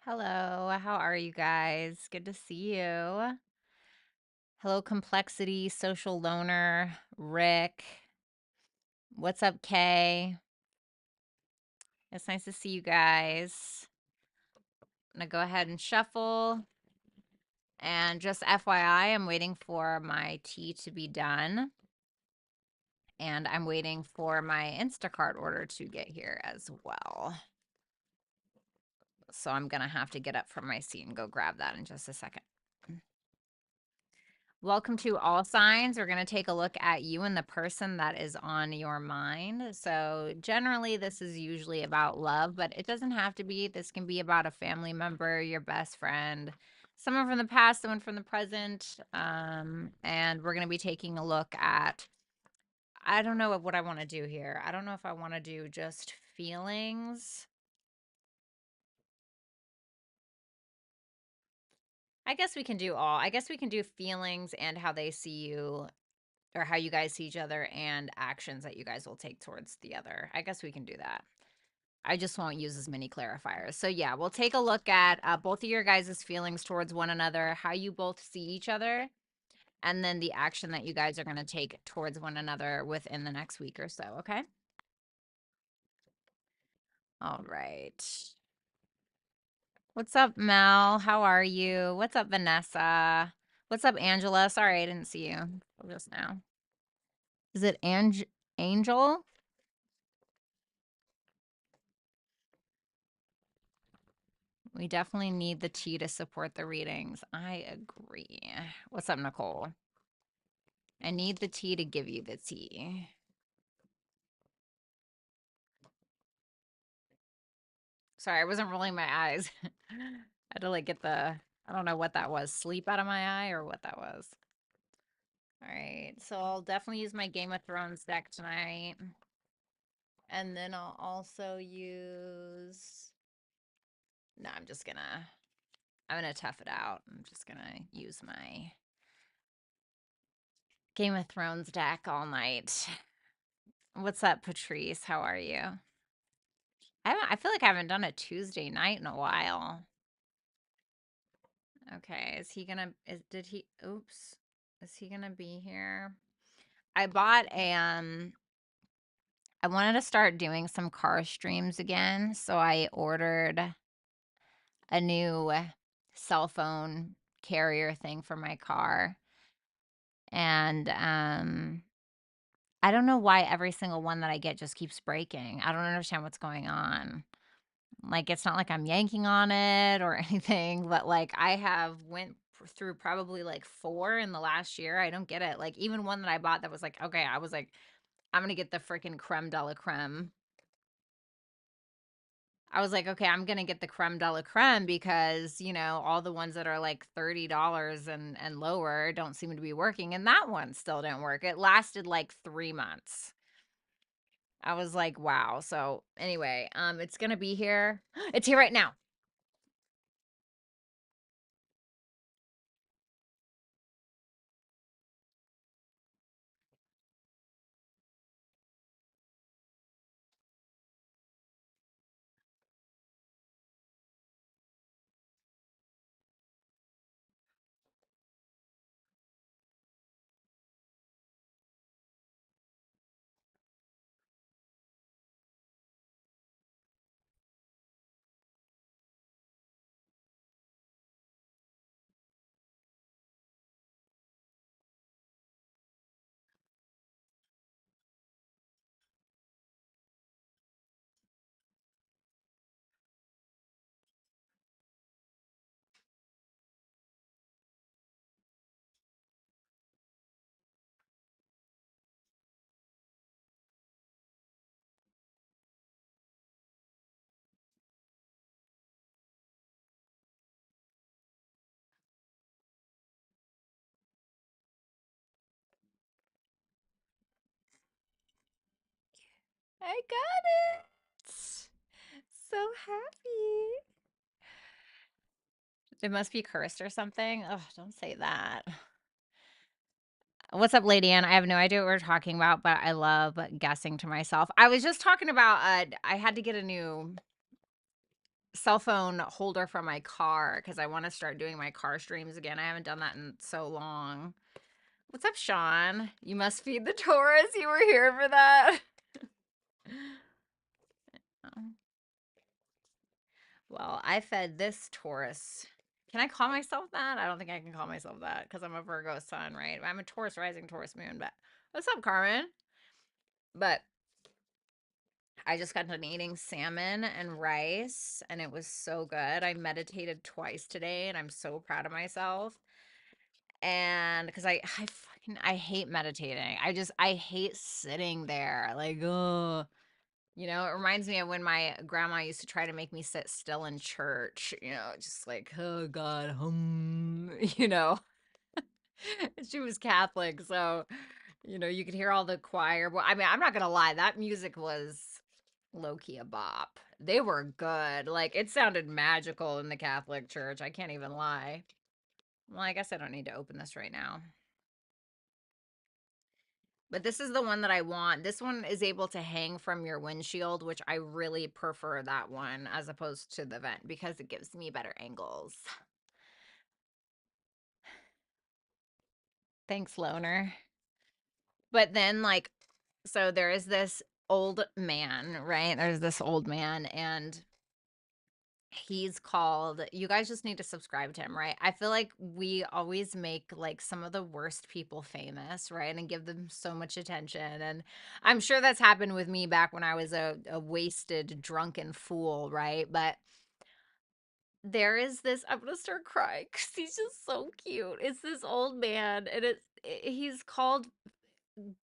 Hello, how are you guys? Good to see you. Hello, Complexity, Social Loner, Rick. What's up, Kay? It's nice to see you guys. I'm going to go ahead and shuffle. And just FYI, I'm waiting for my tea to be done. And I'm waiting for my Instacart order to get here as well. So I'm going to have to get up from my seat and go grab that in just a second. Welcome to All Signs. We're going to take a look at you and the person that is on your mind. So generally, this is usually about love, but it doesn't have to be. This can be about a family member, your best friend, someone from the past, someone from the present. And we're going to be taking a look at, I don't know what I want to do here. I don't know if I want to do just feelings. I guess we can do all. I guess we can do feelings and how they see you, or how you guys see each other, and actions that you guys will take towards the other. I guess we can do that. I just won't use as many clarifiers. So yeah, we'll take a look at both of your guys' feelings towards one another, how you both see each other, and then the action that you guys are going to take towards one another within the next week or so, okay? All right. What's up, Mel? How are you? What's up, Vanessa? What's up, Angela? Sorry, I didn't see you just now. Is it Angel? We definitely need the tea to support the readings. I agree. What's up, Nicole? I need the tea to give you the tea. Sorry, I wasn't rolling my eyes. I had to like get the, I don't know what that was, sleep out of my eye or what that was. All right, so I'll definitely use my Game of Thrones deck tonight. And then I'll also use, no, I'm gonna tough it out. I'm just gonna use my Game of Thrones deck all night. What's up, Patrice? How are you? I feel like I haven't done a Tuesday night in a while. Okay, is he gonna, oops. Is he gonna be here? I bought I wanted to start doing some car streams again, so I ordered a new cell phone carrier thing for my car. And I don't know why every single one that I get just keeps breaking. I don't understand what's going on. Like, it's not like I'm yanking on it or anything, but like I have went through probably like 4 in the last year. I don't get it. Like, even one that I bought that was like, okay, I was like, I'm gonna get the freaking creme de la creme. I was like, okay, I'm gonna get the creme de la creme because, you know, all the ones that are like $30 and lower don't seem to be working, and that one still didn't work. It lasted like 3 months. I was like, wow. So anyway, it's gonna be here. It's here right now. I got it. So happy. It must be cursed or something. Oh, don't say that. What's up, Lady Ann? I have no idea what we're talking about, but I love guessing to myself. I was just talking about I had to get a new cell phone holder for my car because I want to start doing my car streams again. I haven't done that in so long. What's up, Sean? You must feed the Taurus. You were here for that. Well, I fed this Taurus. Can I call myself that? I don't think I can call myself that because I'm a Virgo sun, right? I'm a Taurus rising, Taurus moon. But what's up, Carmen? But I just got done eating salmon and rice, and it was so good. I meditated twice today, and I'm so proud of myself. And because I hate meditating. I hate sitting there. Like, oh, it reminds me of when my grandma used to try to make me sit still in church, just like, oh God, you know. She was Catholic, so you could hear all the choir. Well, I mean, I'm not gonna lie, that music was low-key a bop. They were good. Like, it sounded magical in the Catholic church. I can't even lie. Well, I guess I don't need to open this right now. But this is the one that I want. This one is able to hang from your windshield, which I really prefer that one as opposed to the vent because it gives me better angles. Thanks, Loner. But then, like, so there is this old man, right? There's this old man, and he's called, you guys just need to subscribe to him, right? I feel like we always make like some of the worst people famous, right? And give them so much attention. And I'm sure that's happened with me back when I was a wasted, drunken fool, right? But there is this, I'm gonna start crying because he's just so cute. It's this old man, and he's called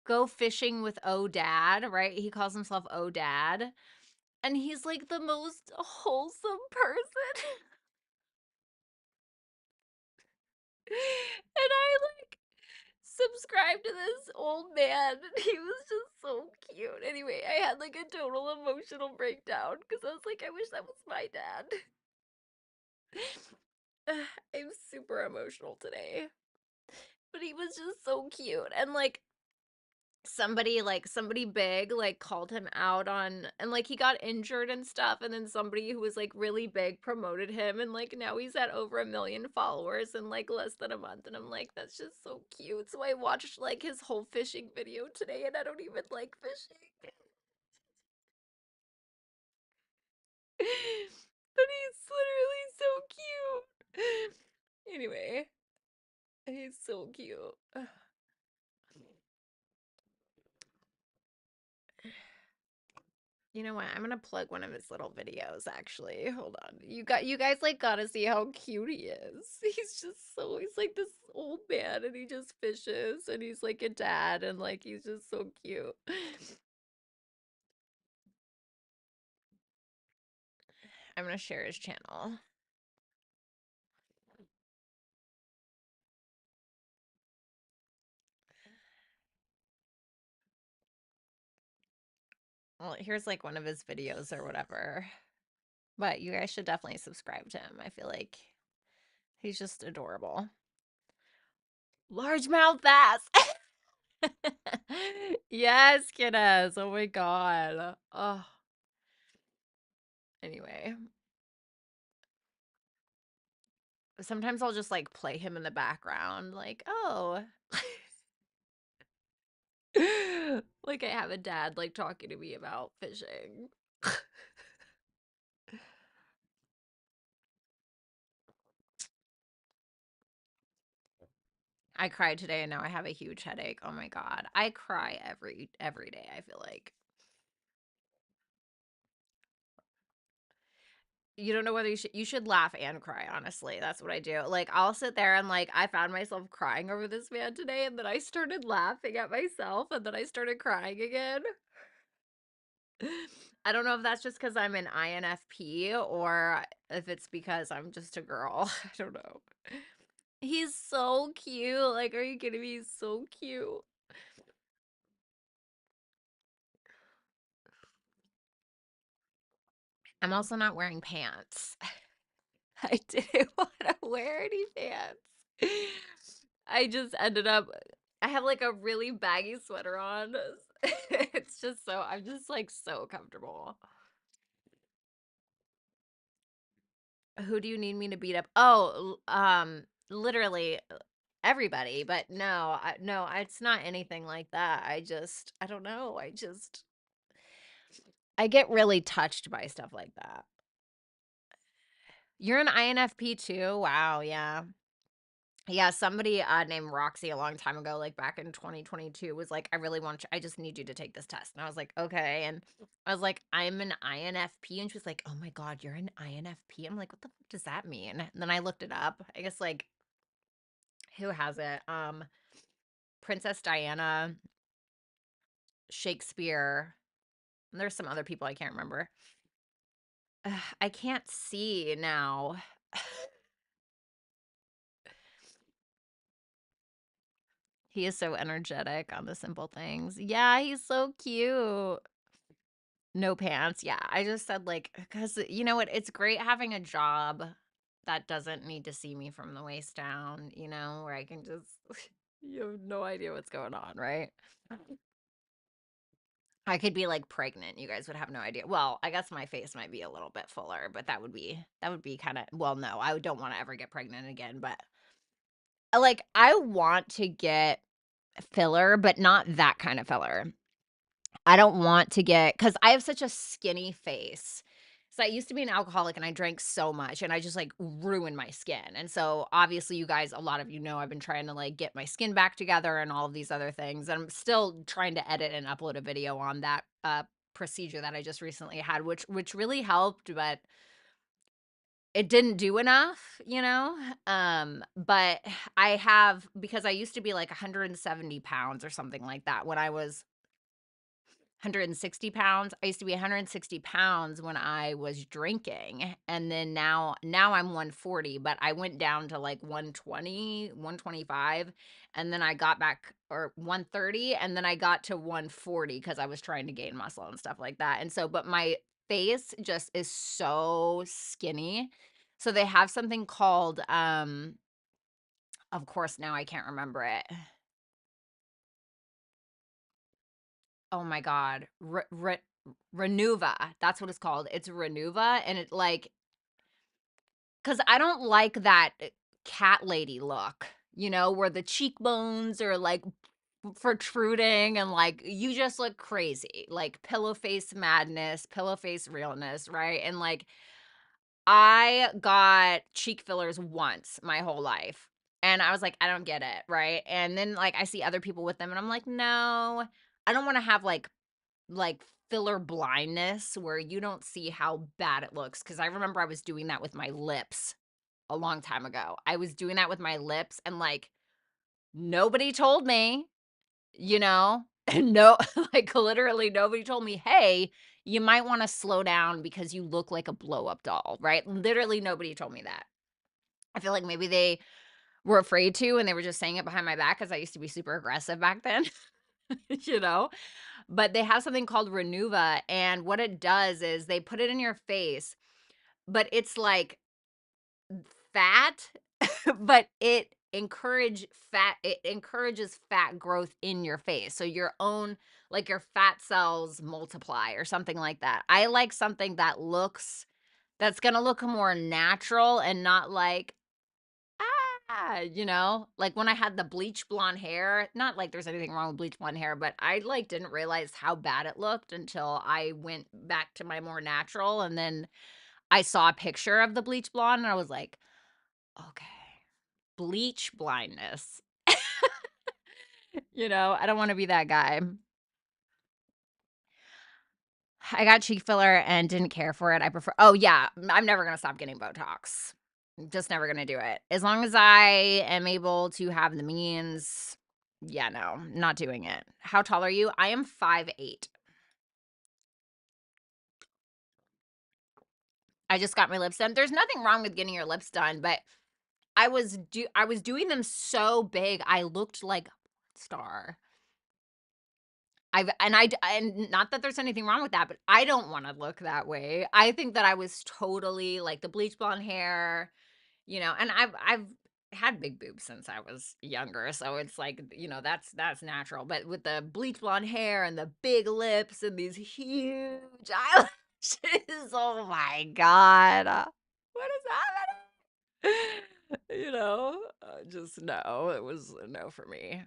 Go Fishing with O Dad, right? He calls himself O Dad. And he's like the most wholesome person. And I like subscribed to this old man. And he was just so cute. Anyway, I had like a total emotional breakdown because I was like, I wish that was my dad. I'm super emotional today. But he was just so cute. And like somebody big like called him out on, and like he got injured and stuff, and then somebody who was like really big promoted him, and like now he's at over 1 million followers in like less than a month, and I'm like, that's just so cute. So I watched like his whole fishing video today, and I don't even like fishing. But he's literally so cute. Anyway, he's so cute. You know what? I'm gonna plug one of his little videos actually. Hold on. You guys like gotta see how cute he is. He's like this old man, and he just fishes, and he's like a dad, and like he's just so cute. I'm gonna share his channel. Well, here's like one of his videos or whatever. But you guys should definitely subscribe to him. I feel like he's just adorable. Largemouth bass. Yes, kiddos. Oh my god. Oh. Anyway, sometimes I'll just like play him in the background, like, oh. Like I have a dad like talking to me about fishing. I cried today and now I have a huge headache. Oh my god. I cry every day, I feel like. You don't know whether you should laugh and cry, honestly. That's what I do. Like I'll sit there and like I found myself crying over this man today, and then I started laughing at myself, and then I started crying again. I don't know if that's just because I'm an INFP or if it's because I'm just a girl. I don't know. He's so cute. Like, are you kidding me? He's so cute. I'm also not wearing pants. I didn't want to wear any pants. I just ended up, I have like a really baggy sweater on. It's just so, I'm just like so comfortable. Who do you need me to beat up? Oh, literally everybody, but no, no, it's not anything like that. I don't know. I get really touched by stuff like that. You're an INFP too? Wow, yeah. Yeah, somebody named Roxy a long time ago, like back in 2022, was like, I just need you to take this test. And I was like, okay. And I was like, I'm an INFP. And she was like, oh my God, you're an INFP. I'm like, what the fuck does that mean? And then I looked it up. I guess like, who has it? Princess Diana, Shakespeare. And there's some other people I can't remember. I can't see now. He is so energetic on the simple things. Yeah, he's so cute. No pants. Yeah, I just said like, because you know what? It's great having a job that doesn't need to see me from the waist down, where I can just, you have no idea what's going on, right? I could be like pregnant. You guys would have no idea. Well, I guess my face might be a little bit fuller, but that would be kind of, well, no, I don't want to ever get pregnant again, but like I want to get filler, but not that kind of filler. I don't want to because I have such a skinny face. So I used to be an alcoholic and I drank so much and I just like ruined my skin. And so obviously you guys, a lot of you know, I've been trying to like get my skin back together and all of these other things. And I'm still trying to edit and upload a video on that procedure that I just recently had, which really helped, but it didn't do enough, but I have, because I used to be like 170 pounds or something like that when I was 160 pounds. I used to be 160 pounds when I was drinking. And then now I'm 140, but I went down to like 120, 125. And then I got back, or 130. And then I got to 140 because I was trying to gain muscle and stuff like that. And so, but my face just is so skinny. So they have something called, of course, now I can't remember it. Oh my God. Renuva. That's what it's called. It's Renuva. And it like, because I don't like that cat lady look, where the cheekbones are like protruding and like you just look crazy, like pillow face madness, pillow face realness, right? And like I got cheek fillers once my whole life. And I was like, I don't get it, right? And then like I see other people with them and I'm like, no, I don't want to have like filler blindness where you don't see how bad it looks. Cause I remember I was doing that with my lips a long time ago. I was doing that with my lips and like nobody told me, no, like literally nobody told me, hey, you might want to slow down because you look like a blow up doll, right? Literally nobody told me that. I feel like maybe they were afraid to and they were just saying it behind my back because I used to be super aggressive back then, you know? But they have something called Renuva, and what it does is they put it in your face, but it's like fat, but it encourages fat growth in your face. So your own, like your fat cells multiply or something like that. I like something that's gonna look more natural and not like, like when I had the bleach blonde hair, not like there's anything wrong with bleach blonde hair, but I like didn't realize how bad it looked until I went back to my more natural. And then I saw a picture of the bleach blonde and I was like, okay, bleach blindness. I don't want to be that guy. I got cheek filler and didn't care for it. Oh yeah, I'm never going to stop getting Botox. Just never going to do it. As long as I am able to have the means. Yeah, no, not doing it. How tall are you? I am 5'8". I just got my lips done. There's nothing wrong with getting your lips done, but I was doing them so big, I looked like a star. And not that there's anything wrong with that, but I don't wanna look that way. I think that I was totally like the bleach blonde hair, and I've had big boobs since I was younger, so it's like, that's natural, but with the bleach blonde hair and the big lips and these huge eyelashes, oh my god. What is You know, just no, it was a no for me.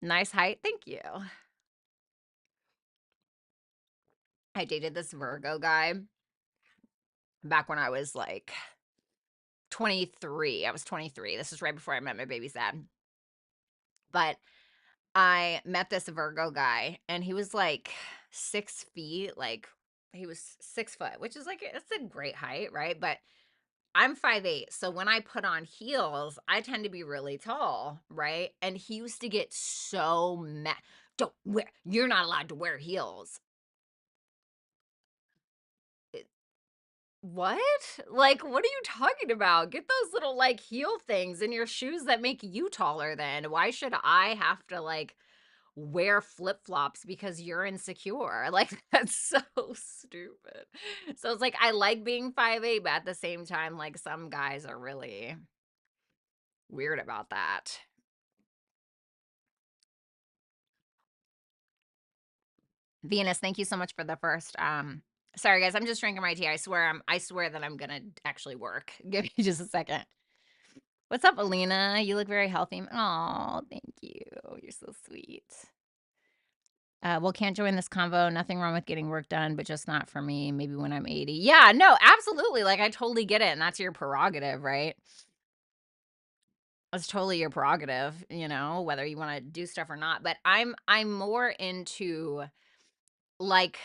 Nice height, thank you. I dated this Virgo guy back when I was like 23. I was 23. This is right before I met my baby's dad. But I met this Virgo guy and he was like 6 feet, like he was 6 foot, which is like, it's a great height, right? But I'm 5'8", so when I put on heels, I tend to be really tall, right? And he used to get so mad. Don't wear, you're not allowed to wear heels. What? Like, what are you talking about? Get those little like heel things in your shoes that make you taller then. Why should I have to like wear flip-flops because you're insecure? Like, that's so stupid. So it's like I like being 5'8", but at the same time, like some guys are really weird about that. Venus, thank you so much for the first sorry guys, I'm just drinking my tea. I swear that I'm gonna actually work. Give me just a second. What's up, Alina? You look very healthy. Oh, thank you. You're so sweet. Well, can't join this convo. Nothing wrong with getting work done, but just not for me. Maybe when I'm 80. Yeah, no, absolutely. Like, I totally get it. And that's your prerogative, right? That's totally your prerogative, you know, whether you want to do stuff or not. But I'm more into like,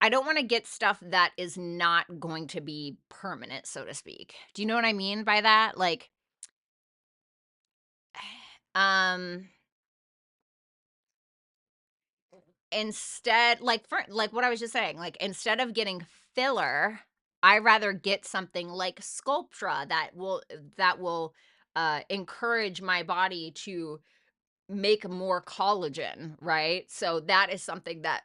I don't want to get stuff that is not going to be permanent, so to speak. Do you know what I mean by that? Like, um, instead, like for like what I was just saying, like instead of getting filler, I rather get something like Sculptra that will encourage my body to make more collagen, right? So that is something that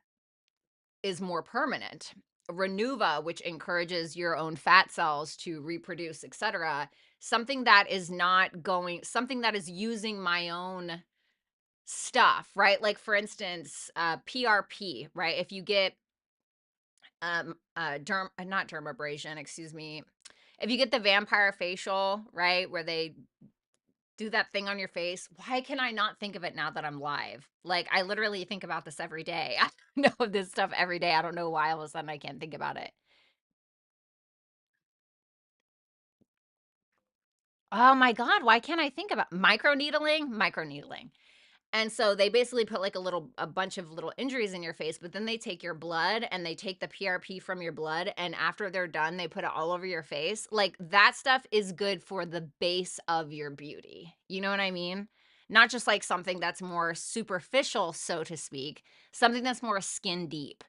is more permanent. Renuva, which encourages your own fat cells to reproduce, etc. Something that is not going, something that is using my own stuff, right? Like for instance, PRP, right? If you get not dermabrasion, excuse me. If you get the vampire facial, right, where they do that thing on your face, why can I not think of it now that I'm live? Like I literally think about this every day. I know of this stuff every day. I don't know why all of a sudden I can't think about it. Oh my God, why can't I think about microneedling? Microneedling. And so they basically put like a bunch of little injuries in your face, but then they take your blood and they take the PRP from your blood. And after they're done, they put it all over your face. Like that stuff is good for the base of your beauty. You know what I mean? Not just like something that's more superficial, so to speak, something that's more skin deep.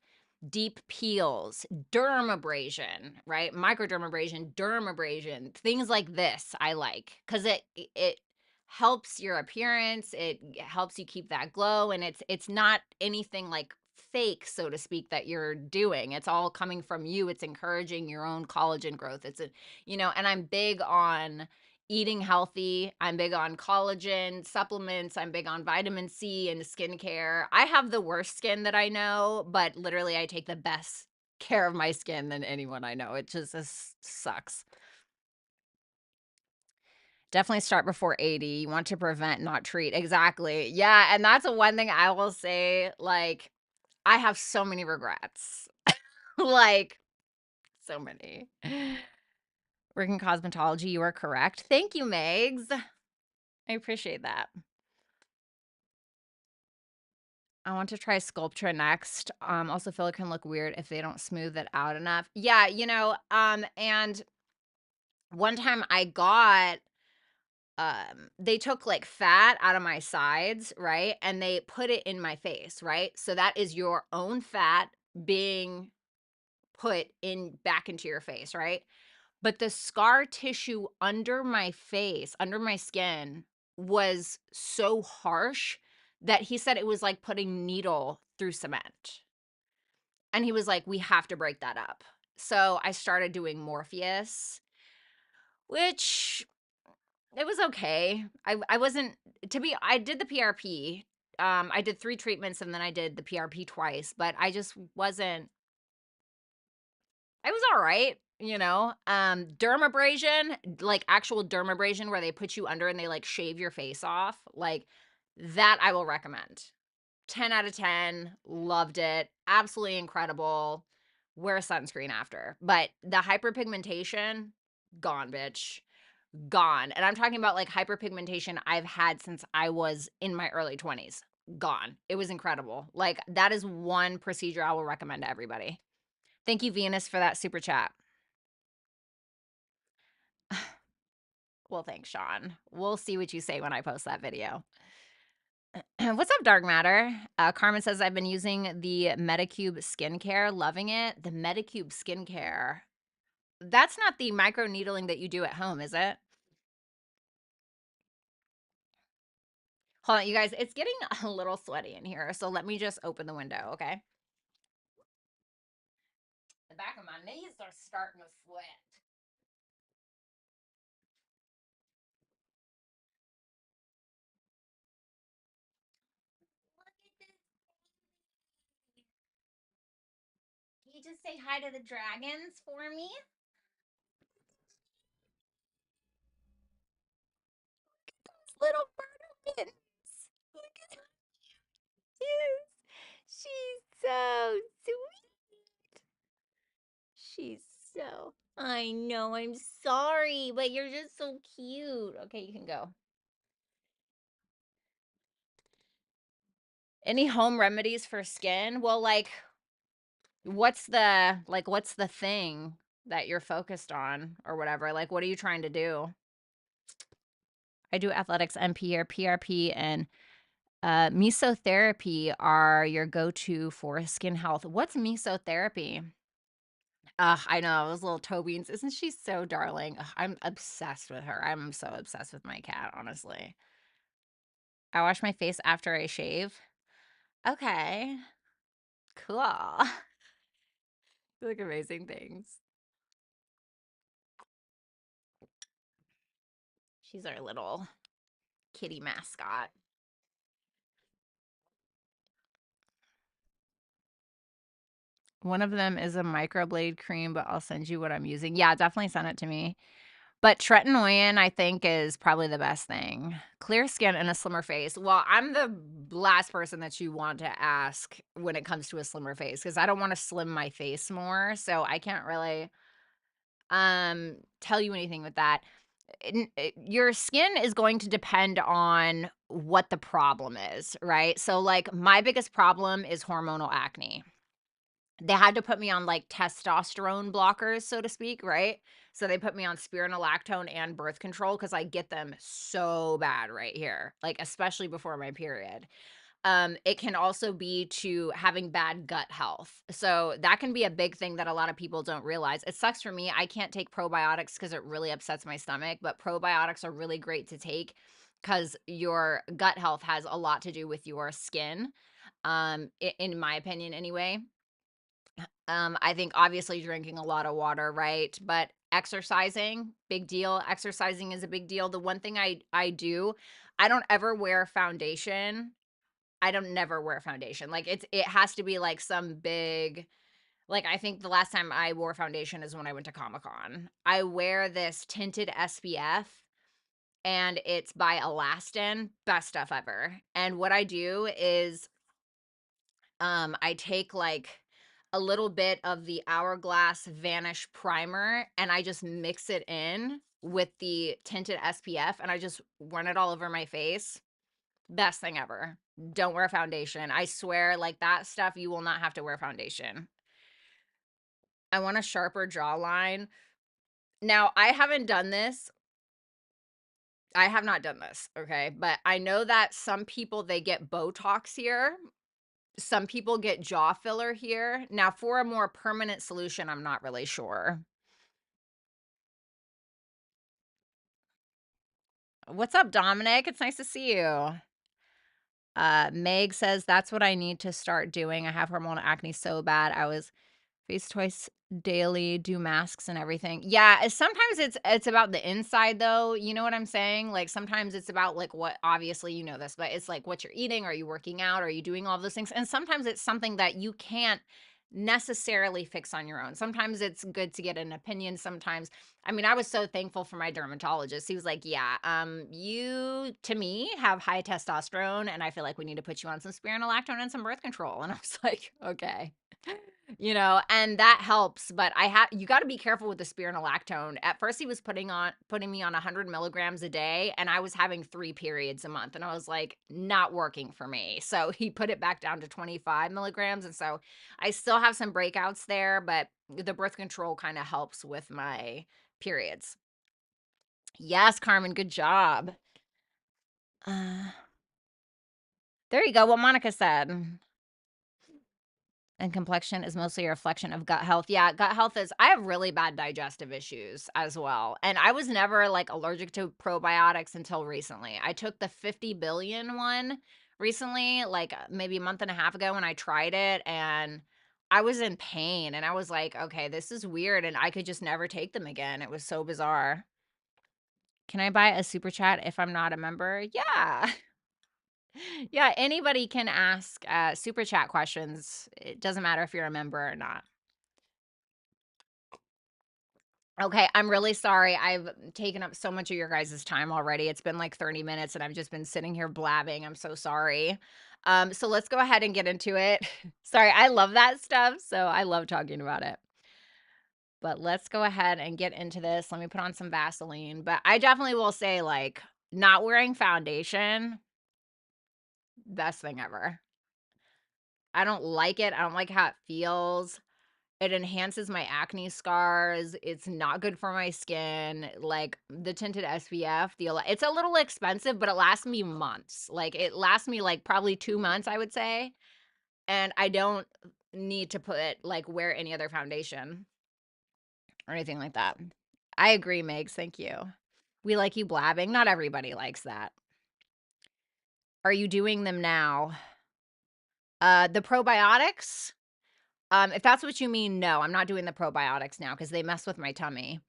Deep peels, dermabrasion, right? Microdermabrasion, dermabrasion, things like this I like because it helps your appearance, it helps you keep that glow, and it's not anything like fake, so to speak, that you're doing. It's all coming from you. It's encouraging your own collagen growth. It's a, you know, and I'm big on eating healthy. I'm big on collagen supplements. I'm big on vitamin C and skincare. I have the worst skin that I know, but literally I take the best care of my skin than anyone I know. It just sucks. Definitely start before 80. You want to prevent, not treat. Exactly. Yeah, and that's the one thing I will say, like, I have so many regrets. Like, so many. Working cosmetology, you are correct. Thank you, Megs. I appreciate that. I want to try Sculptra next. Also feel it can look weird if they don't smooth it out enough. Yeah, you know, and one time I got they took like fat out of my sides, right? And they put it in my face, right? So that is your own fat being put in back into your face, right? But the scar tissue under my face, under my skin was so harsh that he said it was like putting needle through cement. And he was like, we have to break that up. So I started doing Morpheus, which it was okay. I wasn't I did the PRP. I did 3 treatments and then I did the PRP twice, but I just wasn't, I was all right. you know? Dermabrasion, like actual dermabrasion where they put you under and they like shave your face off, like that I will recommend. 10 out of 10, loved it, absolutely incredible. Wear sunscreen after. But the hyperpigmentation, gone, bitch. Gone. And I'm talking about like hyperpigmentation I've had since I was in my early 20s. Gone. It was incredible. Like that is one procedure I will recommend to everybody. Thank you, Venus, for that super chat. Well, thanks, Sean. We'll see what you say when I post that video. What's up, Dark Matter? Carmen says, I've been using the Medicube skincare, loving it. The Medicube skincare. That's not the micro needling that you do at home, is it? Hold on, you guys. It's getting a little sweaty in here, so let me just open the window, okay? The back of my knees are starting to sweat. Look at this. Can you just say hi to the dragons for me? Little bird mittens. Look at how cute she is. She's so sweet. She's so. I know, I'm sorry, but you're just so cute. Okay, you can go. Any home remedies for skin? Well, like, what's the thing that you're focused on or whatever? Like, what are you trying to do? I do athletics, MP or PRP, and mesotherapy are your go-to for skin health. What's mesotherapy? I know, those little toe beans. Isn't she so darling? Ugh, I'm obsessed with her. I'm so obsessed with my cat, honestly. I wash my face after I shave. Okay. Cool. Like amazing things. She's our little kitty mascot. One of them is a microblade cream, but I'll send you what I'm using. Yeah, definitely send it to me. But tretinoin, I think, is probably the best thing. Clear skin and a slimmer face. Well, I'm the last person that you want to ask when it comes to a slimmer face because I don't want to slim my face more. So I can't really tell you anything with that. Your skin is going to depend on what the problem is, right? So like my biggest problem is hormonal acne. They had to put me on like testosterone blockers, so to speak, right? So they put me on spironolactone and birth control because I get them so bad right here, like especially before my period. It can also be to having bad gut health. So that can be a big thing that a lot of people don't realize. It sucks for me. I can't take probiotics because it really upsets my stomach, but probiotics are really great to take because your gut health has a lot to do with your skin. In my opinion anyway. I think obviously drinking a lot of water, right? But exercising, big deal. Exercising is a big deal. The one thing I do, I don't ever wear foundation. I don't never wear foundation. Like it has to be like some big, like I think the last time I wore foundation is when I went to Comic-Con. I wear this tinted SPF and it's by Elastin, best stuff ever. And what I do is I take like a little bit of the Hourglass Vanish primer and I just mix it in with the tinted SPF and I just run it all over my face. Best thing ever. Don't wear foundation. I swear, like that stuff, you will not have to wear foundation. I want a sharper jawline. Now, I haven't done this. I have not done this, okay? But I know that some people, they get Botox here. Some people get jaw filler here. Now, for a more permanent solution, I'm not really sure. What's up, Dominic? It's nice to see you. Meg says, that's what I need to start doing. I have hormonal acne so bad. I was face twice daily, do masks and everything. Yeah, sometimes it's about the inside though. You know what I'm saying? Like sometimes it's about like what, obviously you know this, but it's like what you're eating. Are you working out? Are you doing all those things? And sometimes it's something that you can't necessarily fix on your own. Sometimes it's good to get an opinion. Sometimes, I mean, I was so thankful for my dermatologist. He was like, yeah, you, to me, have high testosterone, and I feel like we need to put you on some spironolactone and some birth control. And I was like, okay. You know, and that helps, but you got to be careful with the spironolactone. At first, he was putting me on 100 milligrams a day, and I was having 3 periods a month, and I was like, not working for me. So he put it back down to 25 milligrams, and so I still have some breakouts there, but the birth control kind of helps with my periods. Yes, Carmen, good job. There you go. What Monica said. And complexion is mostly a reflection of gut health. Yeah, gut health is, I have really bad digestive issues as well. And I was never like allergic to probiotics until recently. I took the 50 billion one recently, like maybe a month and a half ago when I tried it, and I was in pain, and I was like, okay, this is weird. And I could just never take them again. It was so bizarre. Can I buy a super chat if I'm not a member? Yeah. Yeah, anybody can ask super chat questions. It doesn't matter if you're a member or not. Okay, I'm really sorry. I've taken up so much of your guys' time already. It's been like 30 minutes and I've just been sitting here blabbing. I'm so sorry. So let's go ahead and get into it. Sorry, I love that stuff, so I love talking about it. But let's go ahead and get into this. Let me put on some Vaseline. But I definitely will say, like, not wearing foundation, best thing ever. I don't like it. I don't like how it feels. It enhances my acne scars. It's not good for my skin. Like, the tinted SPF, it's a little expensive, but it lasts me months. Like, it lasts me, like, probably 2 months, I would say, and I don't need to wear any other foundation or anything like that. I agree, Megs, thank you. We like you blabbing. Not everybody likes that. Are you doing them now? The probiotics? If that's what you mean, no, I'm not doing the probiotics now because they mess with my tummy.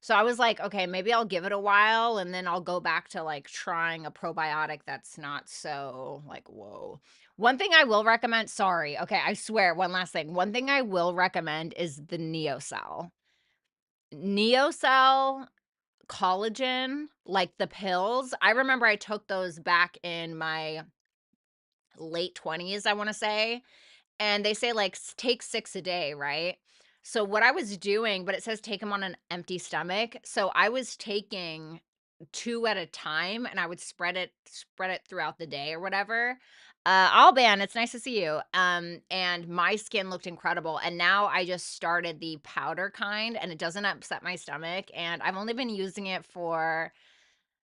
So I was like, okay, maybe I'll give it a while and then I'll go back to like trying a probiotic that's not so like, whoa. One thing I will recommend, sorry, okay, I swear, one last thing. One thing I will recommend is the Neocell. Neocell collagen, like the pills. I remember I took those back in my late 20s, I want to say. And they say, like, take 6 a day, right? So what I was doing, but it says take them on an empty stomach. So I was taking 2 at a time, and I would spread it throughout the day or whatever. Alban, it's nice to see you. And my skin looked incredible. And now I just started the powder kind, and it doesn't upset my stomach. And I've only been using it for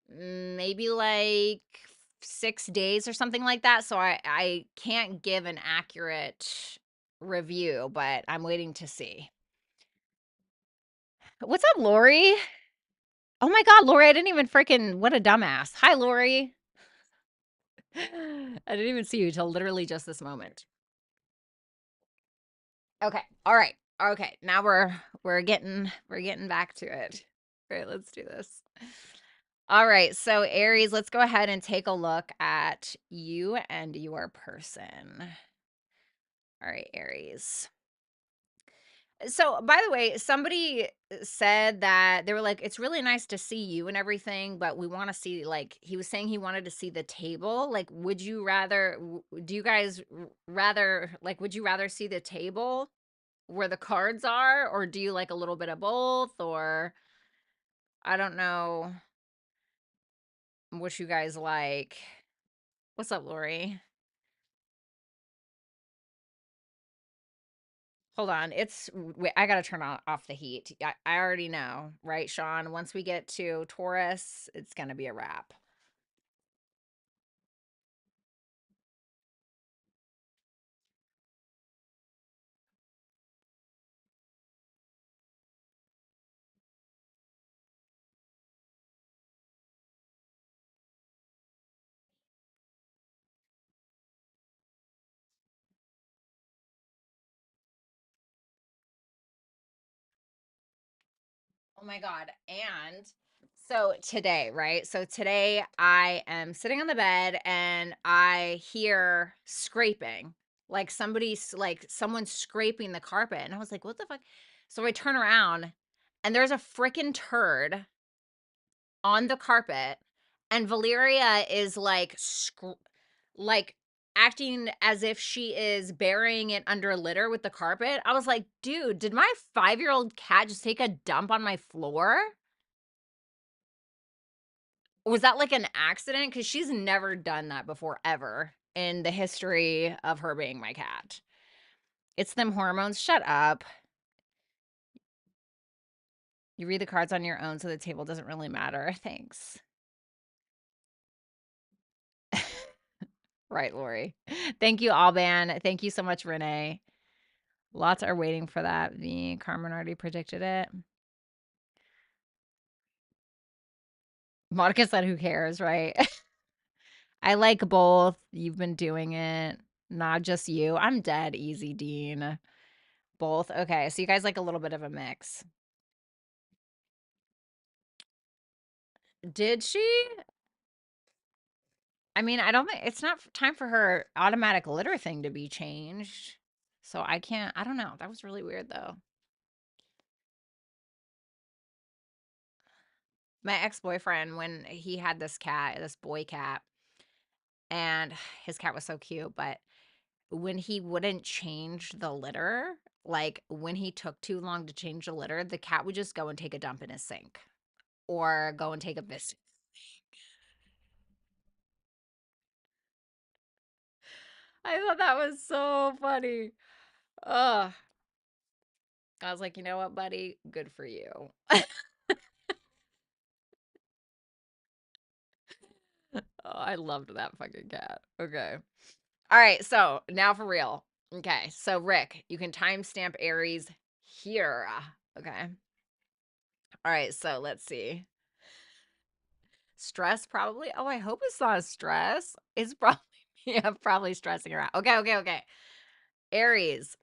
maybe like 6 days or something like that, so I can't give an accurate review, but I'm waiting to see. What's up, Lori? Oh my god, Lori, I didn't even freaking what a dumbass. Hi, Lori. I didn't even see you till literally just this moment. Okay, all right. Okay, now we're getting back to it. All right, let's do this. All right, so Aries, let's go ahead and take a look at you and your person. All right, Aries. So, by the way, somebody said that they were like, it's really nice to see you and everything, but we want to see, like, he was saying he wanted to see the table. Like, would you rather, do you guys rather, like, would you rather see the table where the cards are, or do you like a little bit of both, or I don't know what you guys like? What's up, Lori? Hold on. Wait, I gotta turn off the heat. I already know, right, Sean? Once we get to Taurus, it's gonna be a wrap. Oh my God. And so today, right? So today I am sitting on the bed and I hear scraping. like someone's scraping the carpet. And I was like, what the fuck? So I turn around and there's a freaking turd on the carpet, and Valeria is like acting as if she is burying it under litter with the carpet. I was like, dude, did my 5-year-old cat just take a dump on my floor? Was that like an accident? Because she's never done that before, ever, in the history of her being my cat. It's them hormones. Shut up. You read the cards on your own, so the table doesn't really matter. Thanks. Right, Lori. Thank you, Alban. Thank you so much, Renee. Lots are waiting for that. Me, Carmen already predicted it. Monica said, who cares, right? I like both. You've been doing it. Not just you. I'm dead easy, Dean. Both. Okay, so you guys like a little bit of a mix. Did she? I mean, I don't think it's not time for her automatic litter thing to be changed. So I don't know. That was really weird though. My ex-boyfriend, when he had this cat, this boy cat, and his cat was so cute, but when he wouldn't change the litter, like when he took too long to change the litter, the cat would just go and take a dump in his sink or go and take a piss. I thought that was so funny. Ugh. I was like, you know what, buddy? Good for you. Oh, I loved that fucking cat. Okay. All right. So now for real. Okay. So, Rick, you can timestamp Aries here. Okay. All right. So let's see. Stress, probably. Oh, I hope it's not stress. It's probably, yeah, probably stressing around. Okay. Okay. Okay. Aries.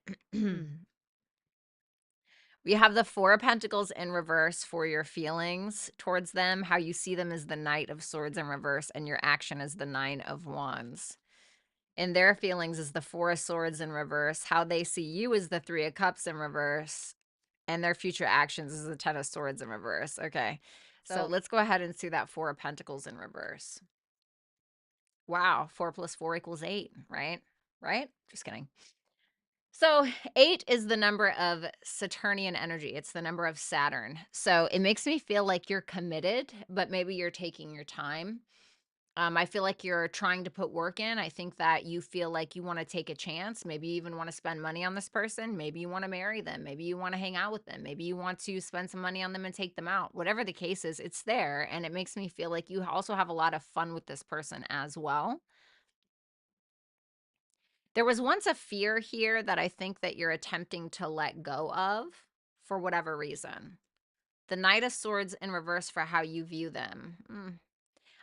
We have the Four of Pentacles in reverse for your feelings towards them. How you see them is the Knight of Swords in reverse, and your action is the Nine of Wands. And their feelings is the Four of Swords in reverse. How they see you is the Three of Cups in reverse. And their future actions is the Ten of Swords in reverse. Okay. So let's go ahead and see that Four of Pentacles in reverse. Wow. 4 + 4 = 8, right? Right? Just kidding. So 8 is the number of Saturnian energy. It's the number of Saturn. So it makes me feel like you're committed, but maybe you're taking your time. I feel like you're trying to put work in. I think that you feel like you want to take a chance. Maybe you even want to spend money on this person. Maybe you want to marry them. Maybe you want to hang out with them. Maybe you want to spend some money on them and take them out. Whatever the case is, it's there. And it makes me feel like you also have a lot of fun with this person as well. There was once a fear here that I think that you're attempting to let go of for whatever reason. The Knight of Swords in reverse for how you view them.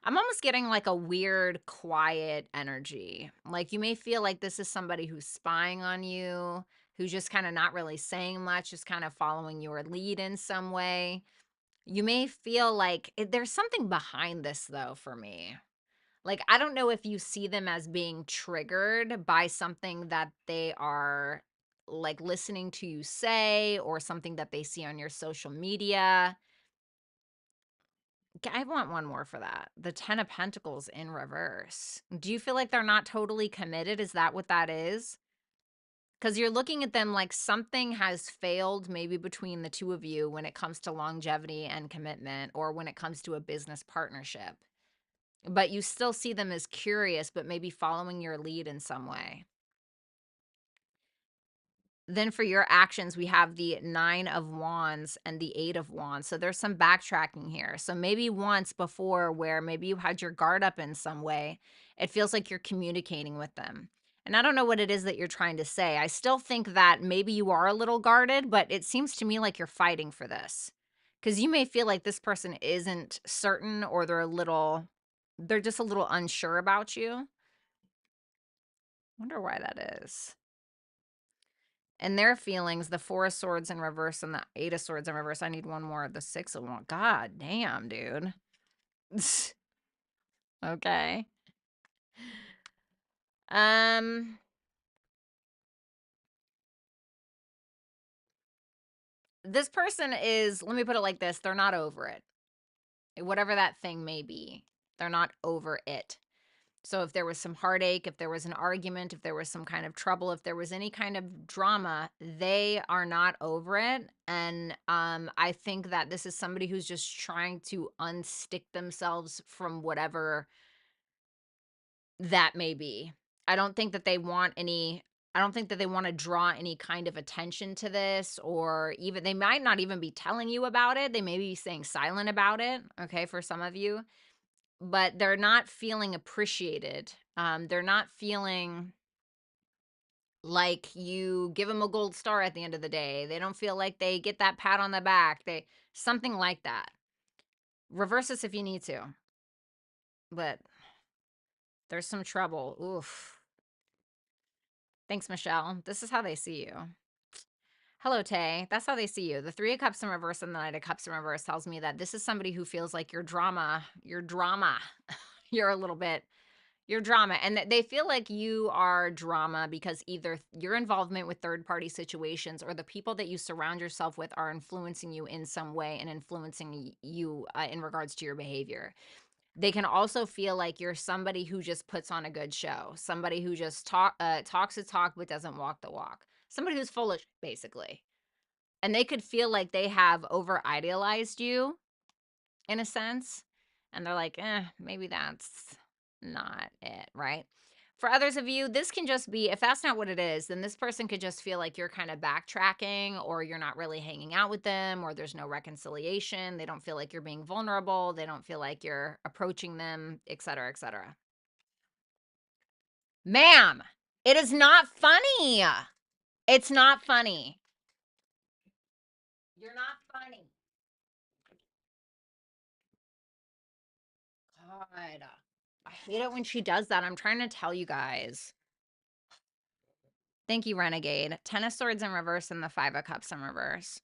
I'm almost getting like a weird, quiet energy. Like you may feel like this is somebody who's spying on you, who's just kind of not really saying much, just kind of following your lead in some way. You may feel like there's something behind this, though, for me. Like, I don't know if you see them as being triggered by something that they are like listening to you say or something that they see on your social media. I want one more for that. The 10 of Pentacles in reverse. Do you feel like they're not totally committed? Is that what that is? Because you're looking at them like something has failed maybe between the two of you when it comes to longevity and commitment, or when it comes to a business partnership. But you still see them as curious, but maybe following your lead in some way. Then for your actions, we have the 9 of Wands and the 8 of Wands. So there's some backtracking here. So maybe once before where maybe you had your guard up in some way, it feels like you're communicating with them. And I don't know what it is that you're trying to say. I still think that maybe you are a little guarded, but it seems to me like you're fighting for this. Because you may feel like this person isn't certain, or they're just a little unsure about you. Wonder why that is. And their feelings, the 4 of Swords in reverse and the 8 of Swords in reverse. I need one more of the 6 of Wands. God damn, dude. Okay. this person is, let me put it like this, they're not over it. Whatever that thing may be, they're not over it. So if there was some heartache, if there was an argument, if there was some kind of trouble, if there was any kind of drama, they are not over it. And I think that this is somebody who's just trying to unstick themselves from whatever that may be. I don't think that they want any, I don't think that they want to draw any kind of attention to this, or even they might not even be telling you about it. They may be staying silent about it, okay, for some of you, but they're not feeling appreciated. They're not feeling like you give them a gold star at the end of the day. They don't feel like they get that pat on the back. They, something like that. Reverse this if you need to, but there's some trouble. Oof. Thanks, Michelle. This is how they see you. Hello, Tay. That's how they see you. The Three of Cups in reverse and the Knight of Cups in reverse tells me that this is somebody who feels like you're drama. You're a little bit, you're drama. And they feel like you are drama because either your involvement with third-party situations or the people that you surround yourself with are influencing you in some way and influencing you in regards to your behavior. They can also feel like you're somebody who just puts on a good show, somebody who just talks the talk but doesn't walk the walk, somebody who's foolish, basically. And they could feel like they have over idealized you in a sense. And they're like, maybe that's not it, right? For others of you, this can just be, if that's not what it is, then this person could just feel like you're kind of backtracking, or you're not really hanging out with them, or there's no reconciliation. They don't feel like you're being vulnerable. They don't feel like you're approaching them, etc., etc. Ma'am, it is not funny. It's not funny. You're not funny. God, I hate it when she does that. I'm trying to tell you guys. Thank you, Renegade. Ten of Swords in reverse and the Five of Cups in reverse.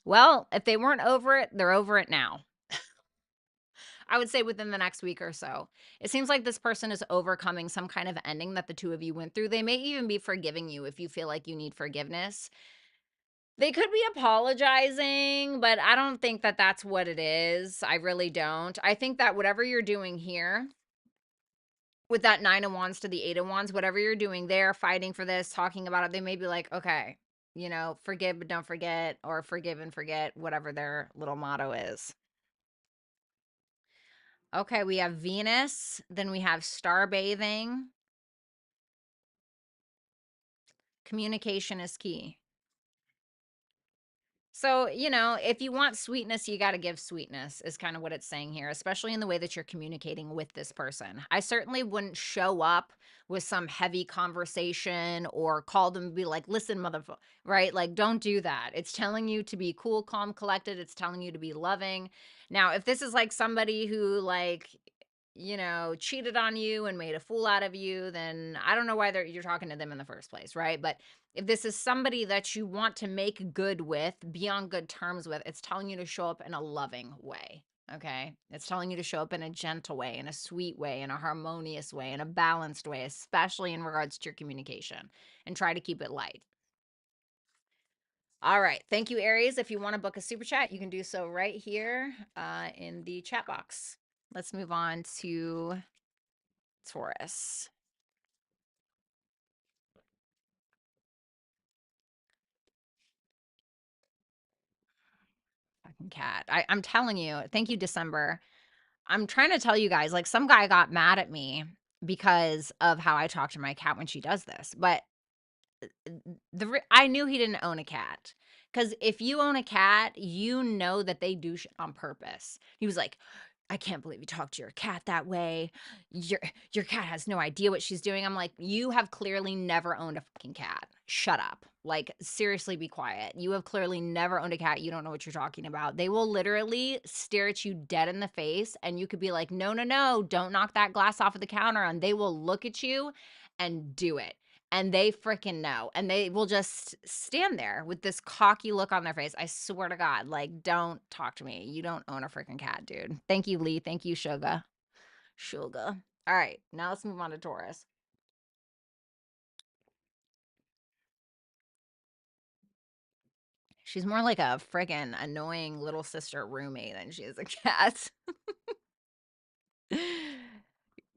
Well, if they weren't over it, they're over it now. I would say within the next week or so. It seems like this person is overcoming some kind of ending that the two of you went through. They may even be forgiving you if you feel like you need forgiveness. They could be apologizing, but I don't think that that's what it is. I really don't. I think that whatever you're doing here, with that Nine of Wands to the Eight of Wands, whatever you're doing there, fighting for this, talking about it, they may be like, okay, you know, forgive but don't forget, or forgive and forget, whatever their little motto is. Okay, we have Venus, then we have star bathing. Communication is key. So, you know, if you want sweetness, you got to give sweetness, is kind of what it's saying here, especially in the way that you're communicating with this person. I certainly wouldn't show up with some heavy conversation or call them and be like, listen, motherfucker, right? Like, don't do that. It's telling you to be cool, calm, collected. It's telling you to be loving. Now, if this is like somebody who, like, you know, cheated on you and made a fool out of you, then I don't know why you're talking to them in the first place, right? But if this is somebody that you want to make good with, be on good terms with, it's telling you to show up in a loving way, okay? It's telling you to show up in a gentle way, in a sweet way, in a harmonious way, in a balanced way, especially in regards to your communication, and try to keep it light. All right. Thank you, Aries. If you want to book a super chat, you can do so right here in the chat box. Let's move on to Taurus. Fucking cat. I'm telling you. Thank you, December. I'm trying to tell you guys, like, some guy got mad at me because of how I talk to my cat when she does this. But I knew he didn't own a cat, because if you own a cat, you know that they do shit on purpose. He was like, I can't believe you talk to your cat that way. Your cat has no idea what she's doing. I'm like, you have clearly never owned a fucking cat. Shut up. Like, seriously, be quiet. You have clearly never owned a cat. You don't know what you're talking about. They will literally stare at you dead in the face, and you could be like, no, no, no, don't knock that glass off of the counter. And they will look at you and do it. And they freaking know. And they will just stand there with this cocky look on their face. I swear to God, like, don't talk to me. You don't own a freaking cat, dude. Thank you, Lee. Thank you, Suga. Suga. All right, now let's move on to Taurus. She's more like a friggin' annoying little sister roommate than she is a cat.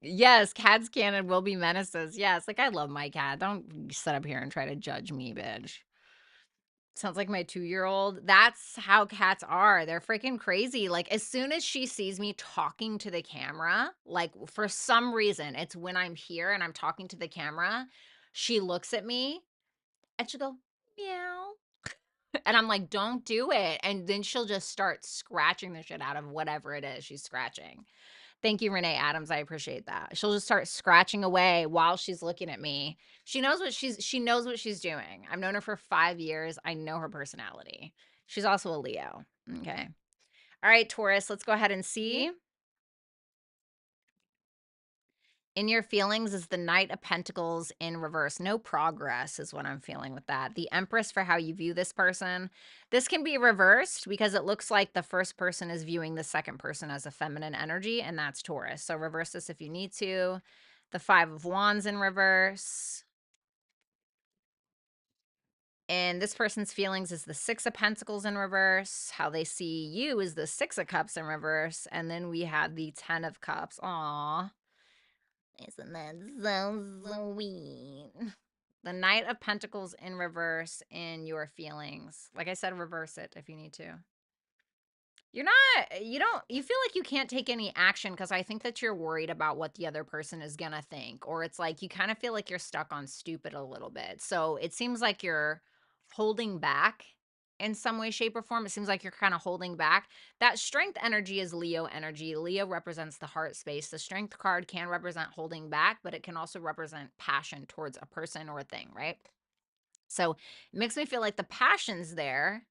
Yes, cats can and will be menaces. Yes, like, I love my cat. Don't sit up here and try to judge me, bitch. Sounds like my 2-year-old. That's how cats are. They're freaking crazy. Like, as soon as she sees me talking to the camera, like, for some reason, it's when I'm here and I'm talking to the camera, she looks at me and she'll go, meow. And I'm like, don't do it. And then she'll just start scratching the shit out of whatever it is she's scratching. Thank you, Renee Adams. I appreciate that. She'll just start scratching away while she's looking at me. She knows what she's doing. I've known her for 5 years. I know her personality. She's also a Leo. Okay. All right, Taurus, let's go ahead and see. In your feelings is the Knight of Pentacles in reverse. No progress is what I'm feeling with that. The Empress for how you view this person. This can be reversed because it looks like the first person is viewing the second person as a feminine energy, and that's Taurus. So reverse this if you need to. The Five of Wands in reverse. And this person's feelings is the Six of Pentacles in reverse. How they see you is the Six of Cups in reverse. And then we have the Ten of Cups. Aww. Isn't that so sweet? The Knight of Pentacles in reverse in your feelings. Like I said, reverse it if you need to. You feel like you can't take any action because I think that you're worried about what the other person is gonna think. Or it's like you kind of feel like you're stuck on stupid a little bit. So it seems like you're holding back in some way, shape, or form. It seems like you're kind of holding back. That strength energy is Leo energy. Leo represents the heart space. The strength card can represent holding back, but it can also represent passion towards a person or a thing, right? So it makes me feel like the passion's there,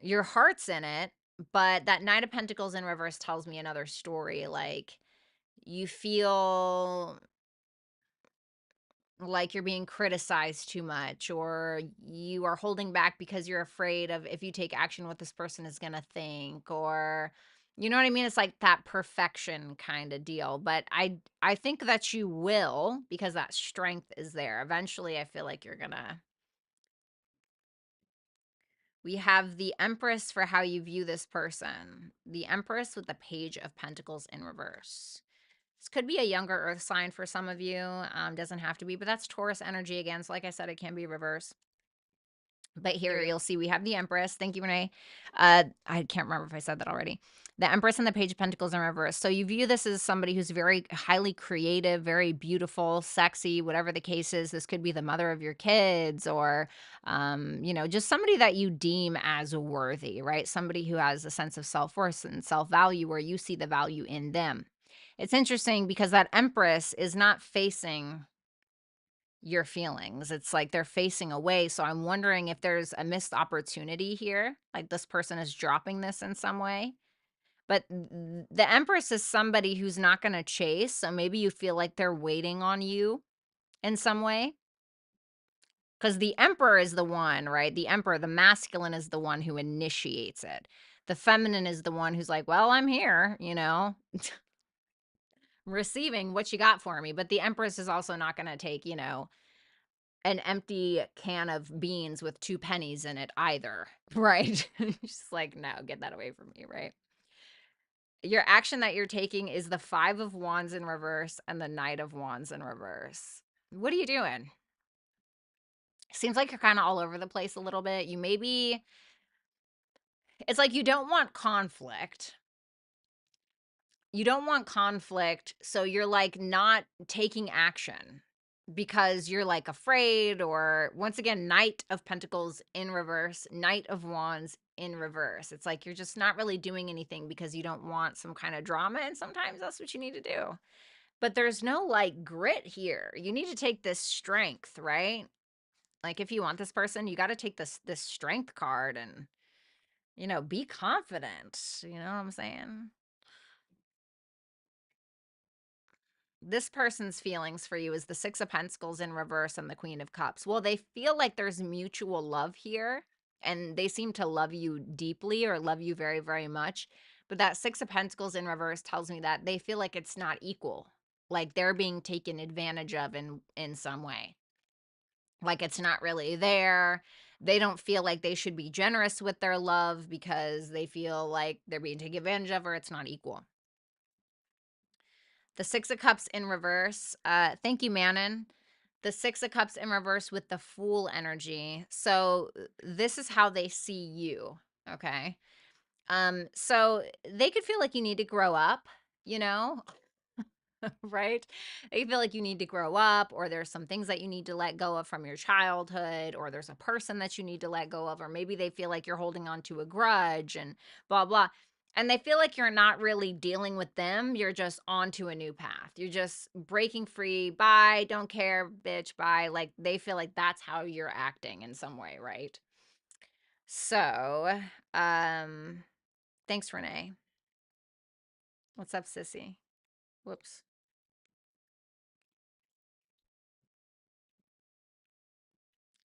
your heart's in it, but that Knight of Pentacles in reverse tells me another story. Like you feel like you're being criticized too much, or you are holding back because you're afraid of if you take action what this person is going to think, or you know what I mean? It's like that perfection kind of deal, but I think that you will, because that strength is there. Eventually I feel like you're going to. We have the Empress for how you view this person. The Empress with the Page of Pentacles in reverse. This could be a younger earth sign for some of you. Doesn't have to be, but that's Taurus energy again. So like I said, it can be reverse. But here you'll see we have the Empress. Thank you, Renee. I can't remember if I said that already. The Empress and the Page of Pentacles in reverse. So you view this as somebody who's very highly creative, very beautiful, sexy, whatever the case is. This could be the mother of your kids, or, just somebody that you deem as worthy, right? Somebody who has a sense of self-worth and self-value where you see the value in them. It's interesting because that Empress is not facing your feelings. It's like they're facing away. So I'm wondering if there's a missed opportunity here. Like this person is dropping this in some way. But the Empress is somebody who's not going to chase. So maybe you feel like they're waiting on you in some way. Because the Emperor is the one, right? The Emperor, the masculine, is the one who initiates it. The feminine is the one who's like, well, I'm here, receiving what you got for me. But the Empress is also not going to take, an empty can of beans with 2 pennies in it either, right? She's like, no, get that away from me, right? Your action that you're taking is the Five of Wands in reverse and the Knight of Wands in reverse. What are you doing? Seems like you're kind of all over the place a little bit. It's like you don't want conflict. You don't want conflict, so you're like not taking action because you're like afraid, or once again, Knight of Pentacles in reverse, Knight of Wands in reverse. It's like you're just not really doing anything because you don't want some kind of drama, and sometimes that's what you need to do. But there's no like grit here. You need to take this strength, right? Like if you want this person, you got to take this strength card and be confident. You know what I'm saying? This person's feelings for you is the Six of Pentacles in reverse and the Queen of Cups. Well, they feel like there's mutual love here, and they seem to love you deeply or love you very, very much. But that Six of Pentacles in reverse tells me that they feel like it's not equal. Like they're being taken advantage of in some way. Like it's not really there. They don't feel like they should be generous with their love because they feel like they're being taken advantage of or it's not equal. The Six of Cups in reverse. Thank you, Manon. The Six of Cups in reverse with the Fool energy. So this is how they see you. Okay. So they could feel like you need to grow up, you know, right? They feel like you need to grow up, or there's some things that you need to let go of from your childhood, or there's a person that you need to let go of, or maybe they feel like you're holding on to a grudge and blah, blah. And they feel like you're not really dealing with them. You're just onto a new path. You're just breaking free. Bye. Don't care, bitch. Bye. Like they feel like that's how you're acting in some way, right? So, thanks, Renee. What's up, sissy? Whoops.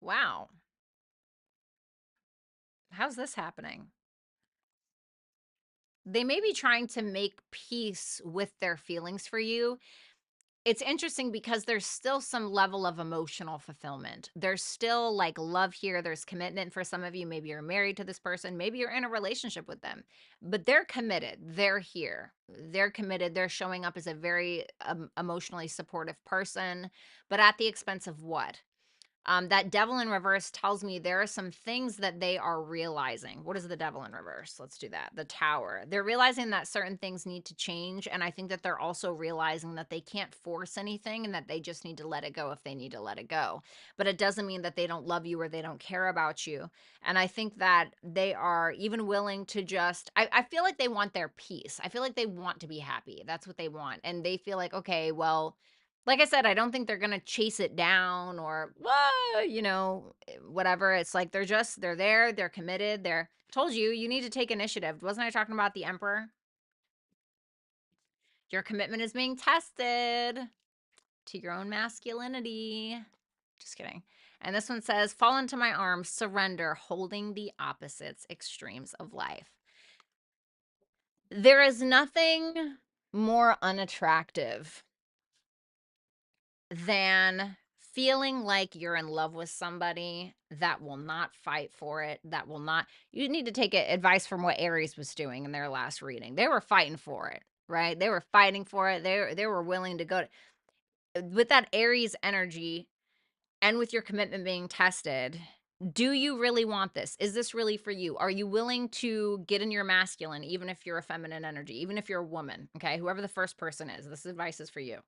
Wow. How's this happening? They may be trying to make peace with their feelings for you. It's interesting because there's still some level of emotional fulfillment. There's still like love here. There's commitment for some of you. Maybe you're married to this person. Maybe you're in a relationship with them, but they're committed. They're here. They're committed. They're showing up as a very emotionally supportive person, but at the expense of what? That devil in reverse tells me there are some things that they are realizing. What is the devil in reverse? Let's do that. The tower. They're realizing that certain things need to change. And I think that they're also realizing that they can't force anything and that they just need to let it go if they need to let it go. But it doesn't mean that they don't love you or they don't care about you. And I think that they are even willing to just, I feel like they want their peace. I feel like they want to be happy. That's what they want. And they feel like, okay, well, like I said, I don't think they're gonna chase it down or, whatever. It's like they're there, they're committed, they're told you, you need to take initiative. Wasn't I talking about the Emperor? Your commitment is being tested to your own masculinity. Just kidding. And this one says, fall into my arms, surrender, holding the opposites, extremes of life. There is nothing more unattractive than feeling like you're in love with somebody that will not fight for it, that will not. You need to take advice from what Aries was doing in their last reading. They were fighting for it, right? They were fighting for it. They were willing to go with that Aries energy and with your commitment being tested. Do you really want this? Is this really for you? Are you willing to get in your masculine, even if you're a feminine energy, even if you're a woman? Okay, whoever the first person is, this advice is for you.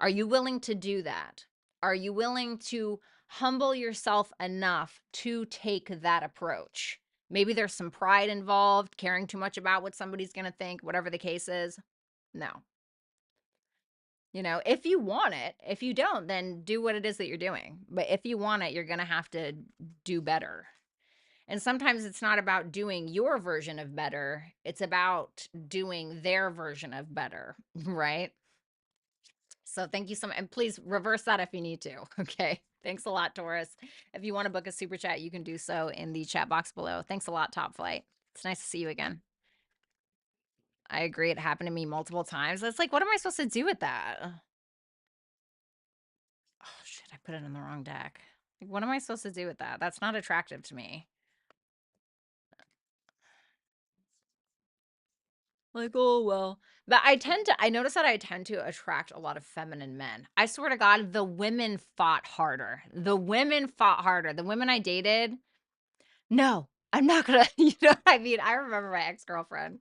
Are you willing to do that? Are you willing to humble yourself enough to take that approach? Maybe there's some pride involved, caring too much about what somebody's going to think, whatever the case is. No. If you want it, if you don't, then do what it is that you're doing. But if you want it, you're going to have to do better. And sometimes it's not about doing your version of better, it's about doing their version of better, right? So thank you so much. And please reverse that if you need to. Okay. Thanks a lot, Taurus. If you want to book a super chat, you can do so in the chat box below. Thanks a lot, Top Flight. It's nice to see you again. I agree. It happened to me multiple times. It's like, what am I supposed to do with that? Oh, shit. I put it in the wrong deck. Like, what am I supposed to do with that? That's not attractive to me. Like, oh, well. But I notice that I tend to attract a lot of feminine men. I swear to God, the women fought harder. The women fought harder. The women I dated, no, I'm not gonna, you know what I mean? I remember my ex-girlfriend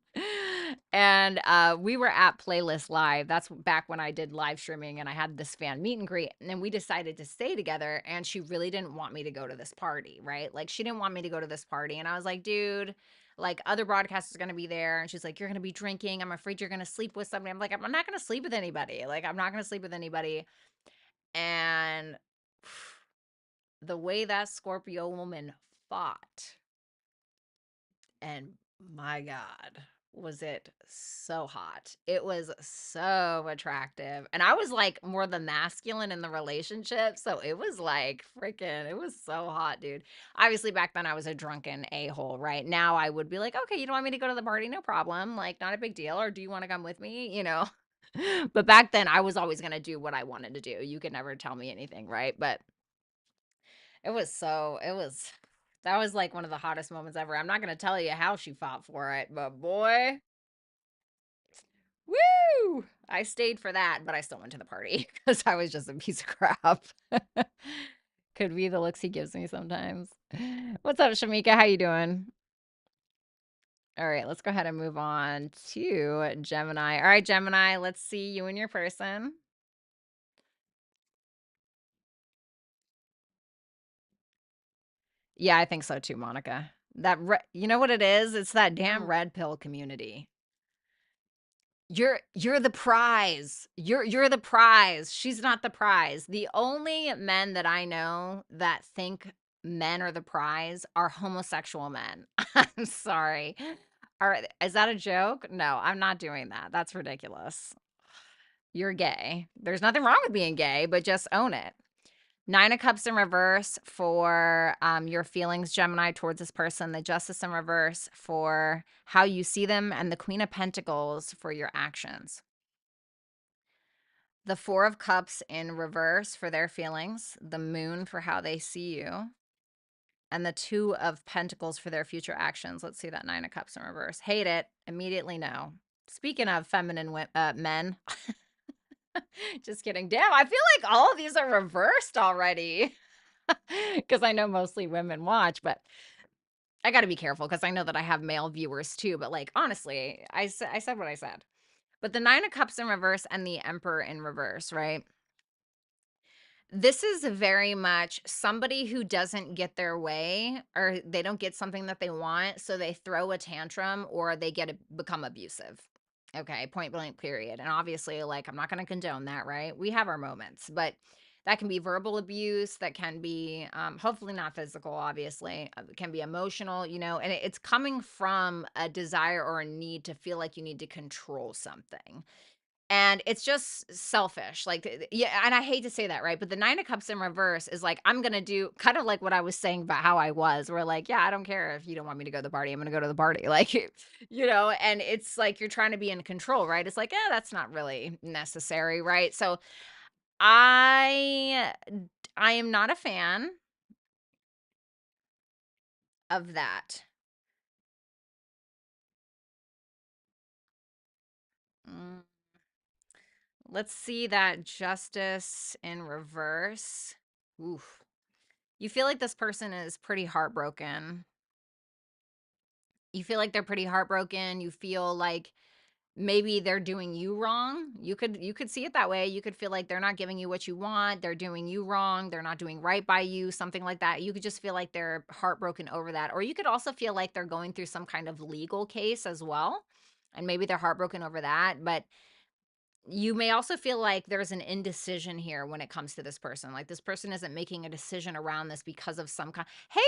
and we were at Playlist Live. That's back when I did live streaming and I had this fan meet and greet. And then we decided to stay together and she really didn't want me to go to this party, right? Like she didn't want me to go to this party. And I was like, dude, like other broadcasters are gonna be there. And she's like, you're gonna be drinking. I'm afraid you're gonna sleep with somebody. I'm like, I'm not gonna sleep with anybody. Like, I'm not gonna sleep with anybody. And the way that Scorpio woman fought, and my God, was it so hot. It was so attractive. And I was like more the masculine in the relationship. So it was like freaking, it was so hot, dude. Obviously, back then I was a drunken a-hole, right? Now I would be like, okay, you don't want me to go to the party? No problem. Like, not a big deal. Or do you want to come with me? But back then I was always going to do what I wanted to do. You could never tell me anything, right? But it was That was like one of the hottest moments ever. I'm not going to tell you how she fought for it, but boy, woo! I stayed for that, but I still went to the party because I was just a piece of crap. Could be the looks he gives me sometimes. What's up, Shamika? How you doing? All right, let's go ahead and move on to Gemini. All right, Gemini, let's see you and your person. Yeah, I think so too, Monica. You know what it is? It's that damn red pill community. You're the prize. You're the prize. She's not the prize. The only men that I know that think men are the prize are homosexual men. I'm sorry. Is that a joke? No, I'm not doing that. That's ridiculous. You're gay. There's nothing wrong with being gay, but just own it. Nine of Cups in reverse for your feelings, Gemini, towards this person. The Justice in reverse for how you see them. And the Queen of Pentacles for your actions. The Four of Cups in reverse for their feelings. The Moon for how they see you. And the Two of Pentacles for their future actions. Let's see that Nine of Cups in reverse. Hate it. Immediately no. Speaking of feminine men. Just kidding. Damn, I feel like all of these are reversed already. Because I know mostly women watch, but I got to be careful because I know that I have male viewers too. But like, honestly, I said what I said. But the Nine of Cups in reverse and the Emperor in reverse, right? This is very much somebody who doesn't get their way or they don't get something that they want. So they throw a tantrum or they become abusive. Okay, point blank, period. And obviously, like, I'm not going to condone that, right? We have our moments, but that can be verbal abuse. That can be, hopefully not physical, obviously. It can be emotional, and it's coming from a desire or a need to feel like you need to control something. And it's just selfish. Like, yeah, and I hate to say that, right? But the Nine of Cups in reverse is like, I'm going to do kind of like what I was saying about how I was. We're like, yeah, I don't care if you don't want me to go to the party. I'm going to go to the party. Like, and it's like you're trying to be in control, right? It's like, that's not really necessary, right? So I am not a fan of that. Mm. Let's see that Justice in reverse. Oof. You feel like this person is pretty heartbroken. You feel like they're pretty heartbroken. You feel like maybe they're doing you wrong. You could see it that way. You could feel like they're not giving you what you want. They're doing you wrong. They're not doing right by you, something like that. You could just feel like they're heartbroken over that. Or you could also feel like they're going through some kind of legal case as well. And maybe they're heartbroken over that. But you may also feel like there's an indecision here when it comes to this person. Like this person isn't making a decision around this because of some kind. Hey,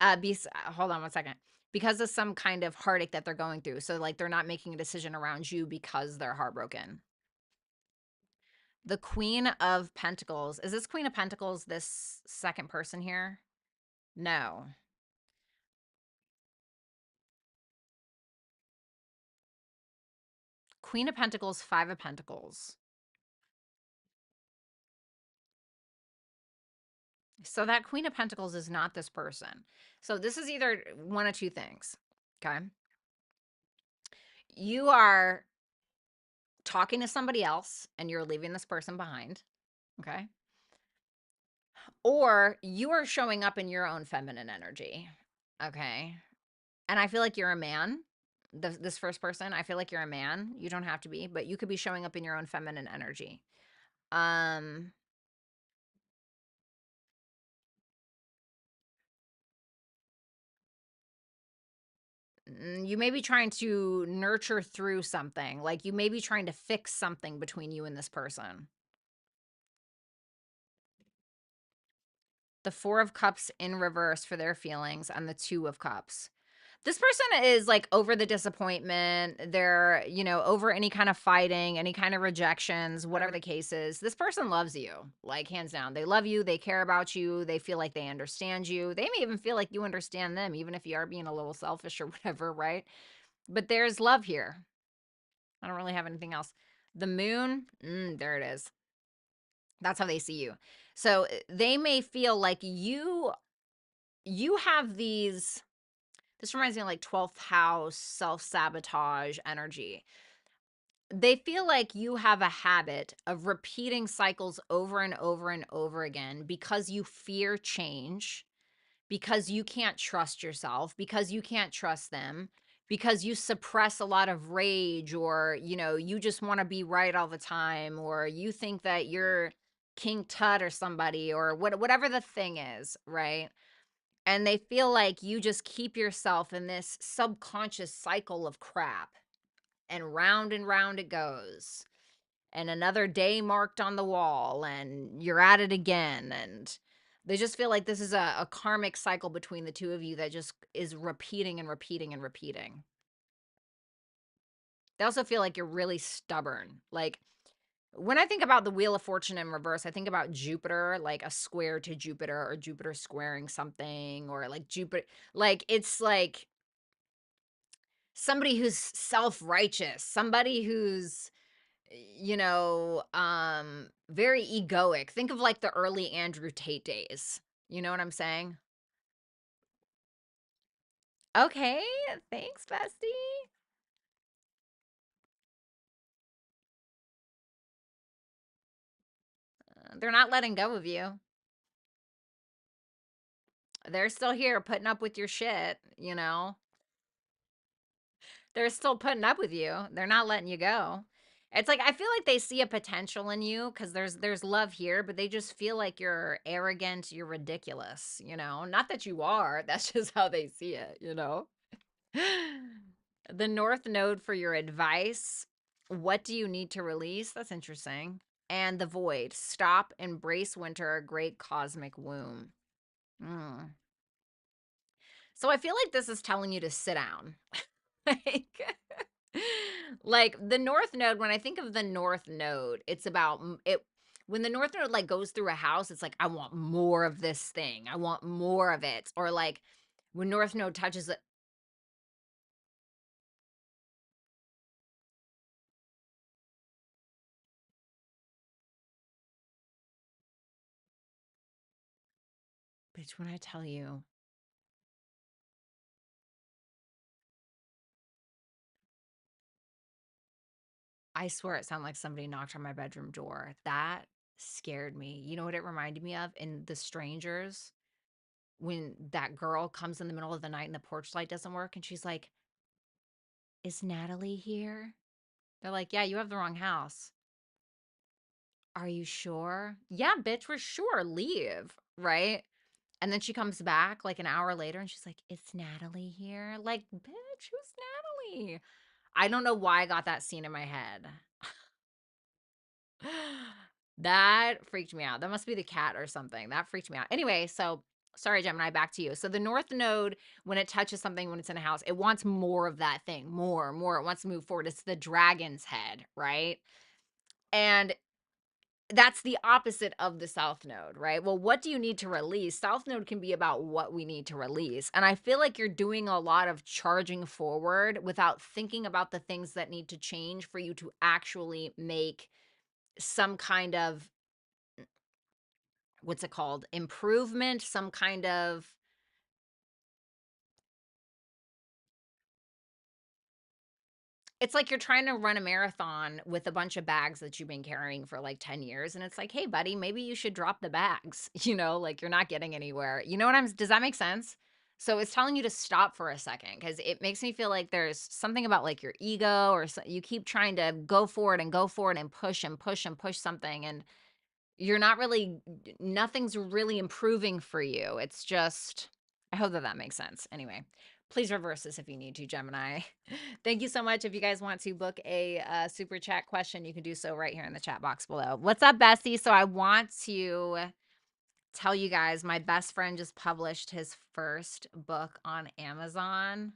bestie. Hold on one second. Because of some kind of heartache that they're going through. So like they're not making a decision around you because they're heartbroken. The Queen of Pentacles. Is this Queen of Pentacles this second person here? No. Queen of Pentacles, Five of Pentacles. So that Queen of Pentacles is not this person. So this is either one of two things. Okay. You are talking to somebody else and you're leaving this person behind. Okay. Or you are showing up in your own feminine energy. Okay. And I feel like you're a man. This first person, I feel like you're a man. You don't have to be, but you could be showing up in your own feminine energy. Um you may be trying to nurture through something. Like you may be trying to fix something between you and this person. The Four of Cups in reverse for their feelings and the Two of Cups. This person is like over the disappointment. They're, over any kind of fighting, any kind of rejections, whatever the case is. This person loves you, like hands down. They love you. They care about you. They feel like they understand you. They may even feel like you understand them, even if you are being a little selfish or whatever, right? But there's love here. I don't really have anything else. The Moon, there it is. That's how they see you. So they may feel like you you have these, this reminds me of like 12th house, self-sabotage energy. They feel like you have a habit of repeating cycles over and over and over again because you fear change, because you can't trust yourself, because you can't trust them, because you suppress a lot of rage, or, you know, you just want to be right all the time, or you think that you're King Tut or somebody, or whatever the thing is, right? And they feel like you just keep yourself in this subconscious cycle of crap, and round it goes. And another day marked on the wall, and you're at it again. And they just feel like this is a karmic cycle between the two of you that just is repeating and repeating and repeating. They also feel like you're really stubborn. Like, when I think about the Wheel of Fortune in reverse, I think about Jupiter, like a square to Jupiter, or Jupiter squaring something, or like Jupiter, like it's like somebody who's self-righteous, somebody who's, you know, very egoic. Think of like the early Andrew Tate days. You know what I'm saying? Okay, thanks, bestie. They're not letting go of you. They're still here putting up with your shit, you know? They're still putting up with you. They're not letting you go. It's like I feel like they see a potential in you because there's love here, but they just feel like you're arrogant, you're ridiculous, you know? Not that you are, that's just how they see it, you know? The North Node for your advice. What do you need to release? That's interesting. And the Void. Stop, embrace winter, a great cosmic womb. Mm. So I feel like this is telling you to sit down. like, like the North Node, when I think of the North Node, it's about it. When the North Node like goes through a house, it's like, I want more of this thing. I want more of it. Or like when North Node touches it. Bitch, when I tell you, I swear it sounded like somebody knocked on my bedroom door. That scared me. You know what it reminded me of in The Strangers? When that girl comes in the middle of the night and the porch light doesn't work, and she's like, "Is Natalie here?" They're like, "Yeah, you have the wrong house." "Are you sure?" "Yeah, bitch, we're sure. Leave." Right? And then she comes back like an hour later and she's like, "Is Natalie here?" Like, bitch, who's Natalie? I don't know why I got that scene in my head. That freaked me out. That must be the cat or something. That freaked me out. Anyway, so sorry, Gemini, back to you. So the North Node, when it touches something, when it's in a house, it wants more of that thing, more, more. It wants to move forward. It's the dragon's head, right? And that's the opposite of the South Node, right? Well, what do you need to release? South Node can be about what we need to release. And I feel like you're doing a lot of charging forward without thinking about the things that need to change for you to actually make some kind of, what's it called, improvement, some kind of, it's like you're trying to run a marathon with a bunch of bags that you've been carrying for like 10 years, and it's like, hey buddy, maybe you should drop the bags. You know, like you're not getting anywhere. You know what I'm, does that make sense? So it's telling you to stop for a second, because it makes me feel like there's something about like your ego, or you keep trying to go forward and go forward and push and push and push something, and you're not really, nothing's really improving for you. It's just, I hope that that makes sense. Anyway, please reverse this if you need to, Gemini. Thank you so much. If you guys want to book a super chat question, you can do so right here in the chat box below. What's up, Bestie? So I want to tell you guys, my best friend just published his first book on Amazon.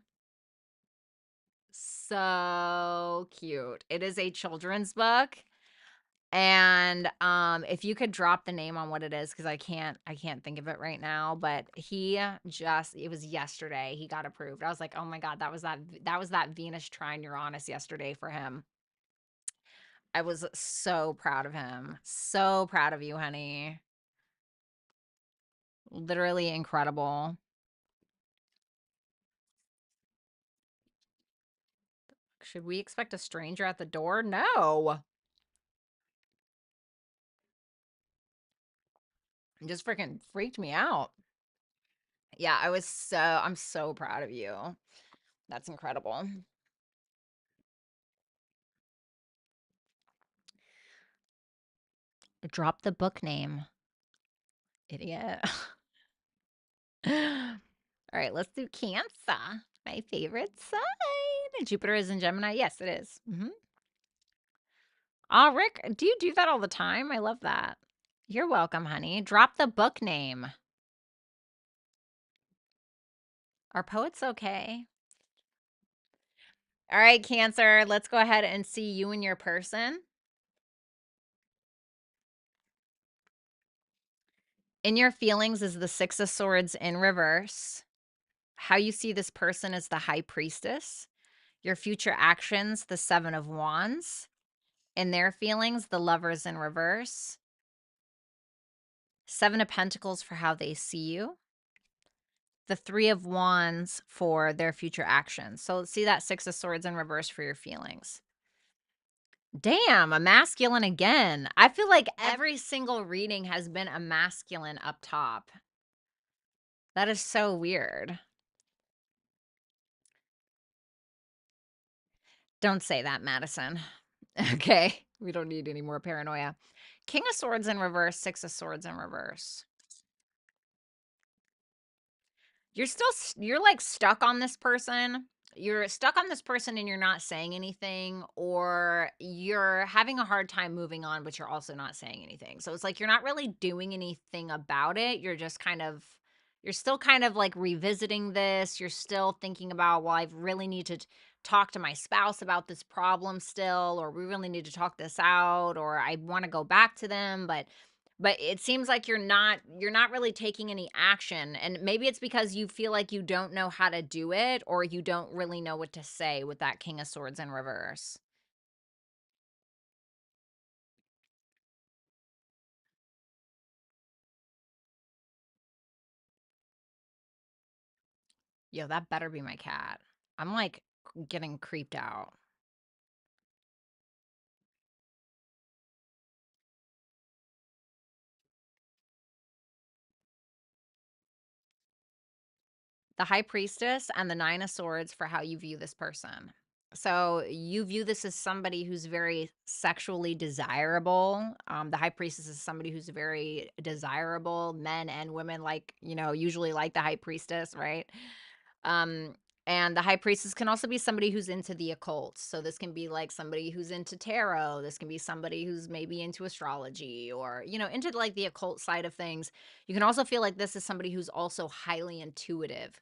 So cute. It is a children's book. And if you could drop the name on what it is, because I can't think of it right now, but he just, it was yesterday he got approved. I was like, oh my God, that was that Venus trine Uranus yesterday for him. I was so proud of him. So proud of you, honey. Literally incredible. Should we expect a stranger at the door? No. It just freaking freaked me out. Yeah, I'm so proud of you. That's incredible. Drop the book name. Idiot. All right, let's do Cancer. My favorite sign. Jupiter is in Gemini. Yes, it is. Oh, Rick, do you do that all the time? I love that. You're welcome, honey. Drop the book name. Are poets okay? All right, Cancer, let's go ahead and see you and your person. In your feelings is the Six of Swords in reverse. How you see this person is the High Priestess. Your future actions, the Seven of Wands. In their feelings, the Lovers in reverse. Seven of Pentacles for how they see you. The Three of Wands for their future actions. So let's see that Six of Swords in reverse for your feelings. Damn, a masculine again. I feel like every single reading has been a masculine up top. That is so weird. Don't say that, Madison. Okay, we don't need any more paranoia. King of Swords in reverse, Six of Swords in reverse. You're like stuck on this person. You're stuck on this person and you're not saying anything, or you're having a hard time moving on, but you're also not saying anything. So it's like you're not really doing anything about it. You're just you're still kind of like revisiting this. You're still thinking about, well, I really need to talk to my spouse about this problem still, or we really need to talk this out, or I want to go back to them, but it seems like you're not really taking any action, and maybe it's because you feel like you don't know how to do it, or you don't really know what to say with that King of Swords in reverse. Yo, that better be my cat. I'm like getting creeped out. The High Priestess and the Nine of Swords for how you view this person. So you view this as somebody who's very sexually desirable. The High Priestess is somebody who's very desirable. Men and women usually like the High Priestess, right? Um, and the High Priestess can also be somebody who's into the occult. So this can be like somebody who's into tarot. This can be somebody who's maybe into astrology, or, into like the occult side of things. You can also feel like this is somebody who's also highly intuitive.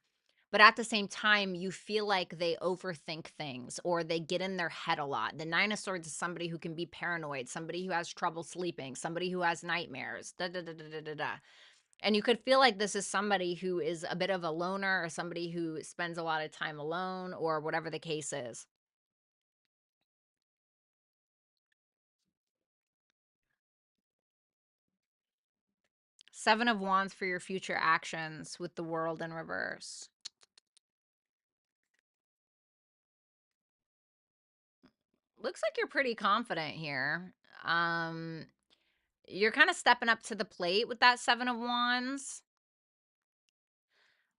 But at the same time, you feel like they overthink things, or they get in their head a lot. The Nine of Swords is somebody who can be paranoid, somebody who has trouble sleeping, somebody who has nightmares, da da da da da da da. And you could feel like this is somebody who is a bit of a loner, or somebody who spends a lot of time alone, or whatever the case is. Seven of Wands for your future actions with the World in reverse. Looks like you're pretty confident here. Um, you're kind of stepping up to the plate with that Seven of Wands.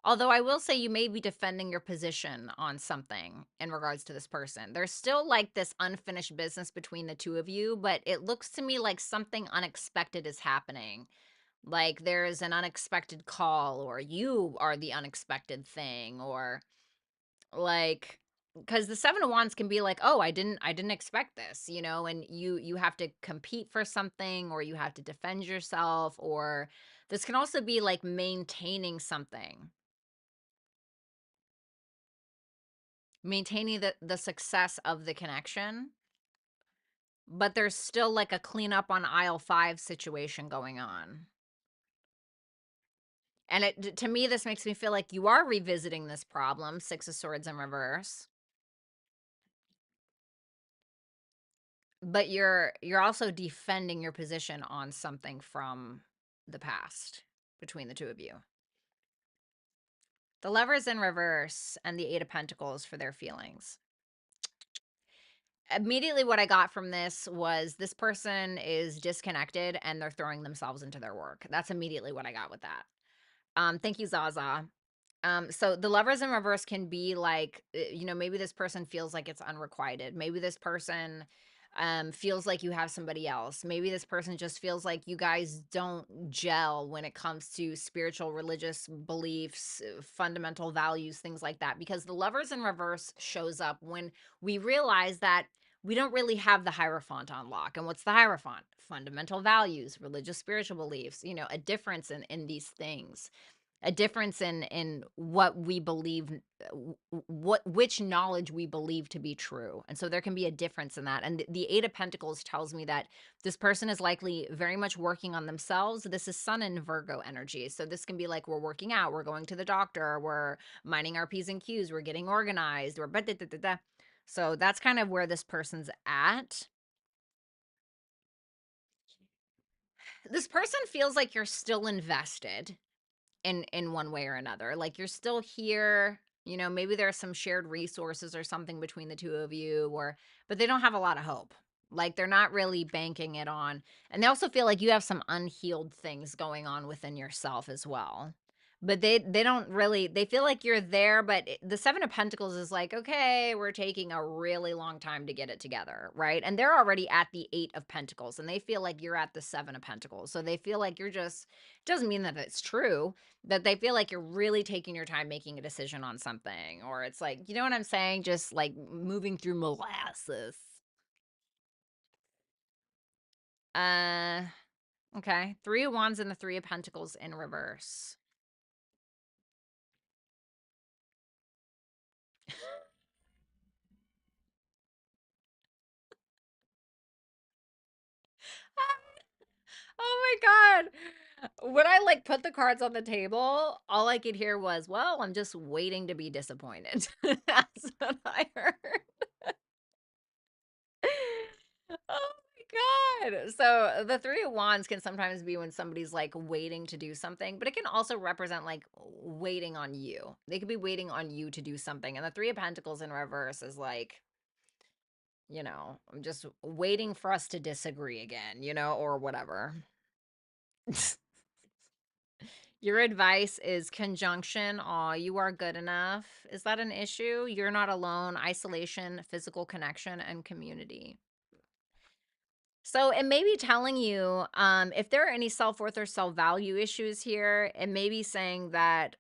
Although I will say you may be defending your position on something in regards to this person. There's still like this unfinished business between the two of you, but it looks to me like something unexpected is happening. Like there's an unexpected call, or you are the unexpected thing, or like, because the Seven of Wands can be like, oh, I didn't expect this, and you have to compete for something, or you have to defend yourself, or this can also be like maintaining something. Maintaining the success of the connection, but there's still like a cleanup on aisle 5 situation going on. And to me, this makes me feel like you are revisiting this problem, Six of Swords in reverse. But you're also defending your position on something from the past between the two of you. The Lovers in reverse and the Eight of Pentacles for their feelings. immediately what I got from this was this person is disconnected and they're throwing themselves into their work. That's immediately what I got with that. Thank you, Zaza. So the lovers in reverse can be like, maybe this person feels like it's unrequited. Maybe this person feels like you have somebody else. Maybe this person just feels like you guys don't gel when it comes to spiritual, religious beliefs, fundamental values, things like that. Because the lovers in reverse shows up when we realize that we don't really have the Hierophant on lock. And what's the Hierophant? Fundamental values, religious, spiritual beliefs, a difference in these things, a difference in what we believe, which knowledge we believe to be true. And so there can be a difference in that. And the Eight of Pentacles tells me that this person is likely very much working on themselves. This is Sun and Virgo energy. So this can be like, we're working out, we're going to the doctor, we're minding our P's and Q's, we're getting organized, so that's kind of where this person's at. This person feels like you're still invested in one way or another. Like, you're still here, maybe there's some shared resources or something between the two of you, but they don't have a lot of hope. Like, they're not really banking it on. And they also feel like you have some unhealed things going on within yourself as well. But they don't really, they feel like you're there, but the Seven of Pentacles is like, okay, we're taking a really long time to get it together, right? And they're already at the Eight of Pentacles and they feel like you're at the Seven of Pentacles. So they feel like you're just, doesn't mean that it's true, that they feel like you're really taking your time making a decision on something, or it's like, you know what I'm saying? Just like moving through molasses. Uh, okay. Three of Wands and the Three of Pentacles in reverse. Oh my God. When I like put the cards on the table, all I could hear was, well, I'm just waiting to be disappointed. That's what I heard. Oh my God. So the Three of Wands can sometimes be when somebody's like waiting to do something, but it can also represent like waiting on you. They could be waiting on you to do something. And the Three of Pentacles in reverse is like, I'm just waiting for us to disagree again, or whatever. Your advice is conjunction. Aw, you are good enough. Is that an issue? You're not alone. Isolation, physical connection, and community. So it may be telling you, if there are any self-worth or self-value issues here, it may be saying that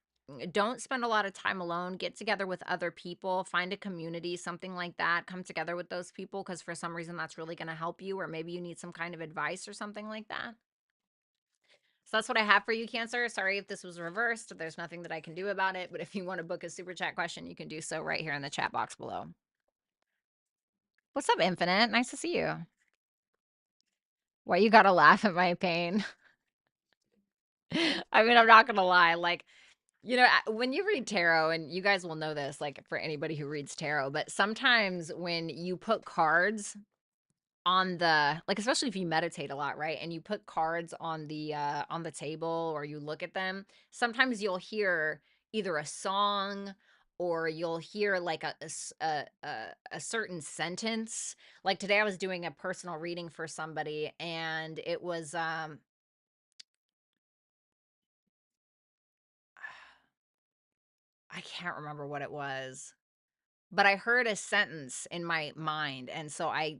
don't spend a lot of time alone. Get together with other people, find a community, something like that. Come together with those people because for some reason that's really going to help you, or maybe you need some kind of advice or something like that. So that's what I have for you, Cancer. Sorry if this was reversed. There's nothing that I can do about it. But if you want to book a super chat question, you can do so right here in the chat box below. What's up, Infinite? Nice to see you. Why you gotta laugh at my pain? I mean, I'm not gonna lie. Like, when you read tarot, and you guys will know this, like for anybody who reads tarot, but sometimes when you put cards on the, like, especially if you meditate a lot, right? And you put cards on the table or you look at them, sometimes you'll hear either a song or you'll hear like a certain sentence. Like today I was doing a personal reading for somebody and it was I can't remember what it was, but I heard a sentence in my mind, and so I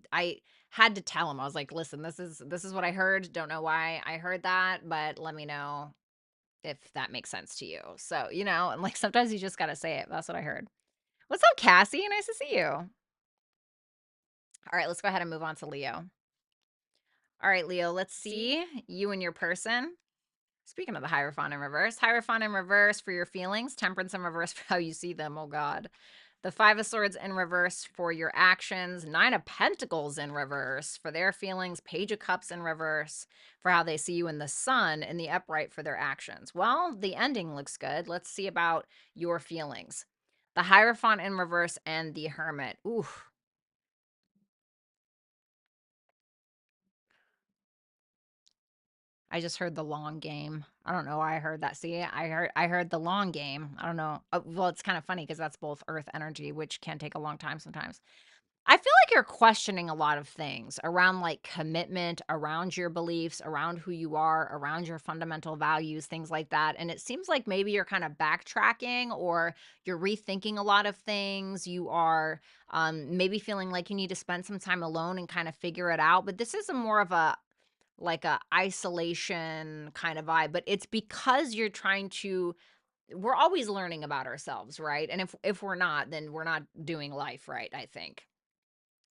had to tell him. I was like, "Listen, this is what I heard. Don't know why I heard that, but let me know if that makes sense to you." So, and like sometimes you just gotta say it. That's what I heard. What's up, Cassie? Nice to see you. All right, let's go ahead and move on to Leo. All right, Leo, let's see you and your person. Speaking of the Hierophant in reverse for your feelings, Temperance in reverse for how you see them. Oh God. The Five of Swords in reverse for your actions. Nine of Pentacles in reverse for their feelings. Page of Cups in reverse for how they see you. And the Sun in the upright for their actions. Well, the ending looks good. Let's see about your feelings. The Hierophant in reverse and the Hermit. Ooh. I just heard the long game. I don't know why I heard that. See, I heard the long game. I don't know. Well, it's kind of funny because that's both Earth energy, which can take a long time sometimes. I feel like you're questioning a lot of things around like commitment, around your beliefs, around who you are, around your fundamental values, things like that. And it seems like maybe you're kind of backtracking or you're rethinking a lot of things. You are maybe feeling like you need to spend some time alone and kind of figure it out. But this is a more of a like a isolation kind of vibe, but it's because you're trying to we're always learning about ourselves, right? And if we're not, then we're not doing life right, I think.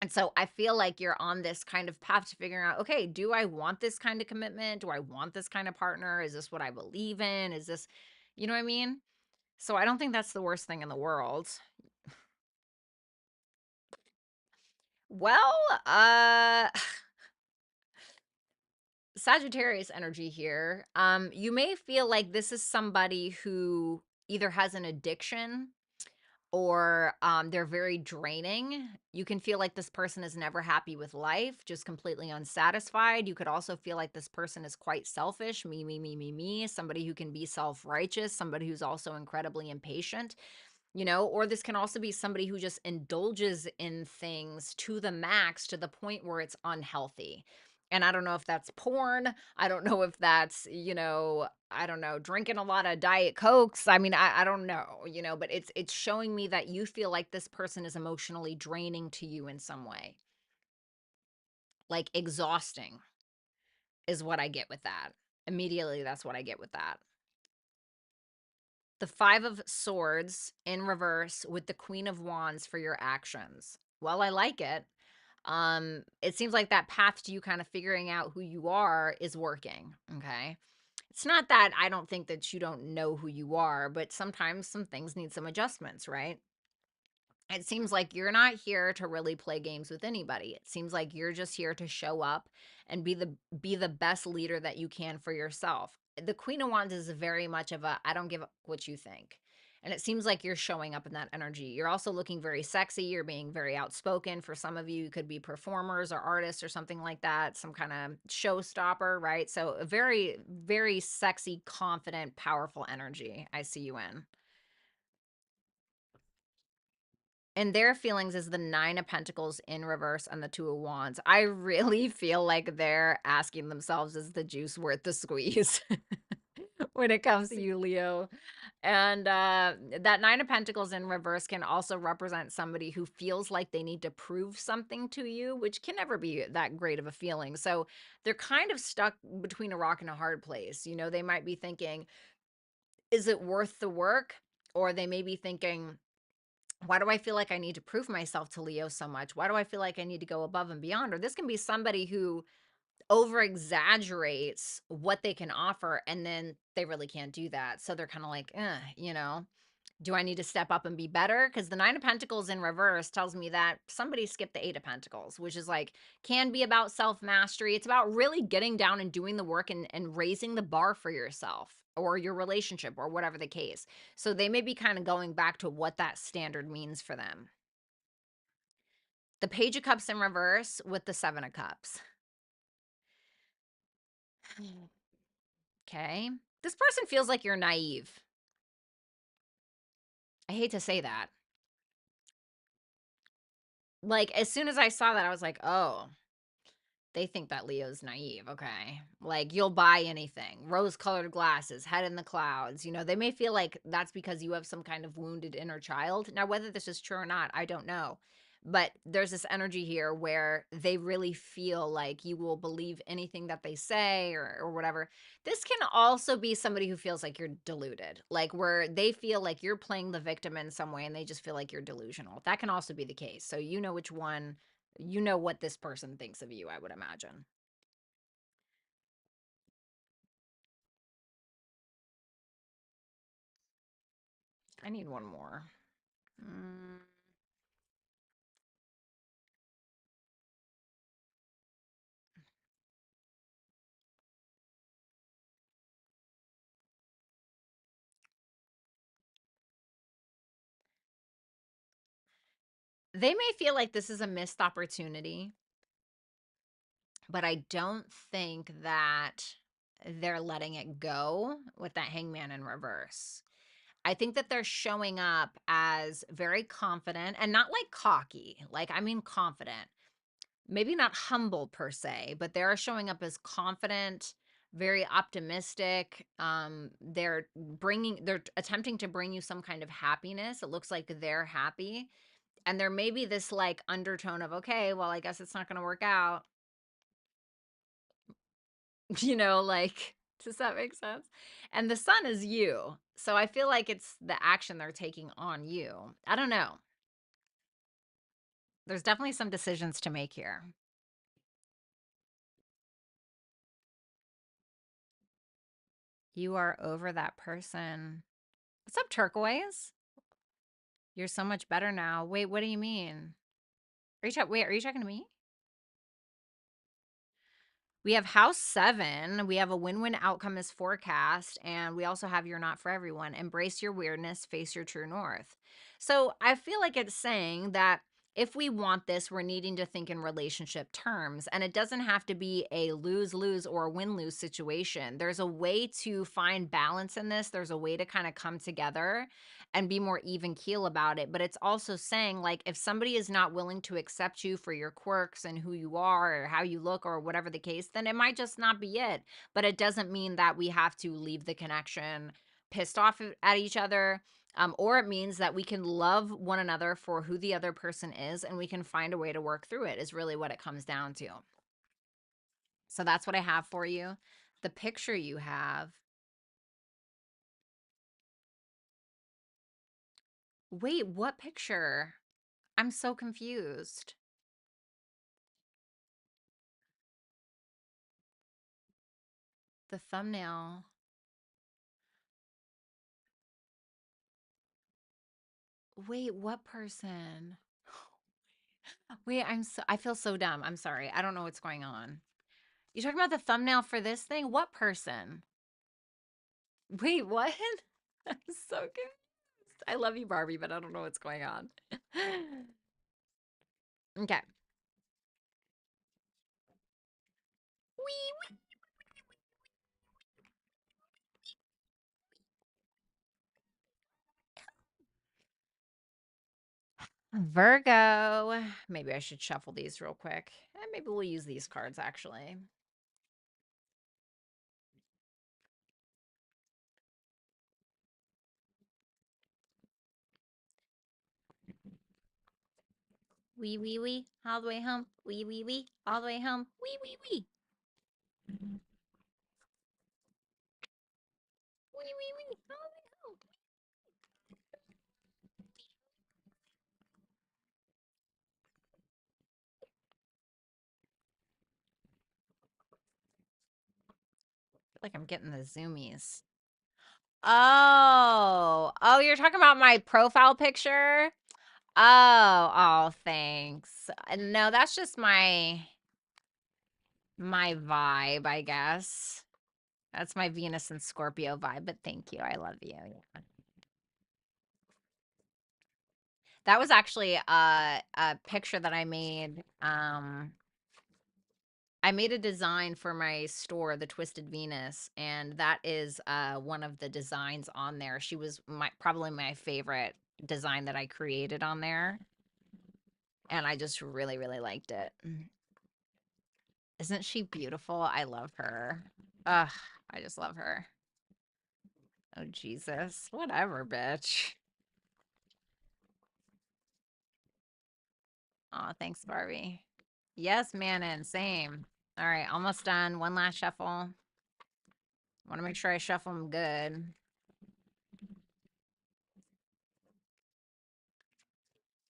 And so I feel like you're on this kind of path to figuring out, okay, do I want this kind of commitment? Do I want this kind of partner? Is this what I believe in? Is this, you know what I mean? So I don't think that's the worst thing in the world. Well, Sagittarius energy here. You may feel like this is somebody who either has an addiction or they're very draining. You can feel like this person is never happy with life, just completely unsatisfied. You could also feel like this person is quite selfish, me, somebody who can be self-righteous, somebody who's also incredibly impatient, or this can also be somebody who just indulges in things to the max to the point where it's unhealthy. And I don't know if that's porn. I don't know if that's, I don't know, drinking a lot of Diet Cokes. I mean, I don't know, but it's showing me that you feel like this person is emotionally draining to you in some way. Like exhausting is what I get with that. Immediately, that's what I get with that. The Five of Swords in reverse with the Queen of Wands for your actions. Well, I like it. It seems like that path to you kind of figuring out who you are is working. Okay. It's not that I don't think that you don't know who you are, but sometimes some things need some adjustments, right? It seems like you're not here to really play games with anybody. It seems like you're just here to show up and be the best leader that you can for yourself. The Queen of Wands is very much of a I don't give a what you think. And it seems like you're showing up in that energy. You're also looking very sexy. You're being very outspoken. For some of you, you could be performers or artists or something like that, some kind of showstopper, right? So a very, very sexy, confident, powerful energy I see you in. And their feelings is the Nine of Pentacles in reverse and the Two of Wands. I really feel like they're asking themselves, is the juice worth the squeeze? When it comes to you, Leo. And that Nine of Pentacles in reverse can also represent somebody who feels like they need to prove something to you, which can never be that great of a feeling. So they're kind of stuck between a rock and a hard place. They might be thinking, is it worth the work? Or they may be thinking, why do I feel like I need to prove myself to Leo so much? Why do I feel like I need to go above and beyond? Or this can be somebody who over exaggerates what they can offer and then they really can't do that. So they're kind of like, do I need to step up and be better? Because the Nine of Pentacles in reverse tells me that somebody skipped the Eight of Pentacles, which is like, can be about self-mastery. It's about really getting down and doing the work and raising the bar for yourself or your relationship or whatever the case. So they may be kind of going back to what that standard means for them. The Page of Cups in reverse with the Seven of Cups. Okay. This person feels like you're naive. I hate to say that. Like, as soon as I saw that, I was like, oh, they think that Leo's naive. Okay. Like, you'll buy anything. Rose-colored glasses, head in the clouds. They may feel like that's because you have some kind of wounded inner child. Now, whether this is true or not, I don't know. But there's this energy here where they really feel like you will believe anything that they say or whatever. This can also be somebody who feels like you're deluded, like where they feel like you're playing the victim in some way and they just feel like you're delusional. That can also be the case. So you know which one, what this person thinks of you, I would imagine. I need one more. Mm. They may feel like this is a missed opportunity, but I don't think that they're letting it go with that Hangman in reverse. I think that they're showing up as very confident and not like cocky. Like, I mean, confident. Maybe not humble per se, but they're showing up as confident, very optimistic. They're attempting to bring you some kind of happiness. It looks like they're happy. And there may be this like undertone of, okay, well, I guess it's not going to work out. Like, does that make sense? And the sun is you. So I feel like it's the action they're taking on you. I don't know. There's definitely some decisions to make here. You are over that person. What's up, turquoise? You're so much better now. Wait, what do you mean? Are you talking to me? We have house 7. We have a win-win outcome is forecast. And we also have you're not for everyone. Embrace your weirdness, face your true north. So I feel like it's saying that if we want this, we're needing to think in relationship terms. And it doesn't have to be a lose-lose or a win-lose situation. There's a way to find balance in this. There's a way to kind of come together and be more even keel about it. But it's also saying, like, if somebody is not willing to accept you for your quirks and who you are or how you look or whatever the case, then it might just not be it. But it doesn't mean that we have to leave the connection pissed off at each other. Or it means that we can love one another for who the other person is and we can find a way to work through it, is really what it comes down to. So that's what I have for you. The picture you have. Wait, what picture? I'm so confused. The thumbnail. Wait, what person? Wait, I feel so dumb. I'm sorry. I don't know what's going on. You talking about the thumbnail for this thing? What person? Wait, what? I'm so confused. I love you, Barbie, but I don't know what's going on. Okay. Wee, Virgo. Maybe I should shuffle these real quick. Maybe we'll use these cards actually. Wee, wee, wee. All the way home. Wee, wee, wee. All the way home. Wee, wee, wee. Wee, wee, wee. All the way home. I feel like I'm getting the zoomies. Oh, you're talking about my profile picture? Oh, thanks. No, that's just my vibe, I guess. That's my Venus and Scorpio vibe, but thank you. I love you. Yeah. That was actually a picture that I made. I made a design for my store, the Twisted Venus, and that is one of the designs on there. She was probably my favorite design that I created on there, and I just really, really liked it. Isn't she beautiful? I love her. Ugh, I just love her. Oh, Jesus. Whatever, bitch. Aw, thanks, Barbie. Yes, Manon, same. All right, almost done. One last shuffle. Want to make sure I shuffle them good.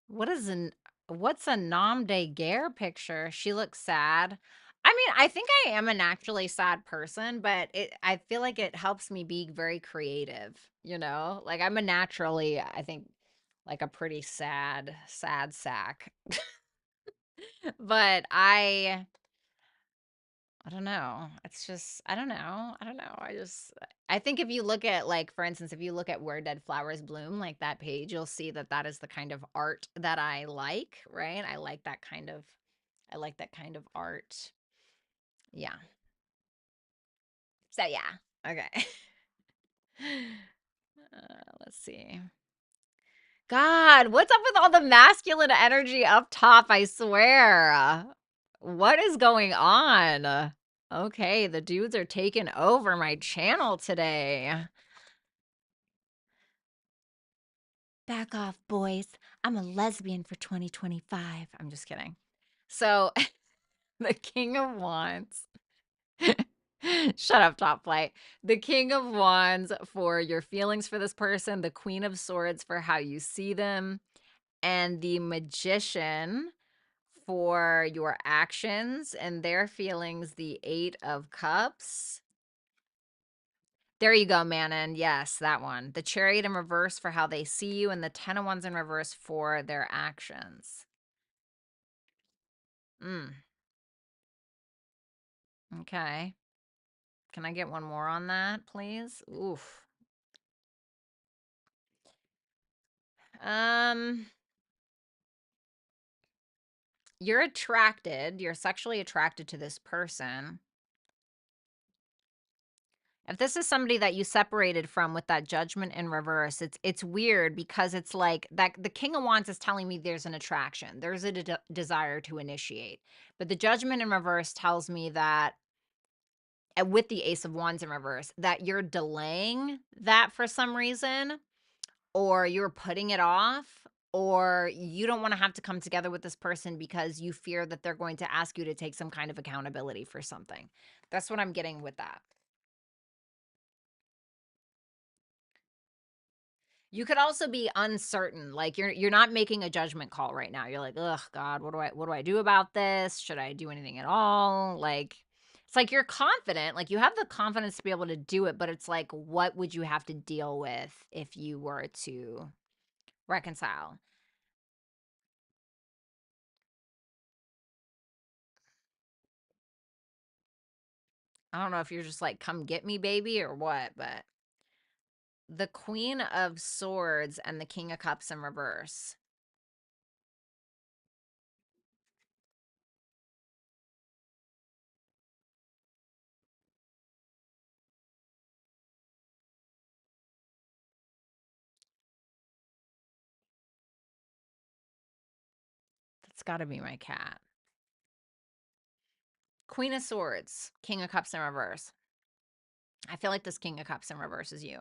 What's a nom de guerre picture? She looks sad. I mean, I think I am a naturally sad person, but I feel like it helps me be very creative, you know? Like I'm a naturally, I think, like a pretty sad sack. But I don't know. It's just I don't know. I don't know. I think if you look at, like, for instance, if you look at Where Dead Flowers Bloom, like that page, you'll see that that is the kind of art that I like, right? I like that kind of art. Yeah. So yeah. Okay. Let's see. God, what's up with all the masculine energy up top? I swear. What is going on? Okay, the dudes are taking over my channel today. Back off, boys. I'm a lesbian for 2025. I'm just kidding. So, the King of Wands. Shut up, top flight. The King of Wands for your feelings for this person, the Queen of Swords for how you see them, and the Magician for your actions and their feelings, the Eight of Cups. There you go, Manon. Yes, that one. The Chariot in reverse for how they see you, and the Ten of Wands in reverse for their actions. Okay. Can I get one more on that, please? Oof. You're sexually attracted to this person. If this is somebody that you separated from with that Judgment in reverse, it's weird because it's like that the King of Wands is telling me there's an attraction. There's a desire to initiate. But the Judgment in reverse tells me that with the Ace of Wands in reverse, that you're delaying that for some reason, or you're putting it off, or you don't want to have to come together with this person because you fear that they're going to ask you to take some kind of accountability for something. That's what I'm getting with that. You could also be uncertain, like you're not making a judgment call right now. You're like, "Ugh, God, what do I do about this? Should I do anything at all?" Like it's like you're confident, like you have the confidence to be able to do it, but it's like what would you have to deal with if you were to reconcile? I don't know if you're just like, "Come get me, baby," or what, but the Queen of Swords and the King of Cups in reverse. That's got to be my cat. Queen of Swords, King of Cups in reverse. I feel like this King of Cups in reverse is you.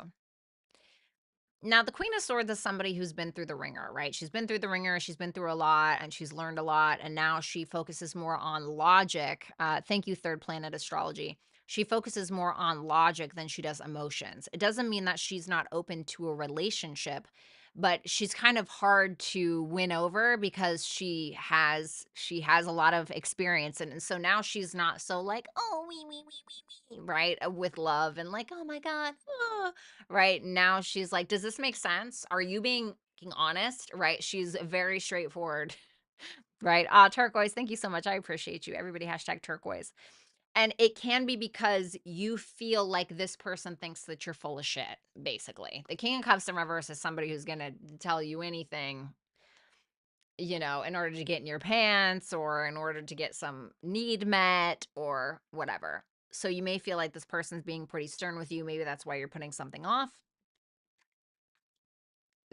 Now, the Queen of Swords is somebody who's been through the ringer, right? She's been through the ringer, she's been through a lot, and she's learned a lot, and now she focuses more on logic. Thank you, Third Planet Astrology. She focuses more on logic than she does emotions. It doesn't mean that she's not open to a relationship, but she's kind of hard to win over because she has a lot of experience, and so now she's not so like, oh, we, right, with love and like, oh my God, right? Now she's like, does this make sense? Are you being honest? Right? She's very straightforward. Right? Turquoise, thank you so much. I appreciate you. Everybody hashtag turquoise. And it can be because you feel like this person thinks that you're full of shit, basically. The King of Cups in reverse is somebody who's going to tell you anything, in order to get in your pants or in order to get some need met or whatever. So you may feel like this person's being pretty stern with you. Maybe that's why you're putting something off.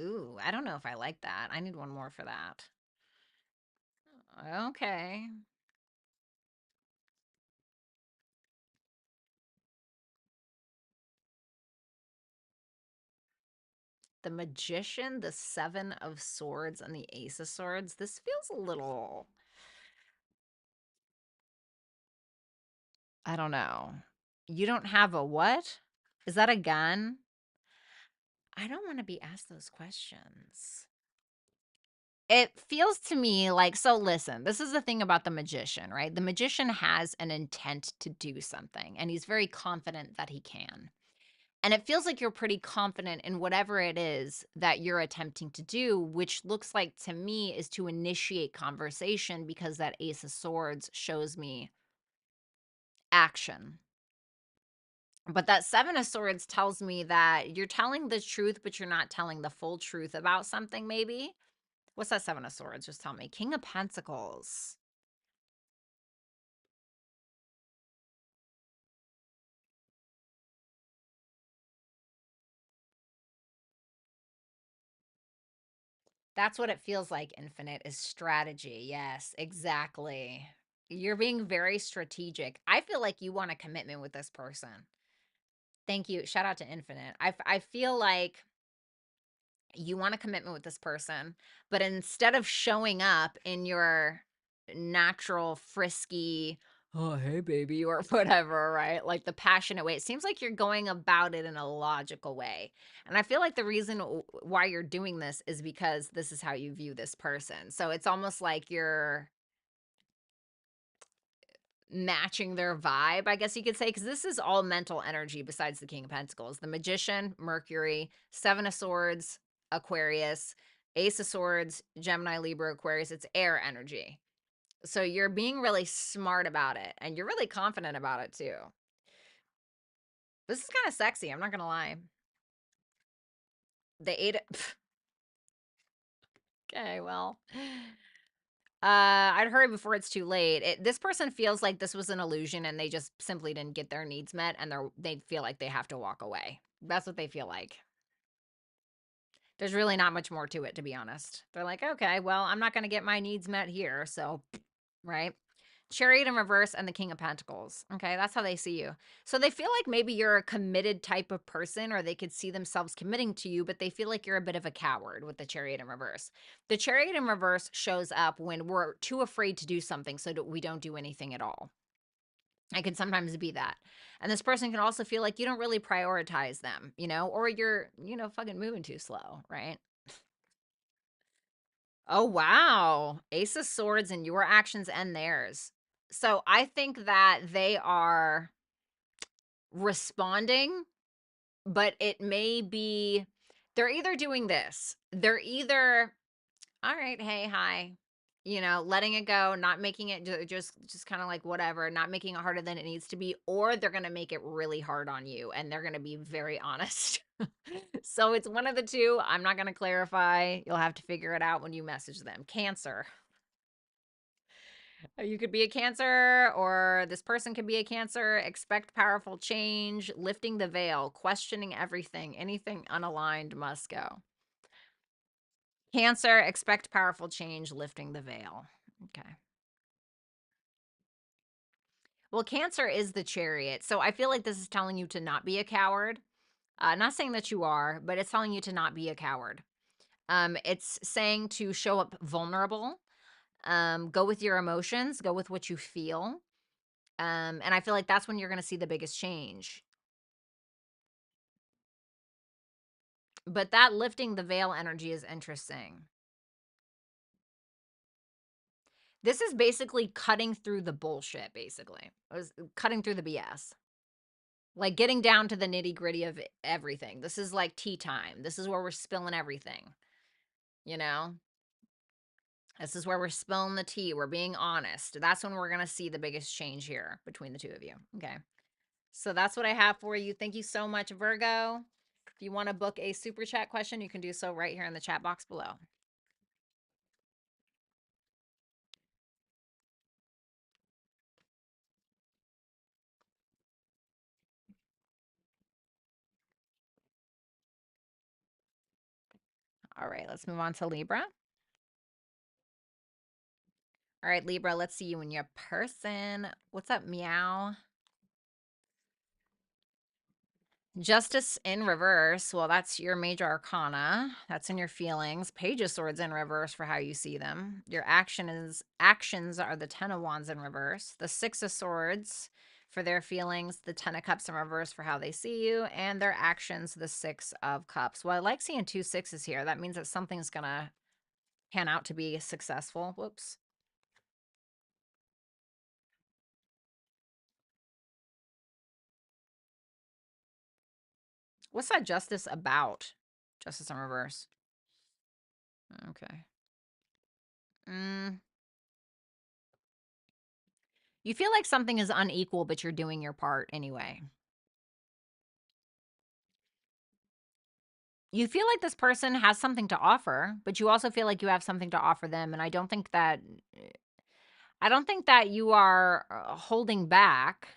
Ooh, I don't know if I like that. I need one more for that. Okay. The Magician, the Seven of Swords, and the Ace of Swords. This feels a little, I don't know. You don't have a what? Is that a gun? I don't want to be asked those questions. It feels to me like, so listen, this is the thing about the magician, right? The magician has an intent to do something, and he's very confident that he can. And it feels like you're pretty confident in whatever it is that you're attempting to do, which looks like to me is to initiate conversation because that Ace of Swords shows me action. But that Seven of Swords tells me that you're telling the truth, but you're not telling the full truth about something, maybe. What's that Seven of Swords? Just tell me. King of Pentacles. That's what it feels like, Infinite, is strategy. Yes, exactly. You're being very strategic. I feel like you want a commitment with this person. Thank you. Shout out to Infinite. I feel like you want a commitment with this person, but instead of showing up in your natural, frisky, oh, hey, baby, or whatever, right? Like the passionate way, it seems like you're going about it in a logical way. And I feel like the reason why you're doing this is because this is how you view this person. So it's almost like you're matching their vibe, I guess you could say, because this is all mental energy besides the King of Pentacles. The Magician, Mercury, Seven of Swords, Aquarius, Ace of Swords, Gemini, Libra, Aquarius. It's air energy. So you're being really smart about it, and you're really confident about it too. This is kind of sexy, I'm not gonna lie. The eight. Okay, well. I'd hurry before it's too late. This person feels like this was an illusion and they just simply didn't get their needs met and they feel like they have to walk away. That's what they feel like. There's really not much more to it, to be honest. They're like, okay, well, I'm not going to get my needs met here. So, right? Chariot in reverse and the King of Pentacles. Okay, that's how they see you. So they feel like maybe you're a committed type of person, or they could see themselves committing to you, but they feel like you're a bit of a coward with the Chariot in reverse. The Chariot in reverse shows up when we're too afraid to do something, so that we don't do anything at all. I can sometimes be that. And this person can also feel like you don't really prioritize them, or you're, fucking moving too slow, right? Oh, wow. Ace of Swords in your actions and theirs. So I think that they are responding, but it may be they're either doing this. They're either, all right, hey, hi, letting it go, not making it just kind of like whatever, not making it harder than it needs to be, or they're going to make it really hard on you and they're going to be very honest. So it's one of the two. I'm not going to clarify. You'll have to figure it out when you message them. Cancer. You could be a Cancer, or this person could be a Cancer. Expect powerful change, lifting the veil, questioning everything. Anything unaligned must go. Cancer, expect powerful change, lifting the veil. Okay. Well, Cancer is the Chariot. So I feel like this is telling you to not be a coward. Not saying that you are, but it's telling you to not be a coward. It's saying to show up vulnerable. Go with your emotions, go with what you feel. And I feel like that's when you're going to see the biggest change. But that lifting the veil energy is interesting. This is basically cutting through the bullshit, basically. It was cutting through the BS. Like getting down to the nitty-gritty of everything. This is like tea time. This is where we're spilling everything, you know? This is where we're spilling the tea. We're being honest. That's when we're going to see the biggest change here between the two of you. Okay. So that's what I have for you. Thank you so much, Virgo. If you want to book a super chat question, you can do so right here in the chat box below. All right, let's move on to Libra. All right, Libra, let's see you in your person. What's up, meow? Justice in reverse. Well, that's your major arcana. That's in your feelings. Page of Swords in reverse for how you see them. Your actions are the Ten of Wands in reverse. The Six of Swords for their feelings. The Ten of Cups in reverse for how they see you. And their actions, the Six of Cups. Well, I like seeing two sixes here. That means that something's going to pan out to be successful. Whoops. What's that justice about? Justice in reverse. Okay. You feel like something is unequal, but you're doing your part anyway. You feel like this person has something to offer, but you also feel like you have something to offer them. And I don't think that you are holding back.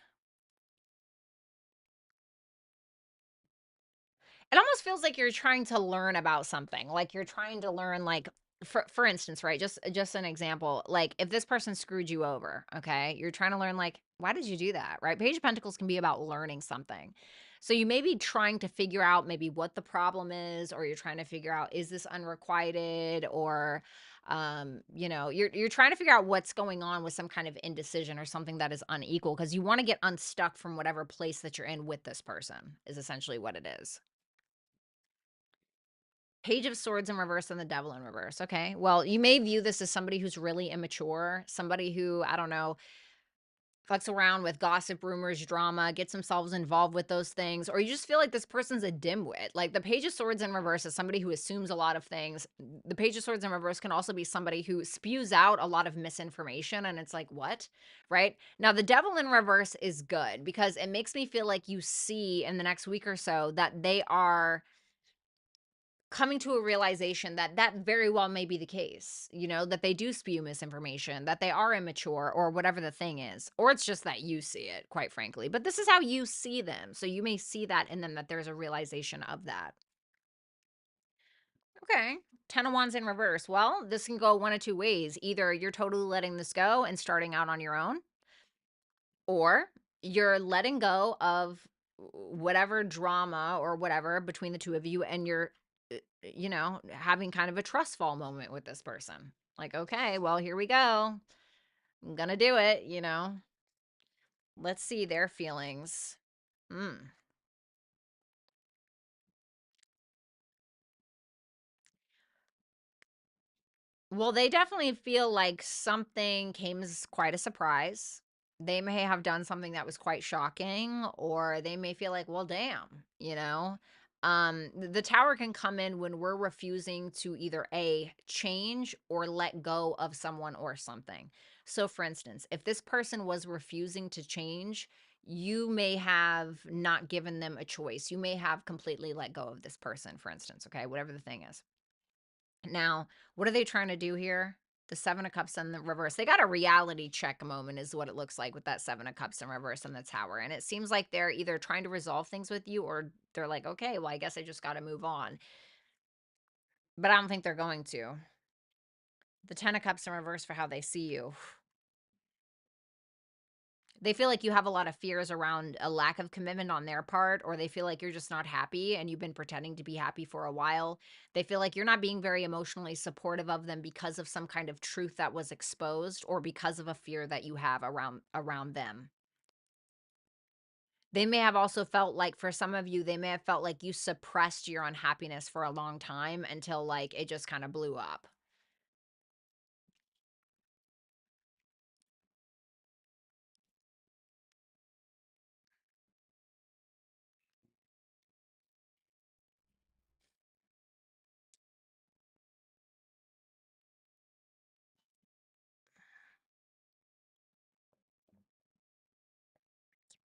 It almost feels like you're trying to learn about something. Like you're trying to learn, like, for instance, right? Just an example. Like if this person screwed you over, okay? You're trying to learn like, why did you do that? Right? Page of Pentacles can be about learning something. So you may be trying to figure out maybe what the problem is, or you're trying to figure out, is this unrequited, or you're trying to figure out what's going on with some kind of indecision or something that is unequal, because you want to get unstuck from whatever place that you're in with this person, is essentially what it is. Page of Swords in reverse and the Devil in reverse. Okay. Well, you may view this as somebody who's really immature, somebody who, I don't know, fucks around with gossip, rumors, drama, gets themselves involved with those things, or you just feel like this person's a dimwit. Like the Page of Swords in reverse is somebody who assumes a lot of things. The Page of Swords in reverse can also be somebody who spews out a lot of misinformation, and it's like, what? Right? Now, the Devil in reverse is good because it makes me feel like you see in the next week or so that they are coming to a realization that that very well may be the case, that they do spew misinformation, that they are immature, or whatever the thing is, or it's just that you see it, quite frankly. But this is how you see them. So you may see that in them, that there's a realization of that. Okay. 10 of Wands in reverse. Well, this can go one of two ways. Either you're totally letting this go and starting out on your own, or you're letting go of whatever drama or whatever between the two of you, and you're having kind of a trust fall moment with this person. Like, okay, well, here we go. I'm gonna do it. Let's see their feelings. Mm. Well, they definitely feel like something came as quite a surprise. They may have done something that was quite shocking, or they may feel like, well, damn. The tower can come in when we're refusing to either A, change or let go of someone or something. So, for instance, if this person was refusing to change, you may have not given them a choice. You may have completely let go of this person, for instance, okay, whatever the thing is. Now, what are they trying to do here? The Seven of Cups in the reverse. They got a reality check moment is what it looks like with that Seven of Cups in reverse and the Tower. And it seems like they're either trying to resolve things with you, or they're like, okay, well, I guess I just got to move on. But I don't think they're going to. The Ten of Cups in reverse for how they see you. They feel like you have a lot of fears around a lack of commitment on their part, or they feel like you're just not happy and you've been pretending to be happy for a while. They feel like you're not being very emotionally supportive of them because of some kind of truth that was exposed, or because of a fear that you have around them. They may have also felt like, for some of you, they may have felt like you suppressed your unhappiness for a long time until like it just kind of blew up.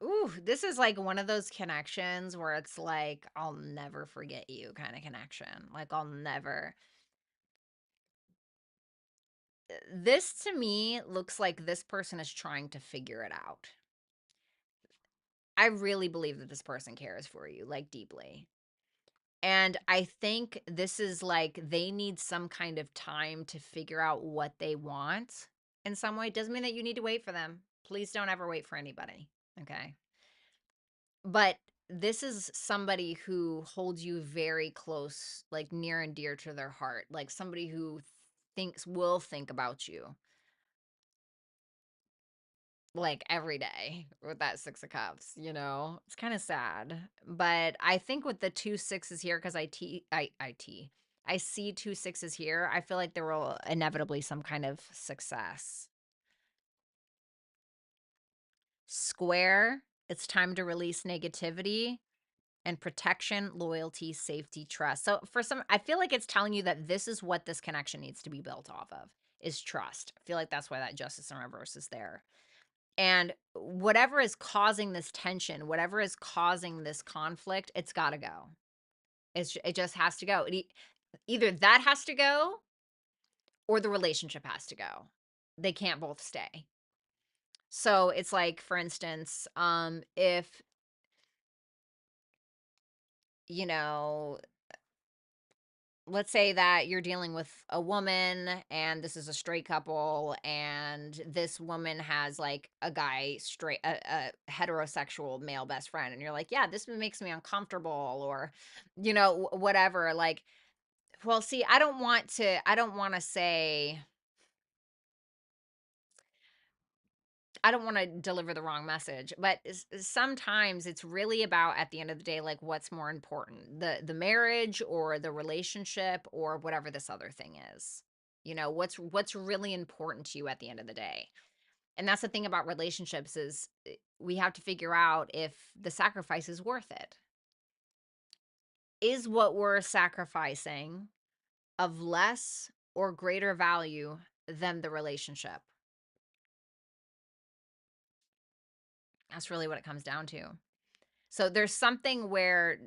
Ooh, this is like one of those connections where it's like, I'll never forget you kind of connection. Like, I'll never. This to me looks like this person is trying to figure it out. I really believe that this person cares for you, like, deeply. And I think this is like they need some kind of time to figure out what they want in some way. Doesn't mean that you need to wait for them. Please don't ever wait for anybody. Okay. But this is somebody who holds you very close, like near and dear to their heart, like somebody who will think about you like every day with that Six of Cups. It's kind of sad. But I think with the two sixes here, because I see two sixes here, I feel like there will inevitably some kind of success. Square, it's time to release negativity. And protection, loyalty, safety, trust. So for some, I feel like it's telling you that this is what this connection needs to be built off of, is trust. I feel like that's why that Justice in reverse is there. And whatever is causing this tension, whatever is causing this conflict, it's got to go. It just has to go. Either that has to go, or the relationship has to go. They can't both stay. So it's like, for instance, if you know let's say that you're dealing with a woman and this is a straight couple, and this woman has like a guy straight, a heterosexual male best friend, and you're like, yeah, this makes me uncomfortable, or, whatever. Like, well, see, I don't want to say, I don't want to deliver the wrong message, but sometimes it's really about, at the end of the day, like, what's more important, the marriage or the relationship or whatever this other thing is. What's really important to you at the end of the day. And that's the thing about relationships is, we have to figure out if the sacrifice is worth it. Is what we're sacrificing of less or greater value than the relationship? That's really what it comes down to. So there's something where,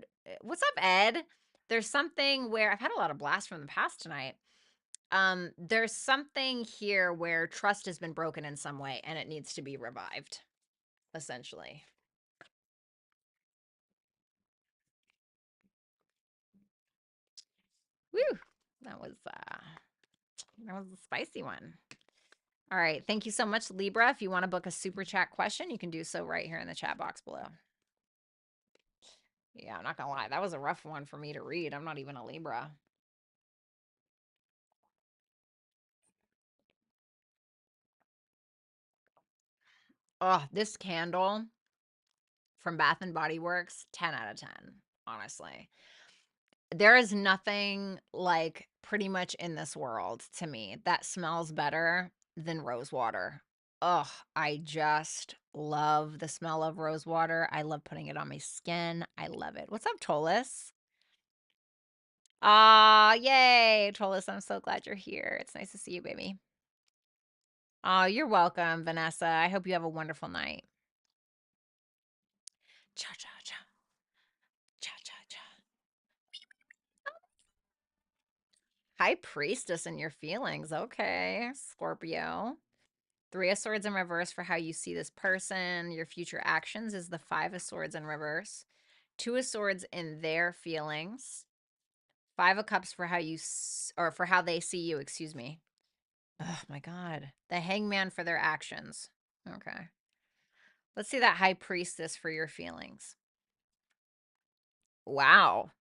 what's up, Ed? There's something where I've had a lot of blasts from the past tonight. There's something here where trust has been broken in some way and it needs to be revived, essentially. Woo! That was a spicy one. All right, thank you so much, Libra. If you want to book a super chat question, you can do so right here in the chat box below. Yeah, I'm not gonna lie, that was a rough one for me to read. I'm not even a Libra. Oh, this candle from Bath and Body Works, 10 out of 10, honestly. There is nothing like pretty much in this world to me that smells better than rose water. Ugh, I just love the smell of rose water. I love putting it on my skin. I love it. What's up, Tolis? Ah, yay, Tolis. I'm so glad you're here. It's nice to see you, baby. Oh, you're welcome, Vanessa. I hope you have a wonderful night. Cha cha cha. Cha cha cha. High priestess in your feelings. Okay, Scorpio. Three of Swords in reverse for how you see this person. Your future actions is the Five of Swords in reverse. Two of Swords in their feelings. Five of Cups for how you, or for how they see you, excuse me. Oh my God. The Hangman for their actions. Okay. Let's see that High Priestess for your feelings. Wow.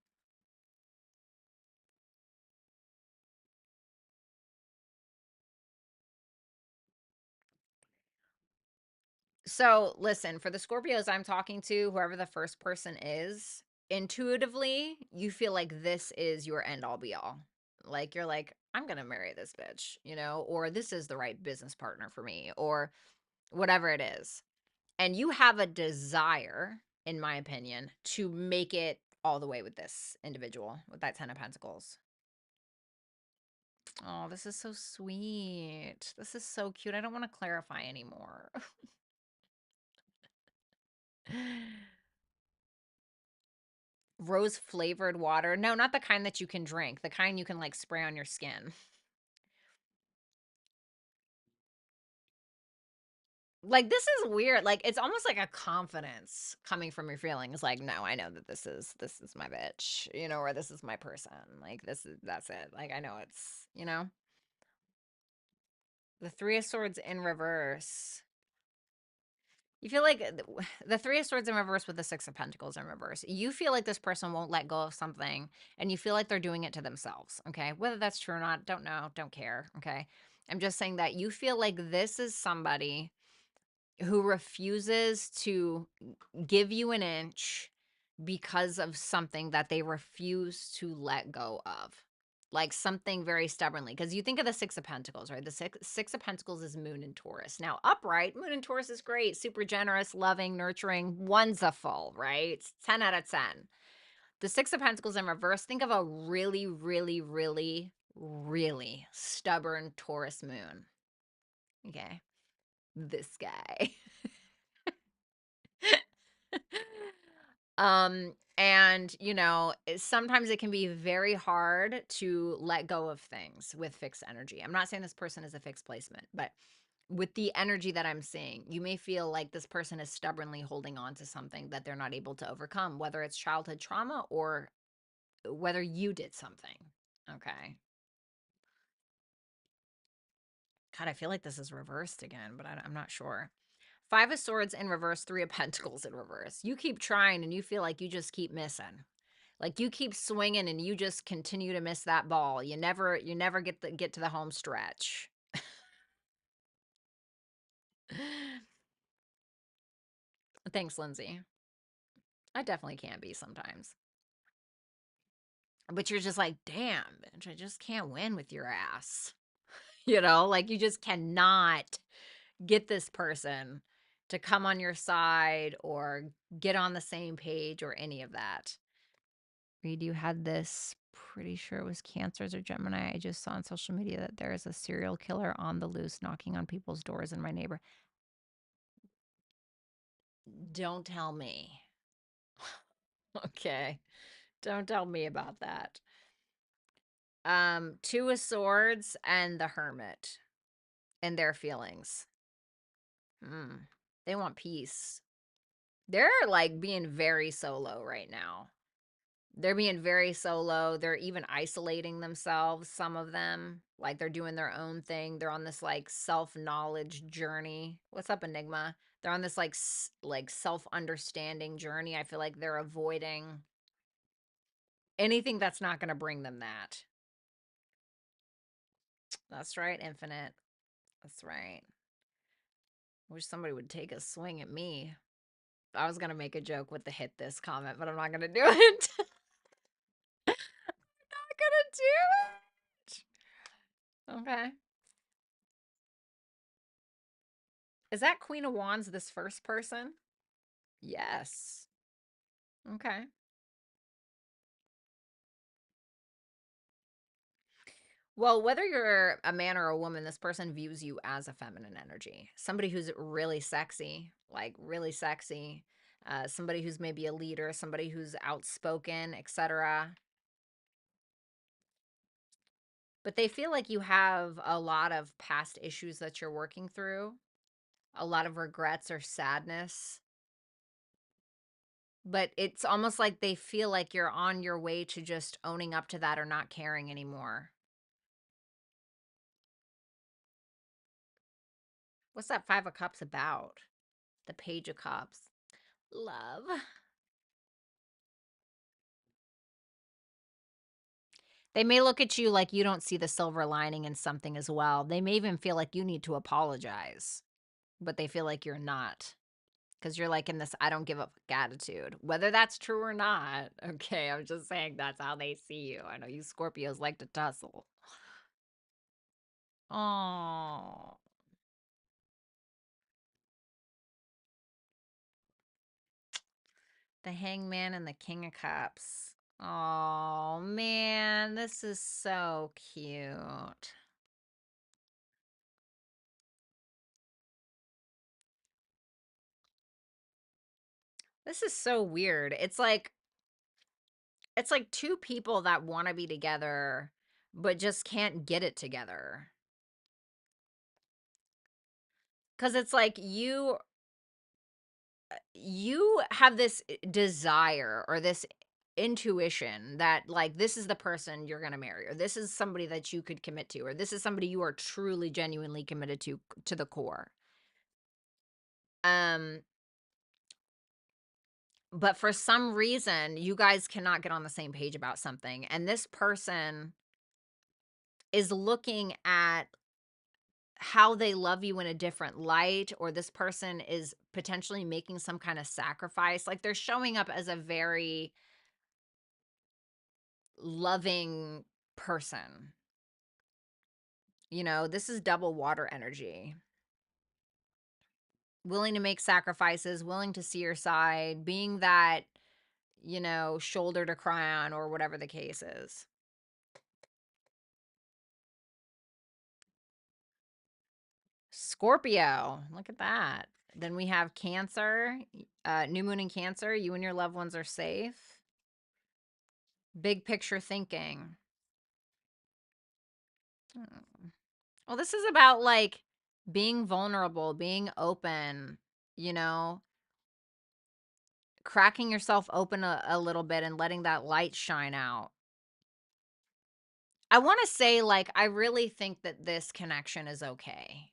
So listen, for the Scorpios I'm talking to, whoever the first person is, intuitively, you feel like this is your end all be all. Like, you're like, I'm going to marry this bitch, or this is the right business partner for me, or whatever it is. And you have a desire, in my opinion, to make it all the way with this individual, with that 10 of Pentacles. Oh, this is so sweet. This is so cute. I don't want to clarify anymore. Rose flavored water. No, not the kind that you can drink. The kind you can like spray on your skin. Like, this is weird. Like, it's almost like a confidence coming from your feelings. Like, no, I know that this is my bitch, or this is my person. Like, that's it. Like, I know it's, the Three of Swords in reverse. You feel like the Three of Swords in reverse with the Six of Pentacles in reverse. You feel like this person won't let go of something, and you feel like they're doing it to themselves, okay? Whether that's true or not, don't know, don't care, okay? I'm just saying that you feel like this is somebody who refuses to give you an inch because of something that they refuse to let go of. Like, something very stubbornly. Because you think of the Six of Pentacles, right? The six of Pentacles is Moon in Taurus. Now, upright, Moon in Taurus is great. Super generous, loving, nurturing, wonderful, right? It's 10 out of 10. The Six of Pentacles in reverse, think of a really, really, really, really stubborn Taurus moon. Okay. This guy. And sometimes it can be very hard to let go of things with fixed energy. I'm not saying this person is a fixed placement, but with the energy that I'm seeing, you may feel like this person is stubbornly holding on to something that they're not able to overcome, whether it's childhood trauma or whether you did something. Okay. God, I feel like this is reversed again, but I'm not sure. 5 of Swords in reverse, 3 of Pentacles in reverse. You keep trying and you feel like you just keep missing. Like you keep swinging and you just continue to miss that ball. You never get to the home stretch. Thanks, Lindsay. I definitely can be sometimes. But you're just like, damn, bitch, I just can't win with your ass. You know, like you just cannot get this person to come on your side or get on the same page or any of that. Read, you had this, pretty sure it was Cancers or Gemini. I just saw on social media that there is a serial killer on the loose knocking on people's doors in my neighborhood. Don't tell me. Okay. Don't tell me about that. 2 of Swords and the Hermit and their feelings. They want peace. They're like being very solo right now. They're being very solo. They're even isolating themselves, some of them. Like they're doing their own thing. They're on this like self-knowledge journey. What's up, Enigma? They're on this like self-understanding journey. I feel like they're avoiding anything that's not going to bring them that. That's right, Infinite. That's right. Wish somebody would take a swing at me. I was going to make a joke with the hit this comment, but I'm not going to do it. Not going to do it. Okay. Is that Queen of Wands this first person? Yes. Okay. Well, whether you're a man or a woman, this person views you as a feminine energy. Somebody who's really sexy, like really sexy. Somebody who's maybe a leader, somebody who's outspoken, etc. But they feel like you have a lot of past issues that you're working through, a lot of regrets or sadness. But it's almost like they feel like you're on your way to just owning up to that or not caring anymore. What's that 5 of Cups about? The Page of Cups. Love. They may look at you like you don't see the silver lining in something as well. They may even feel like you need to apologize, but they feel like you're not. Because you're like in this I don't give up attitude. Whether that's true or not, okay, I'm just saying that's how they see you. I know you Scorpios like to tussle. Oh. The Hangman and the King of Cups. Oh, man, this is so cute. This is so weird. It's like two people that want to be together but just can't get it together. Cuz it's like you have this desire or this intuition that like this is the person you're going to marry or this is somebody that you could commit to or this is somebody you are truly genuinely committed to the core. Um but for some reason you guys cannot get on the same page about something and this person is looking at how they love you in a different light or this person is potentially making some kind of sacrifice. Like they're showing up as a very loving person. You know, this is double water energy. Willing to make sacrifices, willing to see your side, being that, you know, shoulder to cry on or whatever the case is. Scorpio, look at that. Then we have Cancer, new moon in Cancer. You and your loved ones are safe. Big picture thinking. Well, this is about like being vulnerable, being open, you know, cracking yourself open a little bit and letting that light shine out. I want to say, like, I really think that this connection is okay.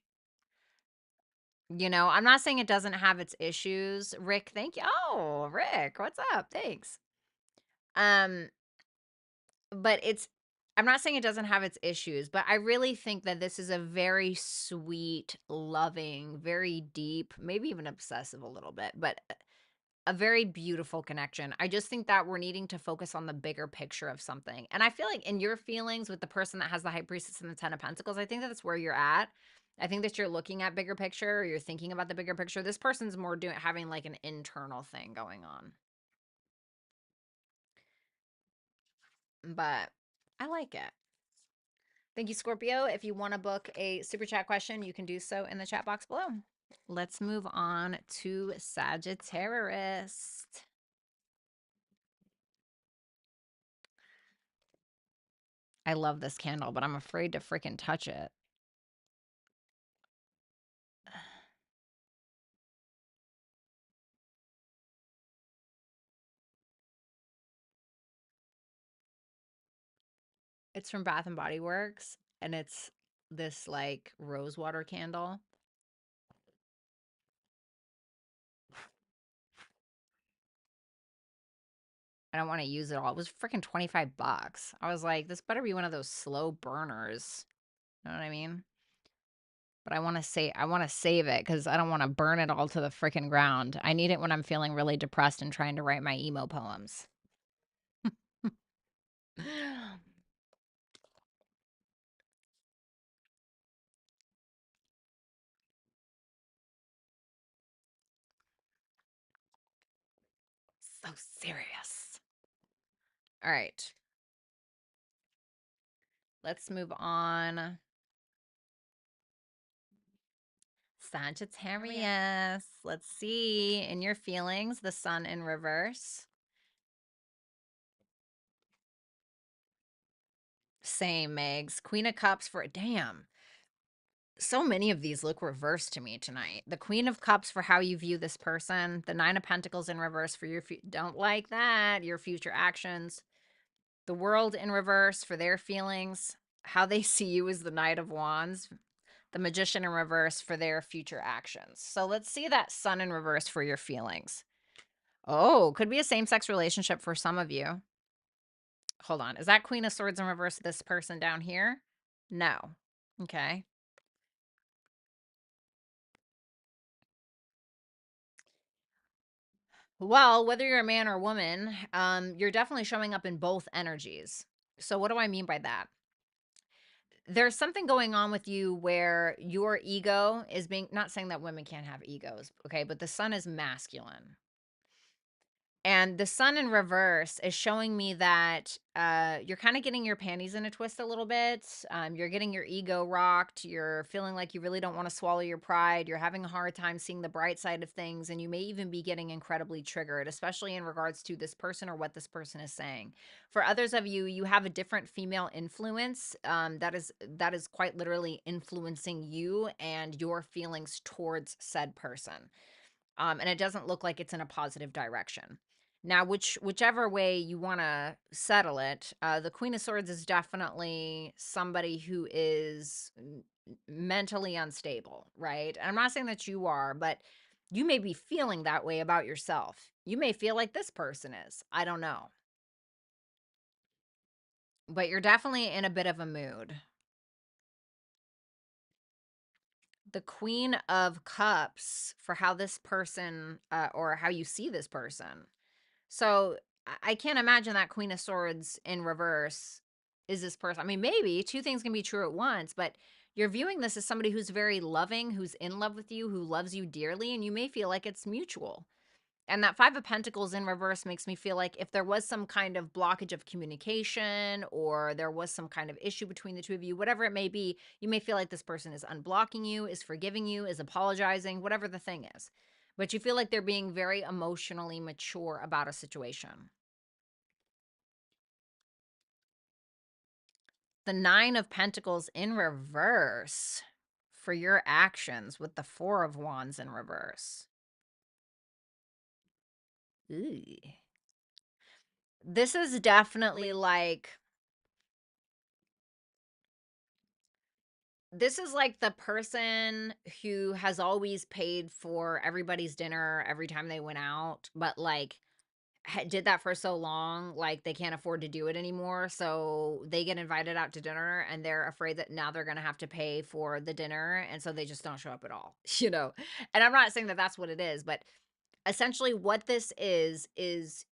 You know, I'm not saying it doesn't have its issues. Rick, thank you. Oh, Rick, what's up? Thanks. Um, but I'm not saying it doesn't have its issues, but I really think that this is a very sweet, loving, very deep, maybe even obsessive a little bit, but a very beautiful connection. I just think that we're needing to focus on the bigger picture of something. And I feel like in your feelings with the person that has the High Priestess and the Ten of Pentacles, I think that's where you're at. I think that you're looking at bigger picture, or you're thinking about the bigger picture. This person's more having like an internal thing going on. But I like it. Thank you, Scorpio. If you want to book a super chat question, you can do so in the chat box below. Let's move on to Sagittarius. I love this candle, but I'm afraid to freaking touch it. It's from Bath and Body Works, and it's this like rose water candle. I don't want to use it all. It was freaking $25. I was like, this better be one of those slow burners. You know what I mean? But I want to save it because I don't want to burn it all to the freaking ground. I need it when I'm feeling really depressed and trying to write my emo poems. So serious. All right. Let's move on. Sagittarius. Let's see. In your feelings, the sun in reverse. Same, Megs. Queen of Cups for damn. So many of these look reversed to me tonight. The Queen of Cups for how you view this person. The Nine of Pentacles in reverse for your don't like that. Your future actions. The World in reverse for their feelings. How they see you as the Knight of Wands. The Magician in reverse for their future actions. So let's see that Sun in reverse for your feelings. Oh, could be a same-sex relationship for some of you. Hold on. Is that Queen of Swords in reverse this person down here? No. Okay. Well, whether you're a man or a woman, you're definitely showing up in both energies. So what do I mean by that? There's something going on with you where your ego is being, not saying that women can't have egos, okay, but the sun is masculine. And the sun in reverse is showing me that you're kind of getting your panties in a twist a little bit. You're getting your ego rocked. You're feeling like you really don't want to swallow your pride. You're having a hard time seeing the bright side of things. And you may even be getting incredibly triggered, especially in regards to this person or what this person is saying. For others of you, you have a different female influence that is quite literally influencing you and your feelings towards said person. And it doesn't look like it's in a positive direction. Now, whichever way you want to settle it, the Queen of Swords is definitely somebody who is mentally unstable, right? And I'm not saying that you are, but you may be feeling that way about yourself. You may feel like this person is. I don't know. But you're definitely in a bit of a mood. The Queen of Cups for how this person or how you see this person. So I can't imagine that Queen of Swords in reverse is this person. I mean, maybe two things can be true at once, but you're viewing this as somebody who's very loving, who's in love with you, who loves you dearly, and you may feel like it's mutual. And that Five of Pentacles in reverse makes me feel like if there was some kind of blockage of communication or there was some kind of issue between the two of you, whatever it may be, you may feel like this person is unblocking you, is forgiving you, is apologizing, whatever the thing is. But you feel like they're being very emotionally mature about a situation. The Nine of Pentacles in reverse for your actions with the Four of Wands in reverse. Ooh. This is definitely like this is like the person who has always paid for everybody's dinner every time they went out, but like did that for so long, like they can't afford to do it anymore. So they get invited out to dinner and they're afraid that now they're going to have to pay for the dinner. And so they just don't show up at all, you know? And I'm not saying that that's what it is, but essentially what this is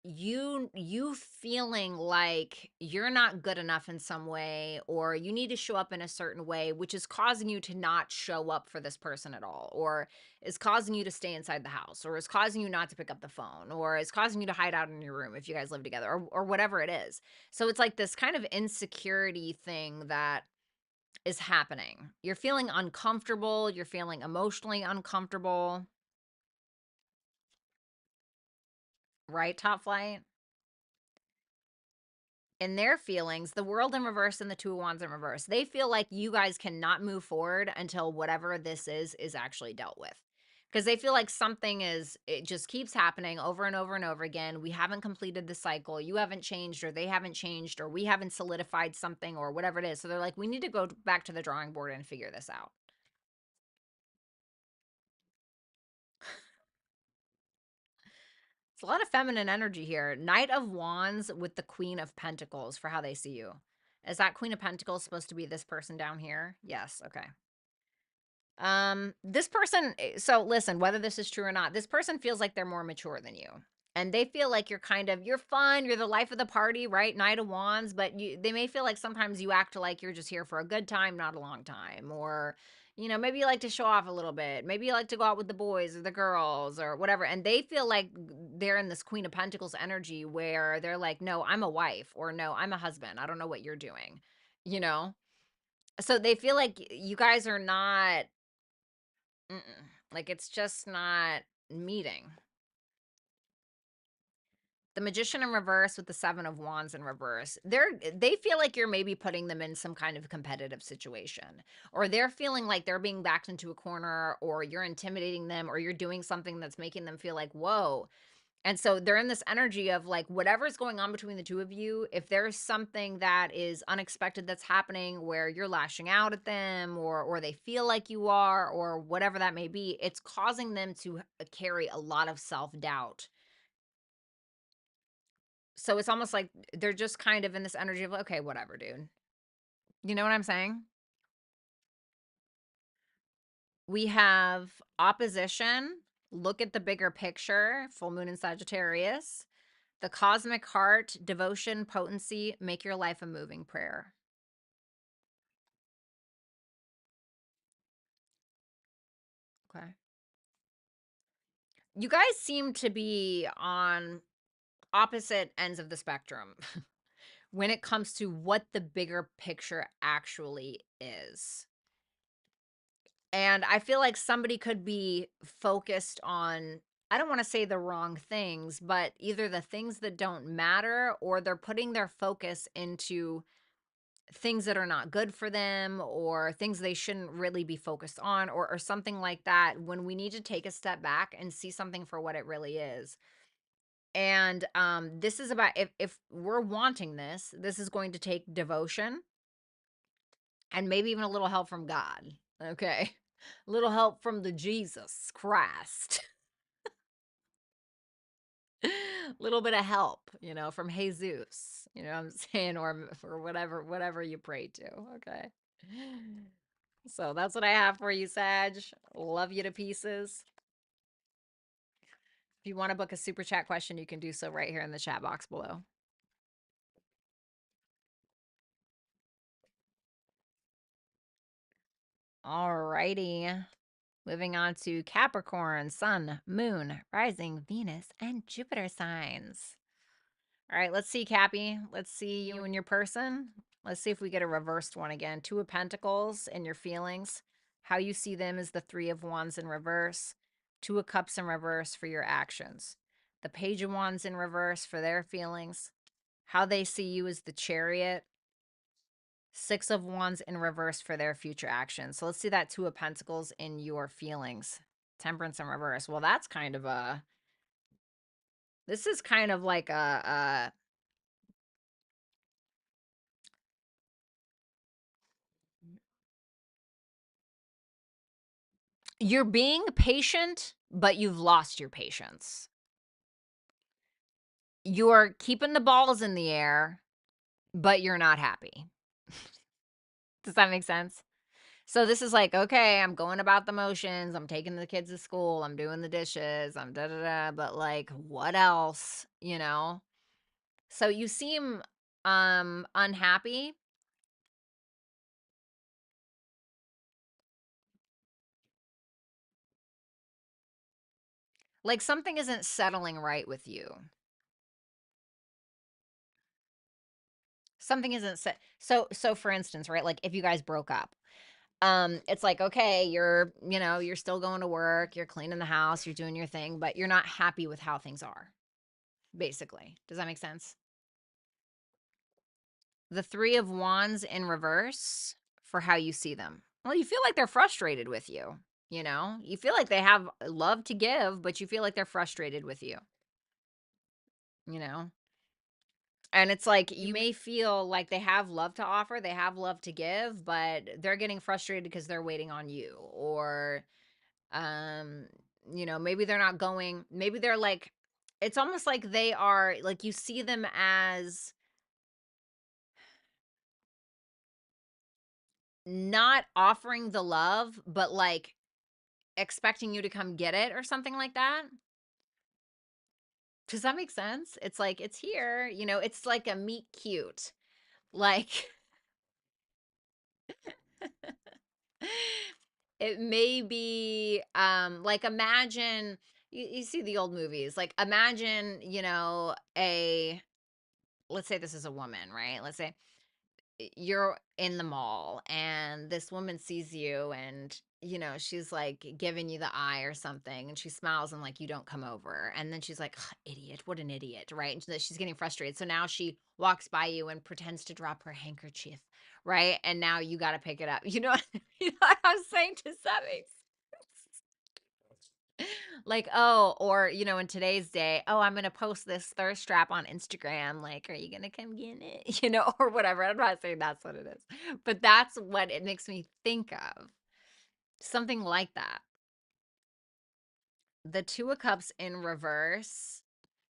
you feeling like you're not good enough in some way, or you need to show up in a certain way, which is causing you to not show up for this person at all, or is causing you to stay inside the house, or is causing you not to pick up the phone, or is causing you to hide out in your room if you guys live together, or whatever it is. So it's like this kind of insecurity thing that is happening. You're feeling uncomfortable, you're feeling emotionally uncomfortable, right, top flight? In their feelings, the world in reverse and the two of wands in reverse, they feel like you guys cannot move forward until whatever this is actually dealt with. Because they feel like something is, it just keeps happening over and over and over again. We haven't completed the cycle. You haven't changed, or they haven't changed, or we haven't solidified something, or whatever it is. So they're like, we need to go back to the drawing board and figure this out. It's a lot of feminine energy here. Knight of Wands with the Queen of Pentacles for how they see you. Is that Queen of Pentacles supposed to be this person down here? Yes. Okay. This person, so listen, whether this is true or not, this person feels like they're more mature than you. And they feel like you're fun, you're the life of the party, right? Knight of Wands, but they may feel like sometimes you act like you're just here for a good time, not a long time. Or, maybe you like to show off a little bit. Maybe you like to go out with the boys or the girls or whatever. And they feel like they're in this Queen of Pentacles energy where they're like, no, I'm a wife, or no, I'm a husband. I don't know what you're doing, you know? So they feel like you guys are not, like it's just not meeting. The Magician in reverse with the Seven of Wands in reverse. They feel like you're maybe putting them in some kind of competitive situation, or they're feeling like they're being backed into a corner, or you're intimidating them, or you're doing something that's making them feel like, whoa. And so they're in this energy of like, whatever's going on between the two of you, if there's something that is unexpected that's happening where you're lashing out at them, or they feel like you are, or whatever that may be, it's causing them to carry a lot of self-doubt. So it's almost like they're just kind of in this energy of, okay, whatever, dude. You know what I'm saying? We have opposition. Look at the bigger picture. Full moon in Sagittarius. The cosmic heart, devotion, potency, make your life a moving prayer. Okay. You guys seem to be on opposite ends of the spectrum when it comes to what the bigger picture actually is. And I feel like somebody could be focused on, I don't want to say the wrong things, but either the things that don't matter, or they're putting their focus into things that are not good for them, or things they shouldn't really be focused on, or something like that, when we need to take a step back and see something for what it really is. And this is about, if we're wanting this is going to take devotion and maybe even a little help from God. Okay. A little help from the Jesus Christ. A little bit of help, from Jesus. You know what I'm saying? Or whatever you pray to. Okay. So that's what I have for you, Sag. Love you to pieces. If you want to book a super chat question, you can do so right here in the chat box below. Alrighty. Moving on to Capricorn, Sun, Moon, Rising, Venus, and Jupiter signs. All right, let's see, Cappy. Let's see you and your person. Let's see if we get a reversed one again. Two of Pentacles and your feelings. How you see them is the Three of Wands in reverse. Two of Cups in reverse for your actions. The Page of Wands in reverse for their feelings. How they see you is the Chariot. Six of Wands in reverse for their future actions. So let's see that Two of Pentacles in your feelings. Temperance in reverse. Well, that's kind of a... This is kind of like a You're being patient, but you've lost your patience. You're keeping the balls in the air, but you're not happy. Does that make sense? So this is like, okay, I'm going about the motions. I'm taking the kids to school. I'm doing the dishes. I'm da da da. But like, what else? You know? So you seem unhappy. Like something isn't settling right with you. Something isn't set. So for instance, right? Like if you guys broke up, it's like, okay, you're still going to work, you're cleaning the house, you're doing your thing, but you're not happy with how things are, basically. Does that make sense? The 3 of Wands in reverse for how you see them. Well, you feel like they're frustrated with you, you know? You feel like they have love to give, but you feel like they're frustrated with you, you know? And it's like you may feel like they have love to offer, they have love to give, but they're getting frustrated because they're waiting on you. Or um maybe they're not going, maybe they're like, it's almost like they are like, you see them as not offering the love, but like expecting you to come get it or something like that. Does that make sense? It's like, it's here, it's like a meet cute. Like it may be like, imagine you see the old movies. Like imagine, a let's say this is a woman, right? Let's say you're in the mall and this woman sees you and she's like giving you the eye or something, and she smiles and like you don't come over, and then she's like, "Ugh, idiot, what an idiot," right? And she's getting frustrated, so now she walks by you and pretends to drop her handkerchief, right? And now you got to pick it up. You know what I'm saying? Does that make like, oh, or in today's day, oh, I'm gonna post this thirst trap on Instagram, like, are you gonna come get it? Or whatever. I'm not saying that's what it is, but that's what it makes me think of. Something like that. The 2 of Cups in reverse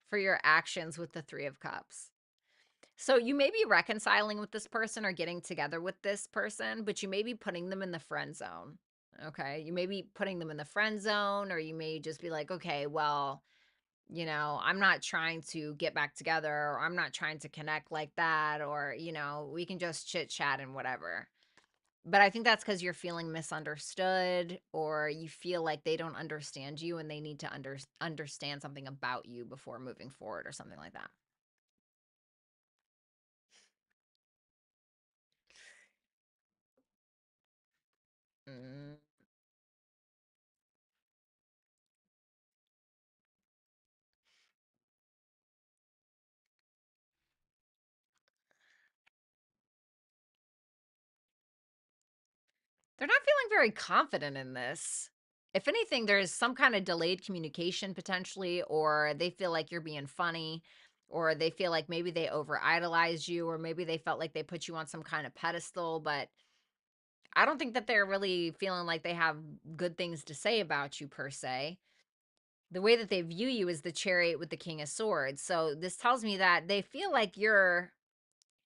for your actions with the 3 of Cups. So you may be reconciling with this person or getting together with this person, but you may be putting them in the friend zone. Okay. You may be putting them in the friend zone, or you may just be like, okay, well, I'm not trying to get back together, or I'm not trying to connect like that, or, we can just chit chat and whatever. But I think that's because you're feeling misunderstood, or you feel like they don't understand you and they need to understand something about you before moving forward or something like that. Mm. They're not feeling very confident in this. If anything, there's some kind of delayed communication potentially, or they feel like you're being funny, or they feel like maybe they over idolize you, or maybe they felt like they put you on some kind of pedestal. But I don't think that they're really feeling like they have good things to say about you per se. The way that they view you is the Chariot with the King of Swords. So this tells me that they feel like you're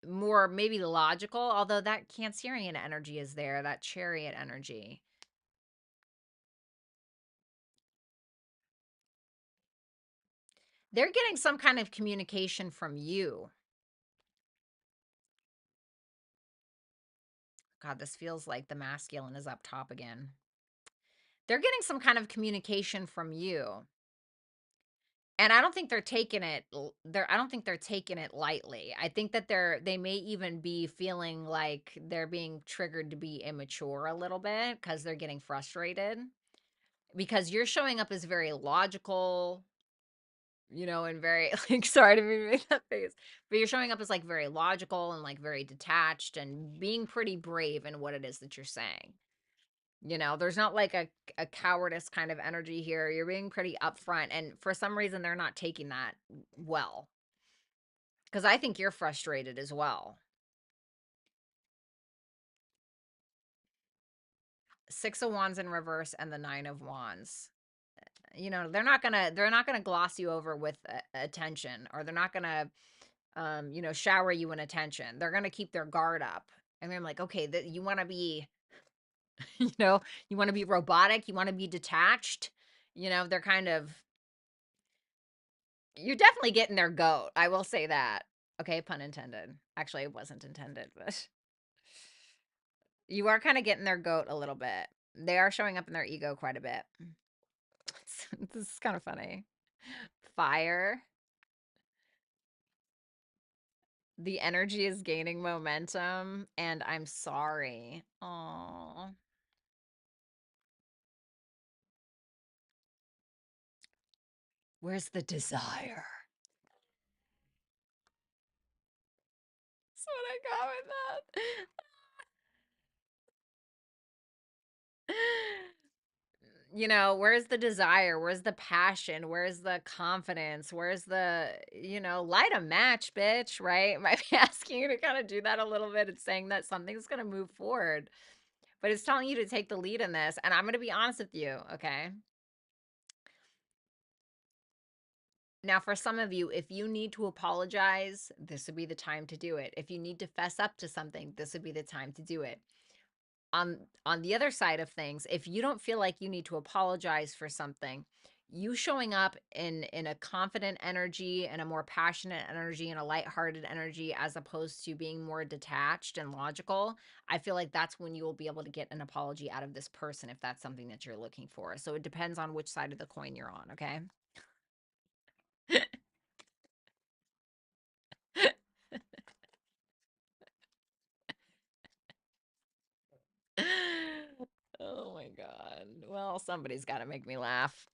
more maybe logical, although that Cancerian energy is there, that Chariot energy. They're getting some kind of communication from you. God, this feels like the masculine is up top again. They're getting some kind of communication from you. And I don't think they're taking it I don't think they're taking it lightly. I think that they may even be feeling like they're being triggered to be immature a little bit because they're getting frustrated. Because you're showing up as very logical, and very like, sorry to make that face, but you're showing up as like very logical and like very detached and being pretty brave in what it is that you're saying. There's not like a cowardice kind of energy here. You're being pretty upfront, and for some reason they're not taking that well, because I think you're frustrated as well. Six of Wands in reverse and the Nine of Wands. You know, they're not gonna gloss you over with attention, or they're not gonna, you know, shower you in attention. They're gonna keep their guard up. And I'm like, okay, that you want to be, you know, you want to be robotic, you want to be detached. You know, they're kind of, you're definitely getting their goat. I will say that. Okay, pun intended. Actually, it wasn't intended, but you are kind of getting their goat a little bit. They are showing up in their ego quite a bit. This is kind of funny. Fire. The energy is gaining momentum, and I'm sorry. Oh, where's the desire? That's what I got with that. You know, where's the desire? Where's the passion? Where's the confidence? Where's the, you know, light a match, bitch, right? Might be asking you to kind of do that a little bit. It's saying that something's going to move forward, but it's telling you to take the lead in this. And I'm going to be honest with you, okay? Now, for some of you, if you need to apologize, this would be the time to do it. If you need to fess up to something, this would be the time to do it. On the other side of things, if you don't feel like you need to apologize for something, you showing up in a confident energy and a more passionate energy and a lighthearted energy, as opposed to being more detached and logical, I feel like that's when you will be able to get an apology out of this person, if that's something that you're looking for. So it depends on which side of the coin you're on, okay? Oh my God. Well, somebody's got to make me laugh.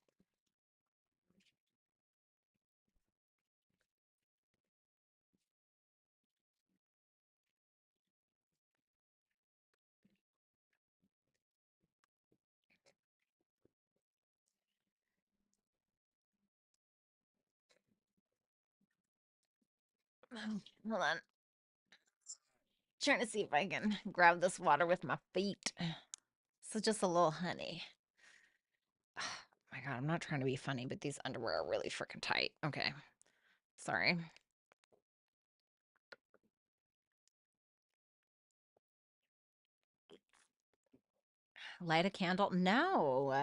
Hold on. Trying to see if I can grab this water with my feet. So just a little honey. Oh my God, I'm not trying to be funny, but these underwear are really freaking tight. Okay. Sorry. Light a candle? No.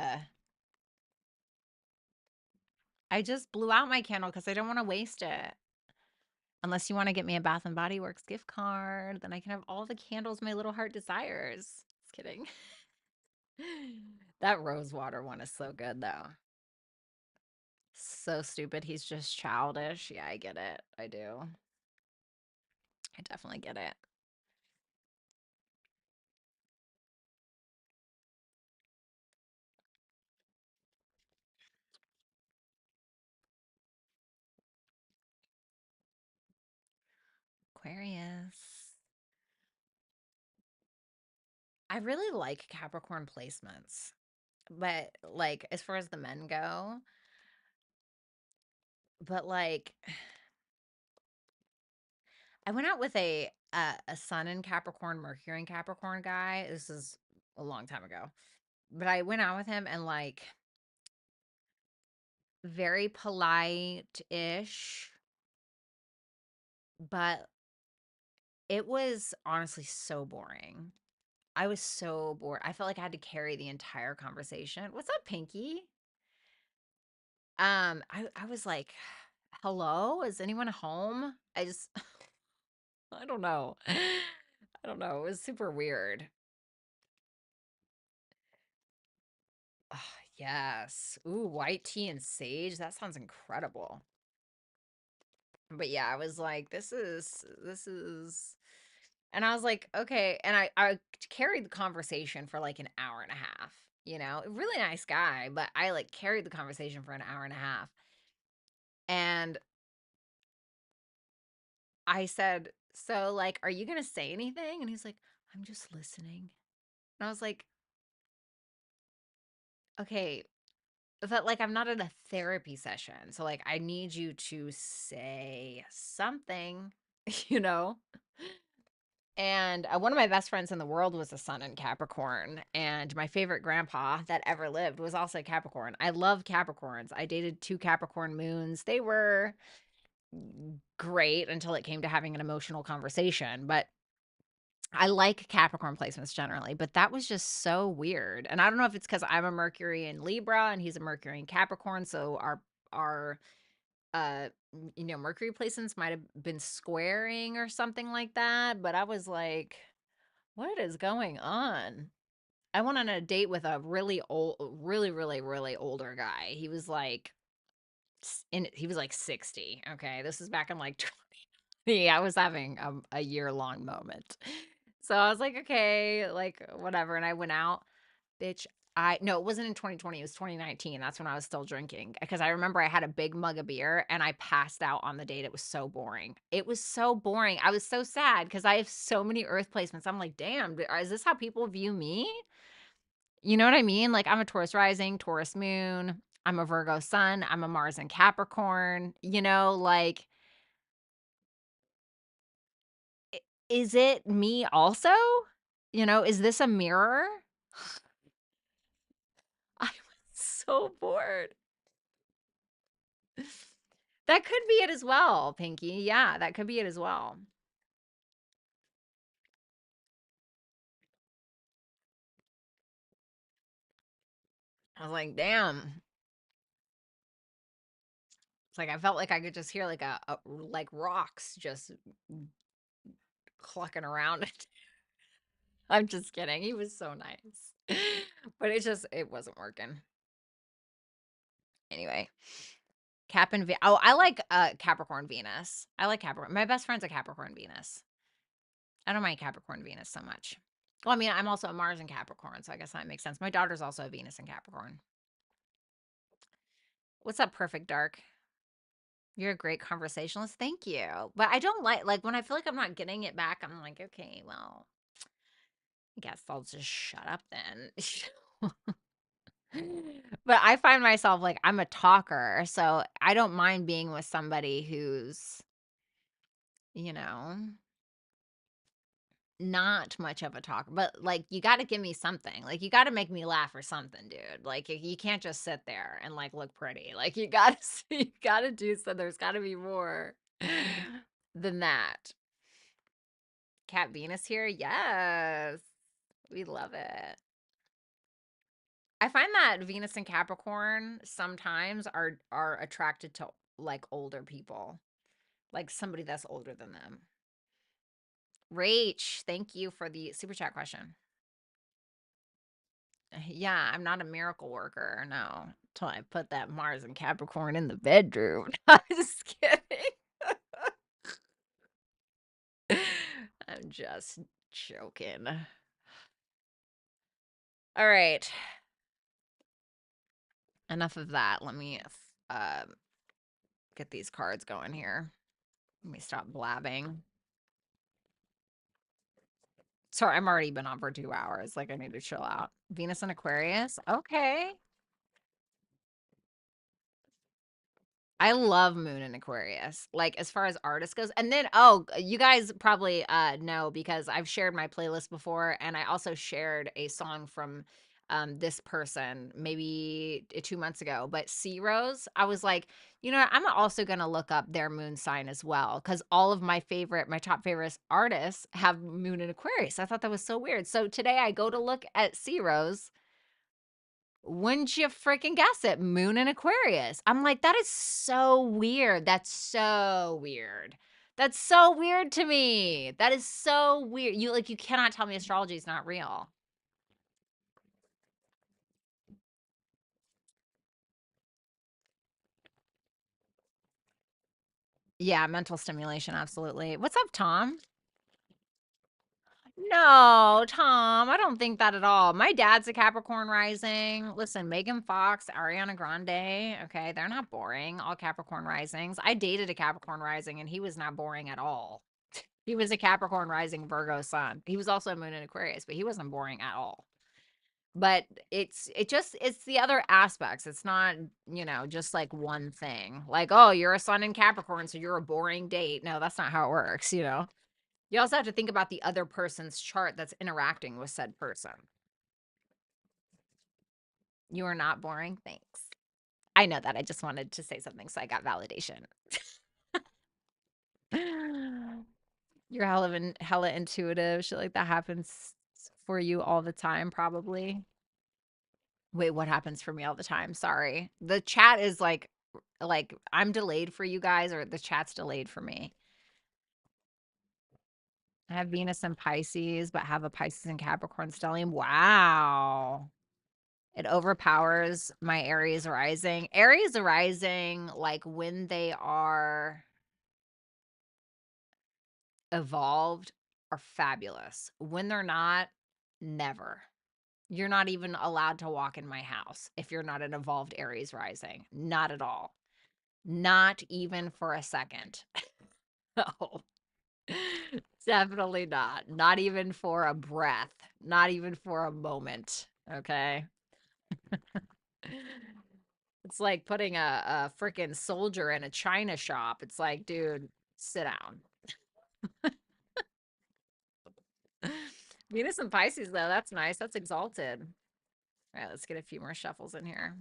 I just blew out my candle because I don't want to waste it. Unless you want to get me a Bath and Body Works gift card, then I can have all the candles my little heart desires. Just kidding. That rose water one is so good, though. So stupid. He's just childish. Yeah, I get it. I do. I definitely get it. Aquarius. I really like Capricorn placements, but like as far as the men go, but like I went out with a Sun in Capricorn, Mercury in Capricorn guy. This is a long time ago, but I went out with him, and like very polite-ish, but it was honestly so boring. I was so bored. I felt like I had to carry the entire conversation. What's up, Pinky? I was like, hello, is anyone home? I just I don't know. I don't know. It was super weird. Ah, yes. Ooh, white tea and sage. That sounds incredible. But yeah, I was like, this is and I was like, okay. And I carried the conversation for like an hour and a half, you know, a really nice guy, but I like carried the conversation for an hour and a half. And I said, so like, are you gonna say anything? And he's like, I'm just listening. And I was like, okay, but like I'm not in a therapy session. So like I need you to say something, you know? And one of my best friends in the world was a sun in Capricorn. And my favorite grandpa that ever lived was also Capricorn. I love Capricorns. I dated 2 Capricorn moons. They were great until it came to having an emotional conversation. But I like Capricorn placements generally, but that was just so weird. And I don't know if it's because I'm a Mercury in Libra and he's a Mercury in Capricorn. So our Mercury placements might have been squaring or something like that. But I was like, what is going on? I went on a date with a really old, really, really, really older guy. He was like, he was like 60. Okay. This is back in like 20. I was having a year-long moment. So I was like, okay, like whatever. And I went out, bitch. No, it wasn't in 2020. It was 2019. That's when I was still drinking because I remember I had a big mug of beer and I passed out on the date. It was so boring. It was so boring. I was so sad because I have so many earth placements. I'm like, damn, is this how people view me? You know what I mean? Like I'm a Taurus rising, Taurus moon. I'm a Virgo sun. I'm a Mars and Capricorn. Like, is it me also? Is this a mirror? I was so bored. That could be it as well, Pinky. Yeah, that could be it as well. I was like, damn. It's like I felt like I could just hear like like rocks just clucking around. I'm just kidding. He was so nice. But it wasn't working. Anyway, I like Capricorn Venus. I like Capricorn. My best friend's a Capricorn Venus. I don't mind Capricorn Venus so much. Well, I mean, I'm also a Mars and Capricorn, so I guess that makes sense. My daughter's also a Venus and Capricorn. What's up, Perfect Dark? You're a great conversationalist. Thank you. But I don't like when I feel like I'm not getting it back, I'm like, okay, well, I guess I'll just shut up then. But I find myself like I'm a talker, so I don't mind being with somebody who's, you know, not much of a talker. But like you got to give me something. Like you got to make me laugh or something, dude. Like you can't just sit there and like look pretty. Like you got to do so. There's got to be more than that. Cat Venus here? Yes. We love it. I find that Venus and Capricorn sometimes are attracted to like older people, like somebody that's older than them. Rach, thank you for the super chat question. Yeah, I'm not a miracle worker, no. Till I put that Mars and Capricorn in the bedroom. I'm just kidding. I'm just joking. All right. Enough of that. Let me get these cards going here. Let me stop blabbing. Sorry, I'm already been on for 2 hours. Like, I need to chill out. Venus and Aquarius. Okay. I love Moon and Aquarius, like as far as artist goes. And then, you guys probably know because I've shared my playlist before, and I also shared a song from this person maybe 2 months ago. But Sea Rose, I was like, I'm also gonna look up their moon sign as well because all of my top favorite artists have Moon and Aquarius. I thought that was so weird. So today I go to look at Sea Rose. Wouldn't you freaking guess it? Moon and Aquarius. I'm like, that is so weird. That's so weird. That's so weird to me. That is so weird. You cannot tell me astrology is not real. Yeah, mental stimulation, absolutely. What's up, Tom? No, Tom, I don't think that at all. My dad's a Capricorn rising. Listen, Megan Fox, Ariana Grande, okay, they're not boring. All Capricorn risings. I dated a Capricorn rising and he was not boring at all. He was a Capricorn rising Virgo sun. He was also a moon in Aquarius, but he wasn't boring at all. But it's the other aspects. It's not, just like one thing. Like, oh, you're a sun in Capricorn, so you're a boring date. No, that's not how it works. You also have to think about the other person's chart that's interacting with said person. You are not boring. Thanks. I know that. I just wanted to say something, so I got validation. You're hella intuitive. Shit like that happens for you all the time, probably. Wait, what happens for me all the time? Sorry. The chat is like I'm delayed for you guys, or the chat's delayed for me. I have Venus and Pisces, but have a Pisces and Capricorn stellium. Wow. It overpowers my Aries rising. Aries rising, like when they are evolved, are fabulous. When they're not, never. You're not even allowed to walk in my house if you're not an evolved Aries rising. Not at all. Not even for a second. No. Definitely not. Not even for a breath. Not even for a moment. Okay. It's like putting a freaking soldier in a china shop. It's like, dude, sit down. Venus and Pisces, though, that's nice. That's exalted. All right, let's get a few more shuffles in here.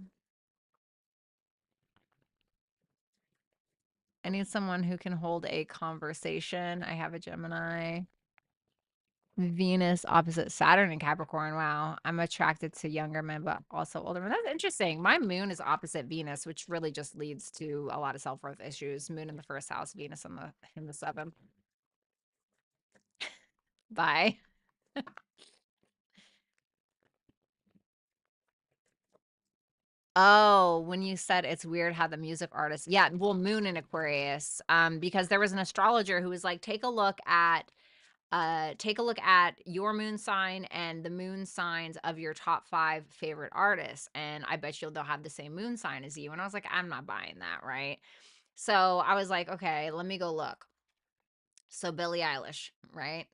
I need someone who can hold a conversation. I have a Gemini. Venus opposite Saturn in Capricorn. Wow. I'm attracted to younger men, but also older men. That's interesting. My moon is opposite Venus, which really just leads to a lot of self-worth issues. Moon in the first house, Venus in the seventh. Bye. Oh, when you said it's weird how the music artist, yeah, well, moon in Aquarius, because there was an astrologer who was like, take a look at your moon sign and the moon signs of your top 5 favorite artists, and I bet they'll have the same moon sign as you. And I was like, I'm not buying that, right? So I was like, okay, let me go look. So Billie Eilish, right?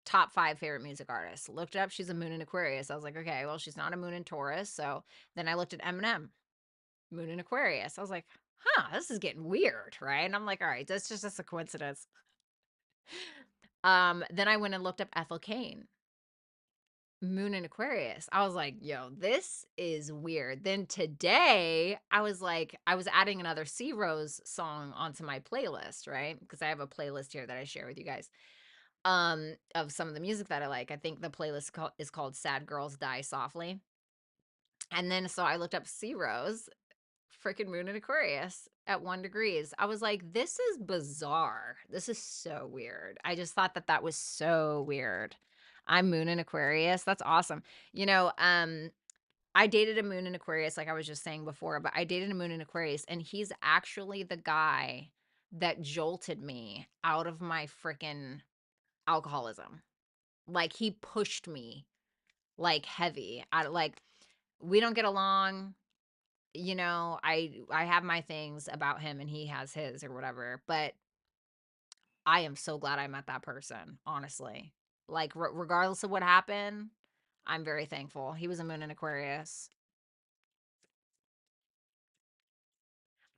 Top 5 favorite music artists. Looked it up. She's a moon in Aquarius. I was like, okay, well, she's not a moon in Taurus. So then I looked at Eminem, moon in Aquarius. I was like, huh, this is getting weird, right? And I'm like, all right, that's just a coincidence. Then I went and looked up Ethel Cain, moon in Aquarius. I was like, yo, this is weird. Then today, I was like, I was adding another C Rose song onto my playlist, right? Because I have a playlist here that I share with you guys of some of the music that I like. I think the playlist is called Sad Girls Die Softly. And then so I looked up C Rose, freaking moon in Aquarius at 1 degrees. I was like, this is bizarre. This is so weird. I just thought that that was so weird. I'm moon in Aquarius. That's awesome. You know, I dated a moon in Aquarius, like I was just saying before, but I dated a moon in Aquarius, and he's actually the guy that jolted me out of my freaking alcoholism. Like he pushed me like heavy. We don't get along, you know, I have my things about him and he has his or whatever, but I am so glad I met that person, honestly. Like regardless of what happened, I'm very thankful. He was a moon in Aquarius.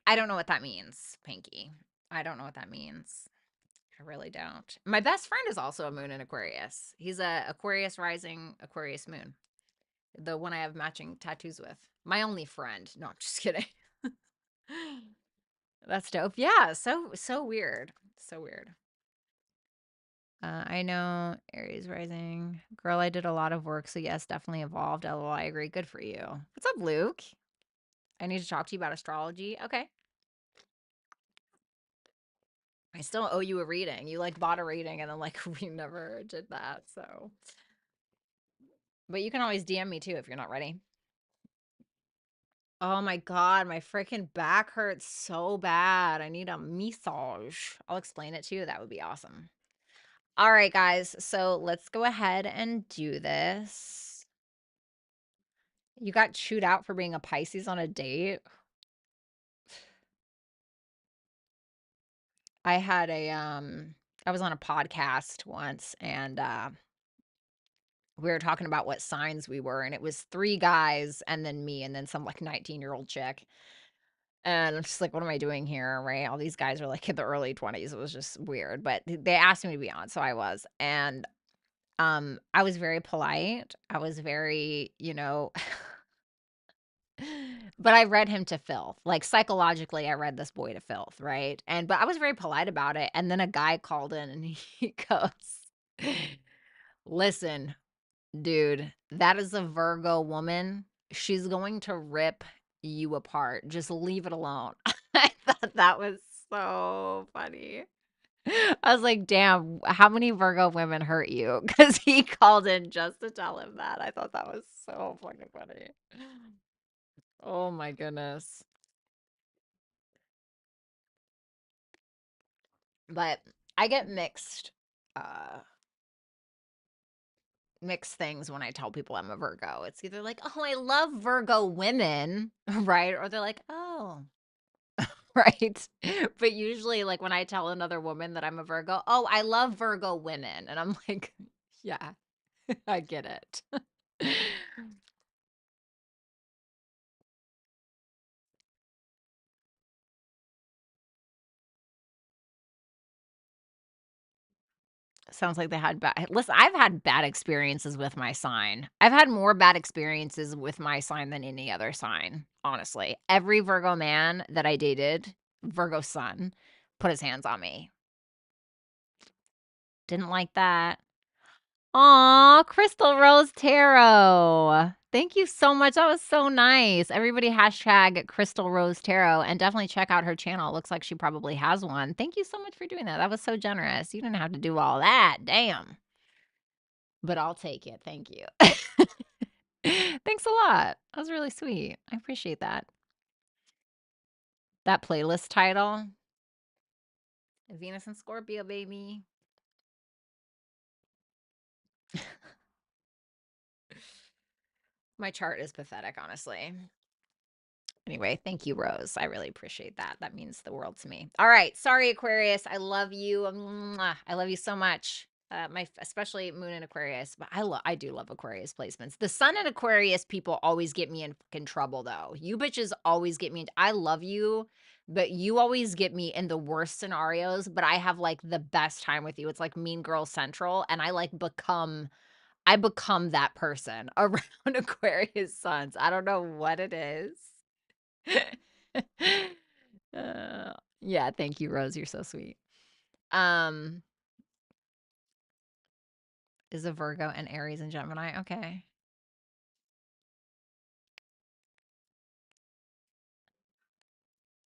I don't know what that means, Pinky. I don't know what that means. I really don't. My best friend is also a moon in Aquarius. He's a Aquarius rising, Aquarius moon. The one I have matching tattoos with. My only friend. No, I'm just kidding. That's dope. Yeah, so weird. So weird. I know Aries rising. Girl, I did a lot of work, so yes, definitely evolved. LOL, I agree. Good for you. What's up, Luke? I need to talk to you about astrology. Okay. I still owe you a reading. You like bought a reading and then like we never did that. So, but you can always DM me too if you're not ready. Oh my God, my freaking back hurts so bad. I need a massage. I'll explain it to you. That would be awesome. All right, guys. So let's go ahead and do this. You got chewed out for being a Pisces on a date. I was on a podcast once, and we were talking about what signs we were, and it was 3 guys and then me and then some like 19-year-old chick. And I'm just like, what am I doing here? Right. All these guys are like in the early 20s. It was just weird. But they asked me to be on, so I was. And I was very polite. I was very, but I read him to filth. Like psychologically, I read this boy to filth, right? But I was very polite about it. And then a guy called in and he goes, listen, dude, that is a Virgo woman. She's going to rip you apart. Just leave it alone. I thought that was so funny. I was like, damn, how many Virgo women hurt you? Because he called in just to tell him that. I thought that was so fucking funny. Oh my goodness. But I get uh mixed things when I tell people I'm a Virgo. It's either like, "Oh, I love Virgo women," right? Or they're like, "Oh." Right? But usually like when I tell another woman that I'm a Virgo, "Oh, I love Virgo women." And I'm like, "Yeah, I get it." Sounds like they had bad listen, I've had bad experiences with my sign. I've had more bad experiences with my sign than any other sign, honestly. Every Virgo man that I dated, Virgo sun, put his hands on me. Didn't like that. Aw, Crystal Rose Tarot. Thank you so much. That was so nice. Everybody hashtag Crystal Rose Tarot and definitely check out her channel. It looks like she probably has one. Thank you so much for doing that. That was so generous. You didn't have to do all that. Damn. But I'll take it. Thank you. Thanks a lot. That was really sweet. I appreciate that. That playlist title, Venus and Scorpio, baby. My chart is pathetic, honestly. Anyway, thank you, Rose. I really appreciate that. That means the world to me. All right. Sorry, Aquarius. I love you. Mwah. I love you so much. Especially Moon in Aquarius, but I do love Aquarius placements. The Sun in Aquarius people always get me in fucking trouble though. You bitches always get me in, I love you, but you always get me in the worst scenarios, but I have like the best time with you. It's like Mean Girl Central and I become that person around Aquarius suns. I don't know what it is. Uh, yeah, thank you, Rose. You're so sweet. Um, is a Virgo and Aries and Gemini. Okay.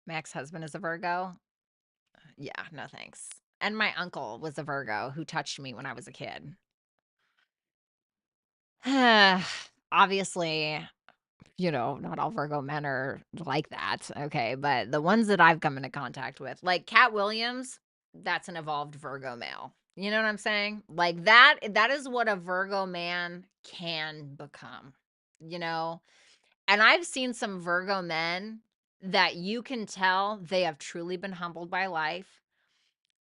My ex-husband is a Virgo. Yeah, no thanks. And my uncle was a Virgo who touched me when I was a kid. Obviously, not all Virgo men are like that. Okay. But the ones that I've come into contact with, like Cat Williams, that's an evolved Virgo male. You know what I'm saying? Like that is what a Virgo man can become, you know? And I've seen some Virgo men that you can tell they have truly been humbled by life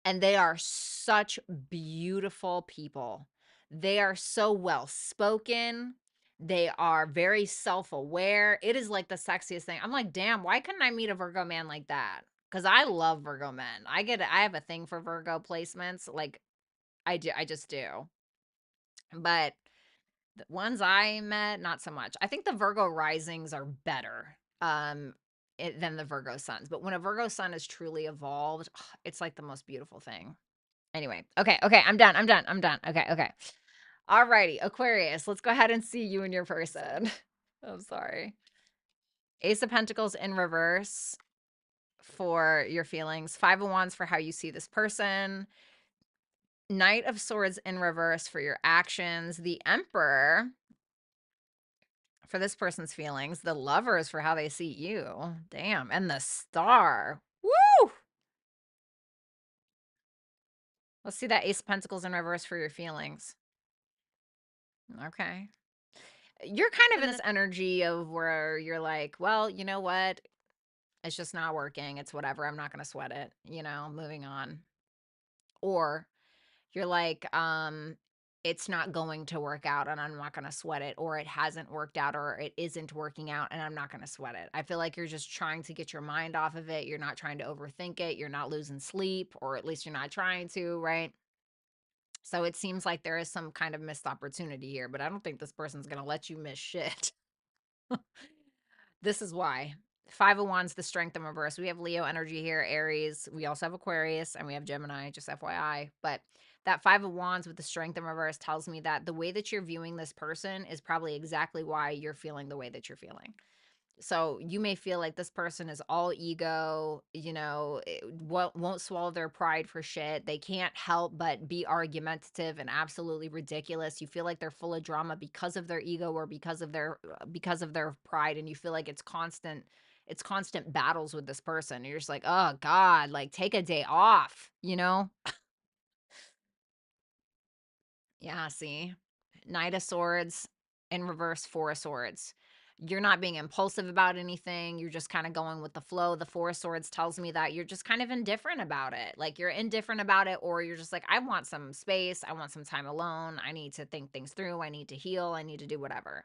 and they are such beautiful people. They are so well spoken. They are very self aware. It is like the sexiest thing. I'm like, damn, why couldn't I meet a Virgo man like that? Because I love Virgo men. I have a thing for Virgo placements. Like, I just do. But the ones I met, not so much. I think the Virgo risings are better than the Virgo suns. But when a Virgo sun is truly evolved, it's like the most beautiful thing. Anyway, okay, I'm done. Okay. Alrighty, Aquarius, let's go ahead and see you and your person. I'm sorry. Ace of Pentacles in reverse for your feelings. Five of Wands for how you see this person. Knight of Swords in reverse for your actions. The Emperor for this person's feelings. The Lovers for how they see you. Damn. And the Star. Woo! Let's see that Ace of Pentacles in reverse for your feelings. Okay. You're kind of in this energy of where you're like, well, you know what? It's just not working. It's whatever. I'm not going to sweat it, moving on. Or you're like, it's not going to work out and I'm not going to sweat it, or it hasn't worked out or it isn't working out and I'm not going to sweat it. I feel like you're just trying to get your mind off of it. You're not trying to overthink it. You're not losing sleep, or at least you're not trying to, right? So it seems like there is some kind of missed opportunity here, but I don't think this person's going to let you miss shit. This is why. Five of Wands, the Strength in reverse. We have Leo energy here, Aries. We also have Aquarius, and we have Gemini, just FYI. But that Five of Wands with the Strength in reverse tells me that the way that you're viewing this person is probably exactly why you're feeling the way that you're feeling. So you may feel like this person is all ego, won't swallow their pride for shit. They can't help but be argumentative and absolutely ridiculous. You feel like they're full of drama because of their ego or because of their pride, and you feel like it's constant battles with this person. You're just like, "Oh God, like take a day off," you know? Yeah, see? Knight of Swords in reverse, Four of Swords. You're not being impulsive about anything. You're just kind of going with the flow. The Four of Swords tells me that you're just kind of indifferent about it. Like you're indifferent about it, or you're just like, I want some space. I want some time alone. I need to think things through. I need to heal. I need to do whatever.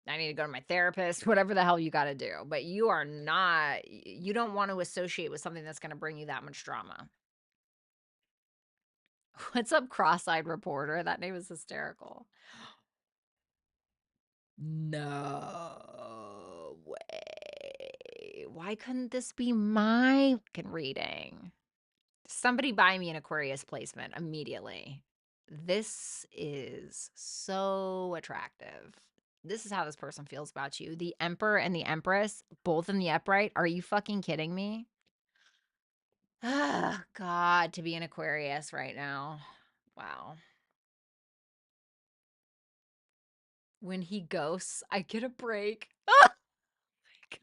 I need to go to my therapist, whatever the hell you got to do. But you don't want to associate with something that's going to bring you that much drama. What's up, cross-eyed reporter? That name is hysterical. No way. Why couldn't this be my fucking reading? Somebody buy me an Aquarius placement immediately. This is so attractive. This is how this person feels about you. The Emperor and the Empress, both in the upright. Are you fucking kidding me? Ah, God, to be an Aquarius right now. Wow. When he ghosts, I get a break. Oh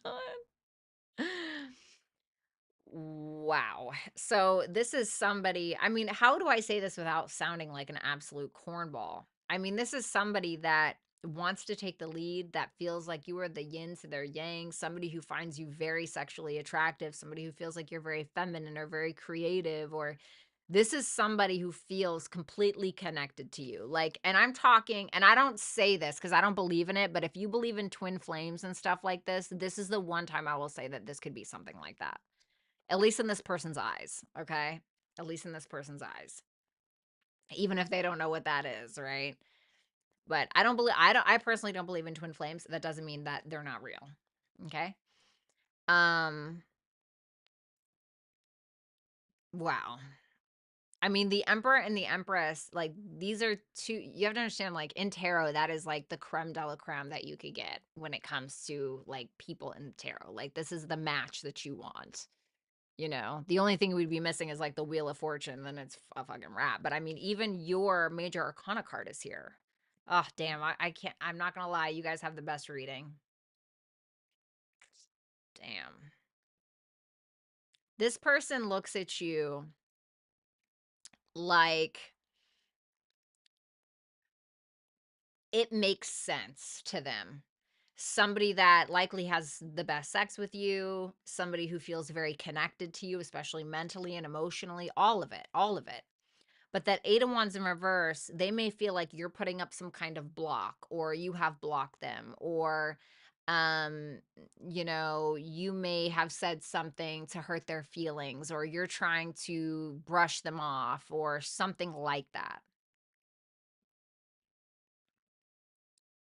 my God. Wow. So this is somebody, I mean, how do I say this without sounding like an absolute cornball? I mean, this is somebody that wants to take the lead, that feels like you are the yin to their yang, somebody who finds you very sexually attractive, somebody who feels like you're very feminine or very creative, or this is somebody who feels completely connected to you. Like, and I'm talking, and I don't say this because I don't believe in it, but if you believe in twin flames and stuff like this is the one time I will say that this could be something like that. At least in this person's eyes, okay? At least in this person's eyes. Even if they don't know what that is, right? But I personally don't believe in twin flames. That doesn't mean that they're not real. Okay? Um wow. I mean, the Emperor and the Empress, like these are two, you have to understand, like in tarot, that is like the creme de la creme that you could get when it comes to like people in tarot. Like this is the match that you want. The only thing we'd be missing is like the Wheel of Fortune, then it's a fucking wrap. But I mean, even your major arcana card is here. Oh, damn. I can't, I'm not gonna lie. You guys have the best reading. Damn. This person looks at you like it makes sense to them. Somebody that likely has the best sex with you, somebody who feels very connected to you, especially mentally and emotionally, all of it, all of it. But that Eight of Wands in reverse, they may feel like you're putting up some kind of block, or you have blocked them, or um you may have said something to hurt their feelings, or you're trying to brush them off or something like that.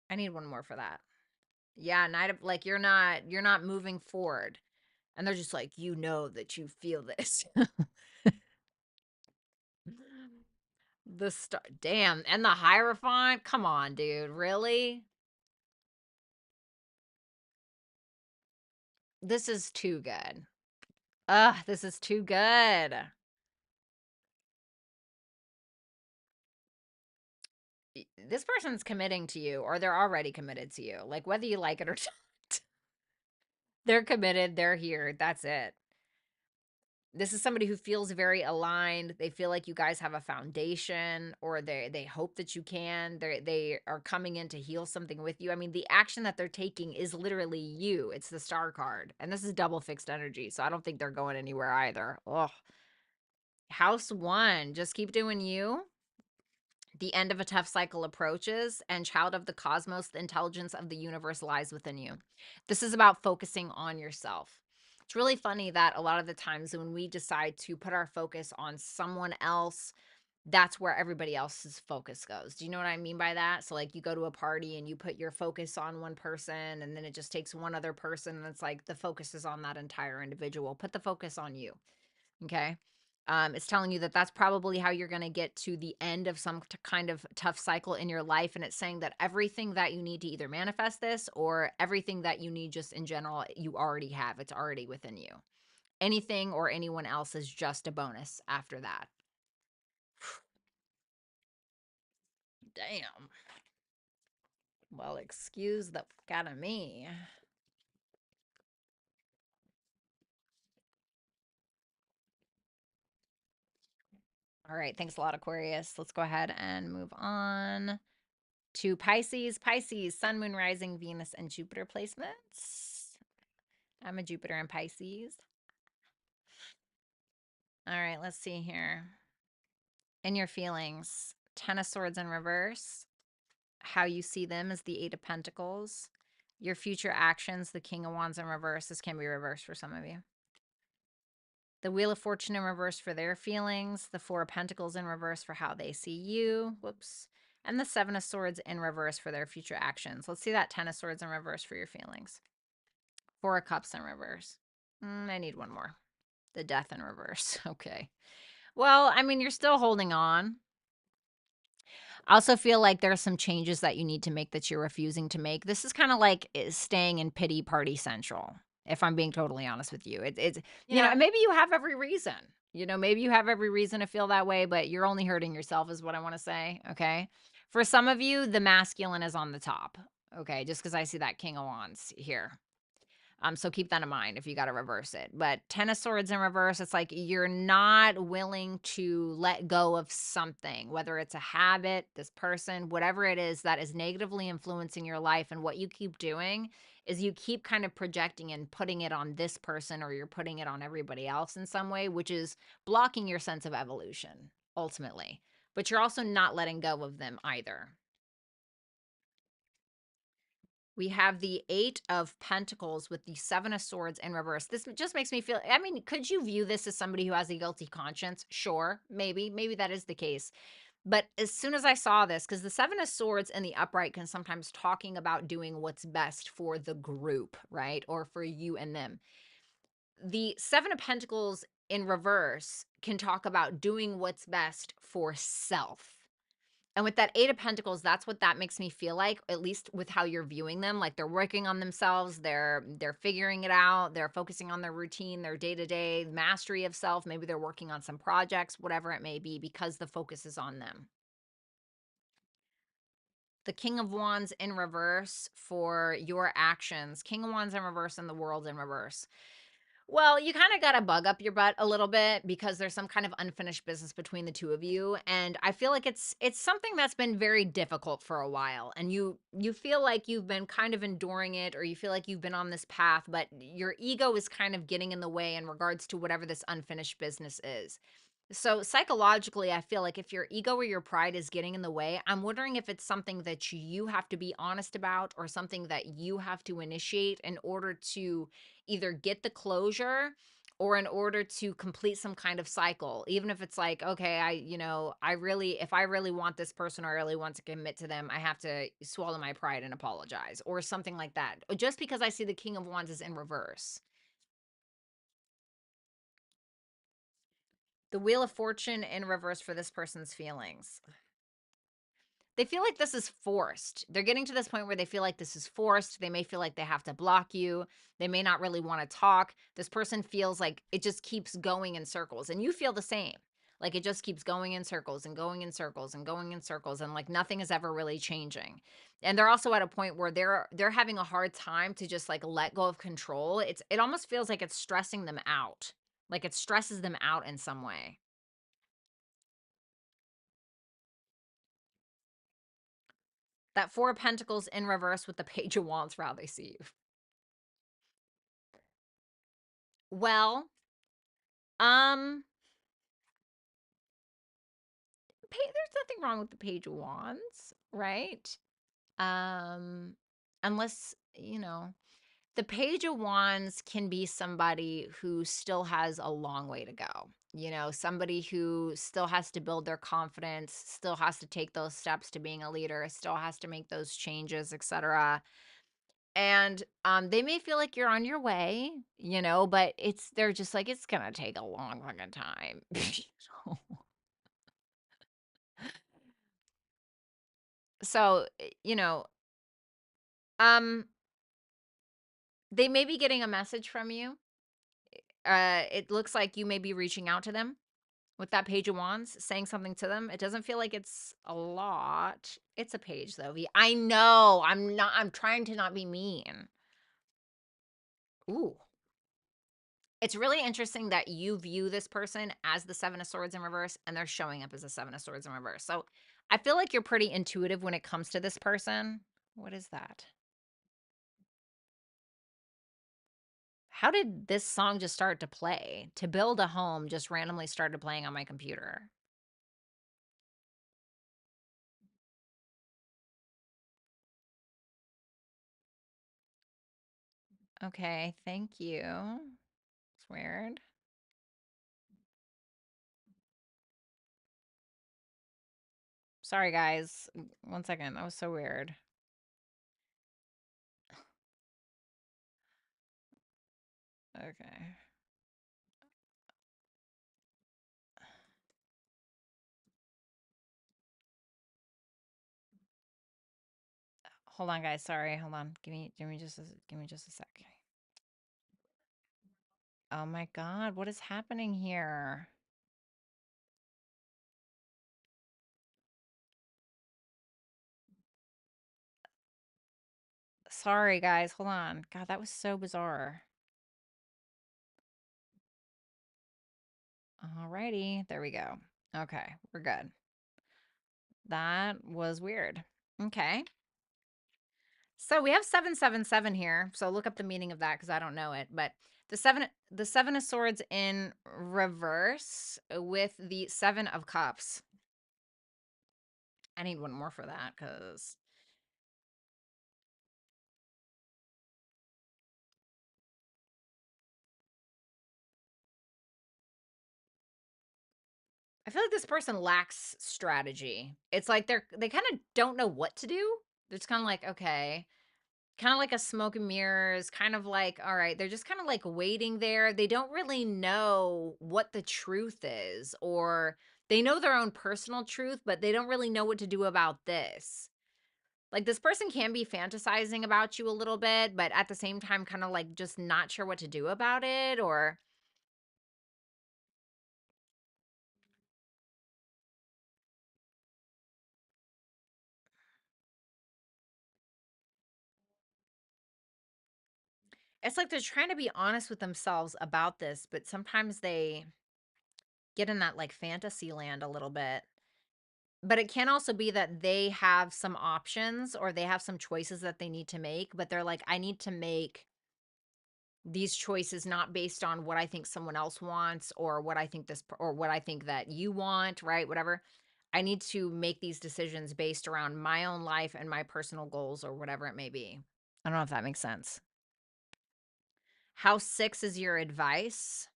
I need one more for that. Yeah, Knight of, like you're not moving forward. And they're just like, that you feel this. The star, damn, and the Hierophant. Come on, dude, really? This is too good. Ugh, this is too good. This person's committing to you, or they're already committed to you. Like, whether you like it or not, they're committed. They're here. That's it. This is somebody who feels very aligned. They feel like you guys have a foundation, or they hope that you can. They are coming in to heal something with you. I mean, the action that they're taking is literally you. It's the star card. And this is double fixed energy, so I don't think they're going anywhere either. Oh, house one, just keep doing you. The end of a tough cycle approaches, and child of the cosmos, the intelligence of the universe lies within you. This is about focusing on yourself. It's really funny that a lot of the times when we decide to put our focus on someone else, that's where everybody else's focus goes. Do you know what I mean by that? So, like, you go to a party and you put your focus on one person, and then it just takes one other person, and it's like the focus is on that entire individual. Put the focus on you. Okay. It's telling you that that's probably how you're going to get to the end of some kind of tough cycle in your life. And it's saying that everything that you need to either manifest this or everything that you need just in general, you already have. It's already within you. Anything or anyone else is just a bonus after that. Damn. Well, excuse the fuck out of me. All right. Thanks a lot, Aquarius. Let's go ahead and move on to Pisces. Pisces, Sun, Moon, Rising, Venus, and Jupiter placements. I'm a Jupiter in Pisces. All right, let's see here. In your feelings, Ten of Swords in reverse. How you see them is the Eight of Pentacles. Your future actions, the King of Wands in reverse. This can be reversed for some of you. The Wheel of Fortune in reverse for their feelings. The Four of Pentacles in reverse for how they see you. Whoops. And the Seven of Swords in reverse for their future actions. Let's see that Ten of Swords in reverse for your feelings. Four of Cups in reverse. I need one more. The Death in reverse. Okay. Well, I mean, you're still holding on. I also feel like there are some changes that you need to make that you're refusing to make. This is kind of like staying in pity party central, if I'm being totally honest with you. It's you know, Yeah. and maybe you have every reason. You know, maybe you have every reason to feel that way, but you're only hurting yourself is what I want to say, okay? For some of you, the masculine is on the top, okay? Just because I see that King of Wands here. So keep that in mind if you got to reverse it. But Ten of Swords in reverse, it's like you're not willing to let go of something, whether it's a habit, this person, whatever it is that is negatively influencing your life. And what you keep doing is you keep kind of projecting and putting it on this person, or you're putting it on everybody else in some way, which is blocking your sense of evolution ultimately. But you're also not letting go of them either. We have the Eight of Pentacles with the Seven of Swords in reverse. This just makes me feel, I mean, could you view this as somebody who has a guilty conscience? Sure, maybe that is the case. But as soon as I saw this, because the Seven of Swords and the upright can sometimes talking about doing what's best for the group, right? Or for you and them. The Seven of Pentacles in reverse can talk about doing what's best for self. And with that Eight of Pentacles, that's what that makes me feel like, at least with how you're viewing them. Like they're working on themselves, they're figuring it out, they're focusing on their routine, their day-to-day mastery of self. Maybe they're working on some projects, whatever it may be, because the focus is on them. The King of Wands in reverse for your actions. King of Wands in reverse and the World in reverse. Well, you kind of got to bug up your butt a little bit because there's some kind of unfinished business between the two of you, and I feel like it's something that's been very difficult for a while, and you feel like you've been kind of enduring it, or you feel like you've been on this path, but your ego is kind of getting in the way in regards to whatever this unfinished business is. So psychologically, I feel like if your ego or your pride is getting in the way, I'm wondering if it's something that you have to be honest about or something that you have to initiate in order to either get the closure or in order to complete some kind of cycle. Even if it's like, okay, I really, if I really want this person or I really want to commit to them, I have to swallow my pride and apologize or something like that. Just because I see the King of Wands is in reverse. The Wheel of Fortune in reverse for this person's feelings. They feel like this is forced. They're getting to this point where they feel like this is forced. They may feel like they have to block you. They may not really want to talk. This person feels like it just keeps going in circles. And you feel the same. Like it just keeps going in circles and going in circles and going in circles, and like nothing is ever really changing. And they're also at a point where they're having a hard time to just like let go of control. It almost feels like it's stressing them out. Like it stresses them out in some way. That Four of Pentacles in reverse with the Page of Wands for how they see you. Well, um, there's nothing wrong with the Page of Wands, right? Unless, the Page of Wands can be somebody who still has a long way to go. Somebody who still has to build their confidence, still has to take those steps to being a leader, still has to make those changes, etc. And they may feel like you're on your way, but they're just like, it's gonna take a long fucking time. So, um, they may be getting a message from you. It looks like you may be reaching out to them with that Page of Wands, saying something to them. It doesn't feel like it's a lot. It's a page, though. I know. I'm trying to not be mean. Ooh. It's really interesting that you view this person as the Seven of Swords in reverse, and they're showing up as a Seven of Swords in reverse. So I feel like you're pretty intuitive when it comes to this person. What is that? How did this song just start to play? To Build a Home just randomly started playing on my computer. Okay, thank you. It's weird. Sorry, guys. 1 second. That was so weird. Okay. Hold on, guys. Sorry. Hold on. Give me just a sec. Oh my God, what is happening here? Sorry, guys. Hold on. God, that was so bizarre. Alrighty. There we go. Okay, we're good. That was weird. Okay. So we have 777 here. So look up the meaning of that because I don't know it. But the seven of swords in reverse with the 7 of cups. I need one more for that because I feel like this person lacks strategy. It's like they kind of don't know what to do. They're just kind of like, okay, kind of like a smoke and mirrors, kind of like, all right, they're just kind of like waiting there. They don't really know what the truth is, or they know their own personal truth, but they don't really know what to do about this. Like this person can be fantasizing about you a little bit, but at the same time, kind of like just not sure what to do about it, or it's like they're trying to be honest with themselves about this, but sometimes they get in that like fantasy land a little bit. But it can also be that they have some options or they have some choices that they need to make, but they're like, I need to make these choices not based on what I think someone else wants or what I think or what I think that you want, right? Whatever. I need to make these decisions based around my own life and my personal goals or whatever it may be. I don't know if that makes sense. House 6 is your advice.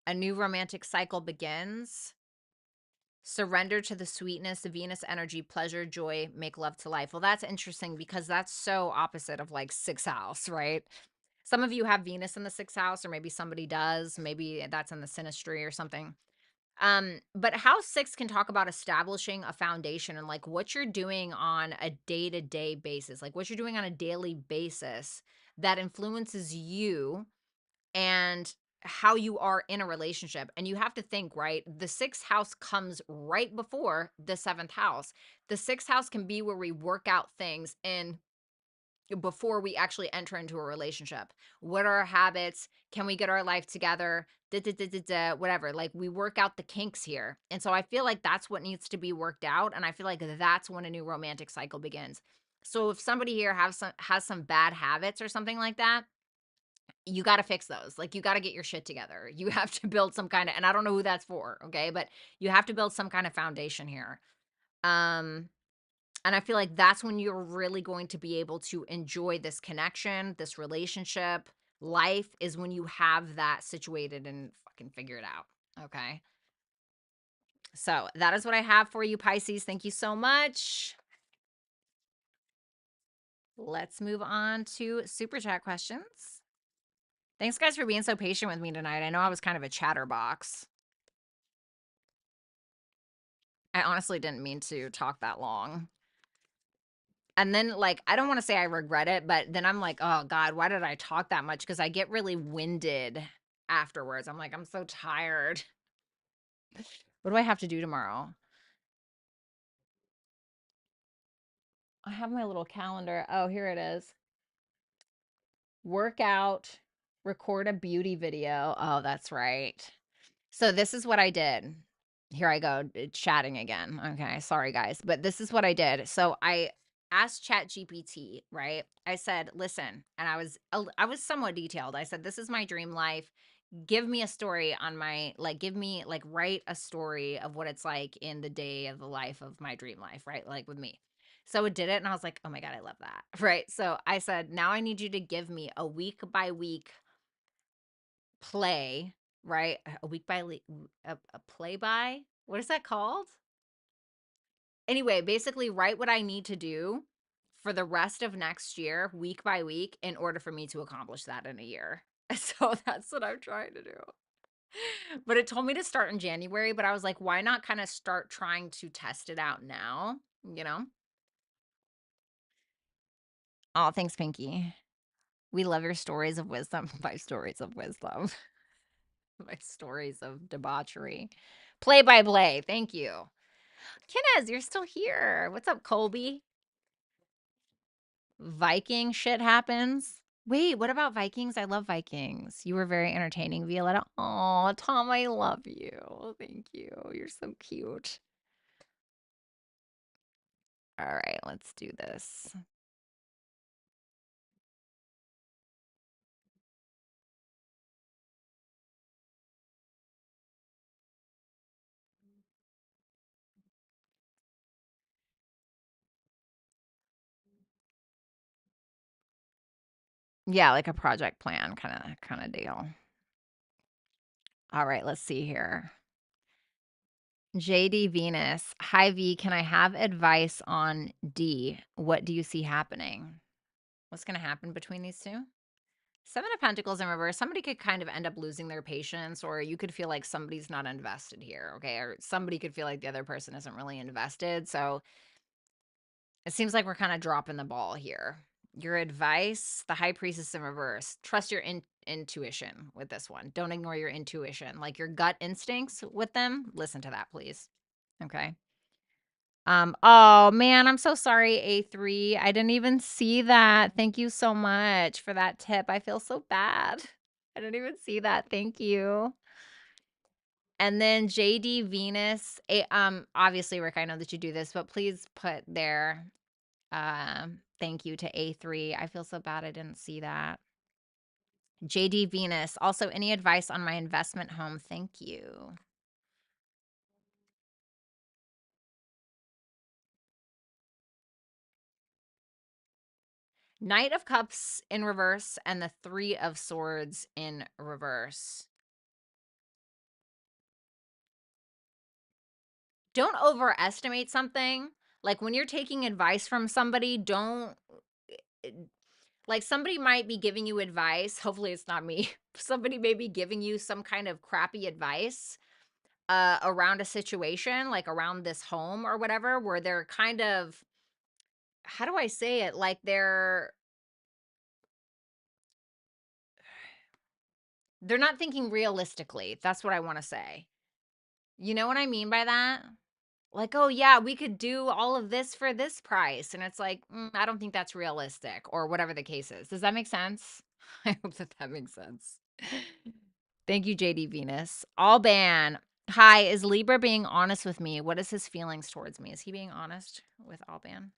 A new romantic cycle begins. Surrender to the sweetness, the Venus energy, pleasure, joy, make love to life. Well, that's interesting because that's so opposite of like 6th house, right? Some of you have Venus in the 6th house, or maybe somebody does. Maybe that's in the synastry or something. But house 6 can talk about establishing a foundation and like what you're doing on a day-to-day basis, like what you're doing on a daily basis that influences you and how you are in a relationship. And you have to think, right? The 6th house comes right before the 7th house. The 6th house can be where we work out things and before we actually enter into a relationship. What are our habits? Can we get our life together? Whatever. Like we work out the kinks here. And so I feel like that's what needs to be worked out. And I feel like that's when a new romantic cycle begins. So if somebody here has some bad habits or something like that, you got to fix those. Like, you got to get your shit together. You have to build some kind of, and I don't know who that's for, okay? But you have to build some kind of foundation here. And I feel like that's when you're really going to be able to enjoy this connection, this relationship. Life is when you have that situated and fucking figure it out. Okay. So that is what I have for you, Pisces. Thank you so much. Let's move on to super chat questions. Thanks, guys, for being so patient with me tonight. I know I was kind of a chatterbox. I honestly didn't mean to talk that long. And then, like, I don't want to say I regret it, but then I'm like, oh, God, why did I talk that much? Because I get really winded afterwards. I'm like, I'm so tired. What do I have to do tomorrow? I have my little calendar. Oh, here it is. Workout, record a beauty video. Oh, that's right. So this is what I did. Here I go, chatting again. Okay, sorry guys, but this is what I did. So I asked ChatGPT, right? I said, "Listen," and I was somewhat detailed. I said, "This is my dream life. Give me a story on my like give me like write a story of what it's like in the day of the life of my dream life, right? Like with me." So it did it and I was like, "Oh my God, I love that." Right? So I said, "Now I need you to give me a week by week play, right? A week by a play by? What is that called?" Anyway, basically write what I need to do for the rest of next year, week by week, in order for me to accomplish that in a year. So that's what I'm trying to do. But it told me to start in January, but I was like, why not kind of start trying to test it out now? You know? Oh, thanks, Pinky. We love your stories of wisdom. My stories of wisdom. My stories of debauchery. Play by play. Thank you. Kenneth, you're still here. What's up, Colby? Viking shit happens. Wait, what about Vikings? I love Vikings. You were very entertaining, Violetta. Oh, Tom, I love you. Thank you. You're so cute. All right, let's do this. Yeah, like a project plan kind of deal. All right, let's see here. JD Venus. Hi V, can I have advice on D? What do you see happening? What's going to happen between these two? Seven of Pentacles in reverse. Somebody could kind of end up losing their patience, or you could feel like somebody's not invested here, okay? Or somebody could feel like the other person isn't really invested. So it seems like we're kind of dropping the ball here. Your advice, the High Priestess in reverse. Trust your intuition with this one. Don't ignore your intuition. Like your gut instincts with them, listen to that, please. Okay. Oh man, I'm so sorry, A3. I didn't even see that. Thank you so much for that tip. I feel so bad. I didn't even see that. Thank you. And then JD Venus. Obviously, Rick, I know that you do this, but please put there. Thank you to A3. I feel so bad I didn't see that. JD Venus. Also, any advice on my investment home? Thank you. Knight of Cups in reverse and the Three of Swords in reverse. Don't overestimate something. Like when you're taking advice from somebody, don't like somebody might be giving you advice. Hopefully it's not me. Somebody may be giving you some kind of crappy advice around a situation, like around this home or whatever, where they're kind of, how do I say it? Like they're not thinking realistically. That's what I want to say. You know what I mean by that? Like, "Oh, yeah, we could do all of this for this price." And it's like, I don't think that's realistic," or whatever the case is. Does that make sense? I hope that that makes sense. Thank you, JD Venus. Alban. Hi, is Libra being honest with me? What is his feelings towards me? Is he being honest with Alban?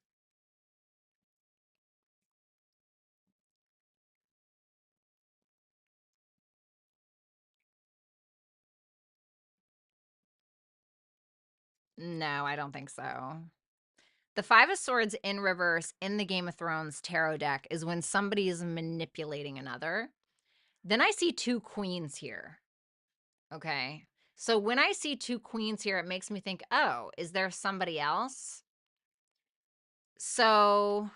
No, I don't think so. The Five of Swords in reverse in the Game of Thrones tarot deck is when somebody is manipulating another. Then I see two queens here. Okay. So when I see two queens here, it makes me think, oh, is there somebody else? So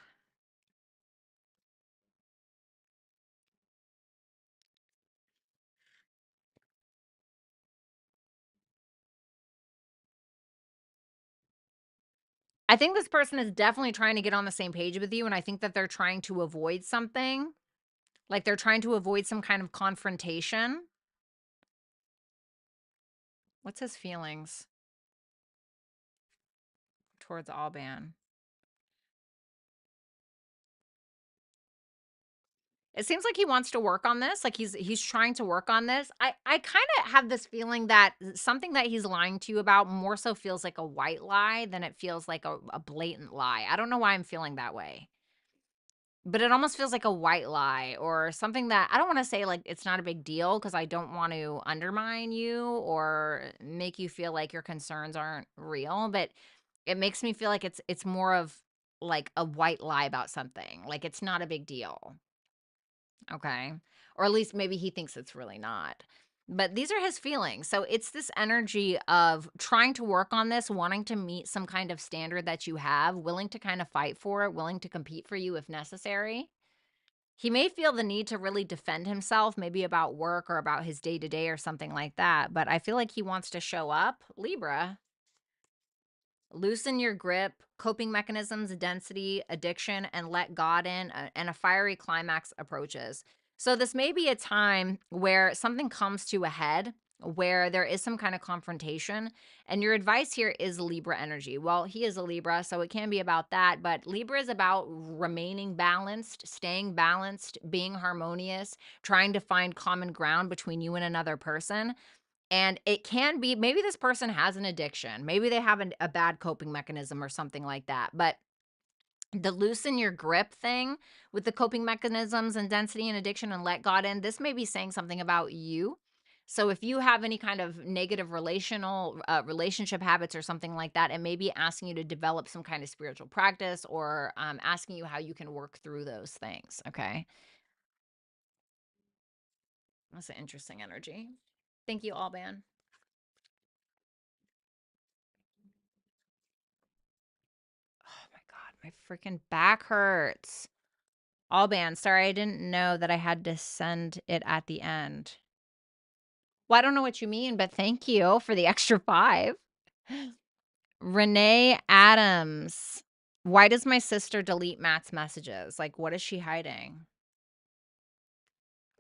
I think this person is definitely trying to get on the same page with you. And I think that they're trying to avoid something. Like they're trying to avoid some kind of confrontation. What's his feelings towards Alban? It seems like he wants to work on this. Like he's trying to work on this. I kind of have this feeling that something that he's lying to you about more so feels like a white lie than it feels like a blatant lie. I don't know why I'm feeling that way. But it almost feels like a white lie or something that I don't want to say like it's not a big deal because I don't want to undermine you or make you feel like your concerns aren't real, but it makes me feel like it's more of like a white lie about something. Like it's not a big deal. Okay. Or at least maybe he thinks it's really not. But these are his feelings. So it's this energy of trying to work on this, wanting to meet some kind of standard that you have, willing to kind of fight for it, willing to compete for you if necessary. He may feel the need to really defend himself, maybe about work or about his day to day or something like that. But I feel like he wants to show up. Libra, loosen your grip, coping mechanisms, density, addiction, and let God in, and a fiery climax approaches. So, this may be a time where something comes to a head, where there is some kind of confrontation. And your advice here is Libra energy. Well, he is a Libra, so it can be about that. But Libra is about remaining balanced, staying balanced, being harmonious, trying to find common ground between you and another person. And it can be maybe this person has an addiction. Maybe they have a bad coping mechanism or something like that. But the loosen your grip thing with the coping mechanisms and density and addiction and let God in, this may be saying something about you. So if you have any kind of negative relationship habits or something like that, it may be asking you to develop some kind of spiritual practice or asking you how you can work through those things. Okay. That's an interesting energy. Thank you, Alban. Oh my God, my freaking back hurts. Alban, sorry, I didn't know that I had to send it at the end. Well, I don't know what you mean, but thank you for the extra 5. Renee Adams. Why does my sister delete Matt's messages? Like, what is she hiding?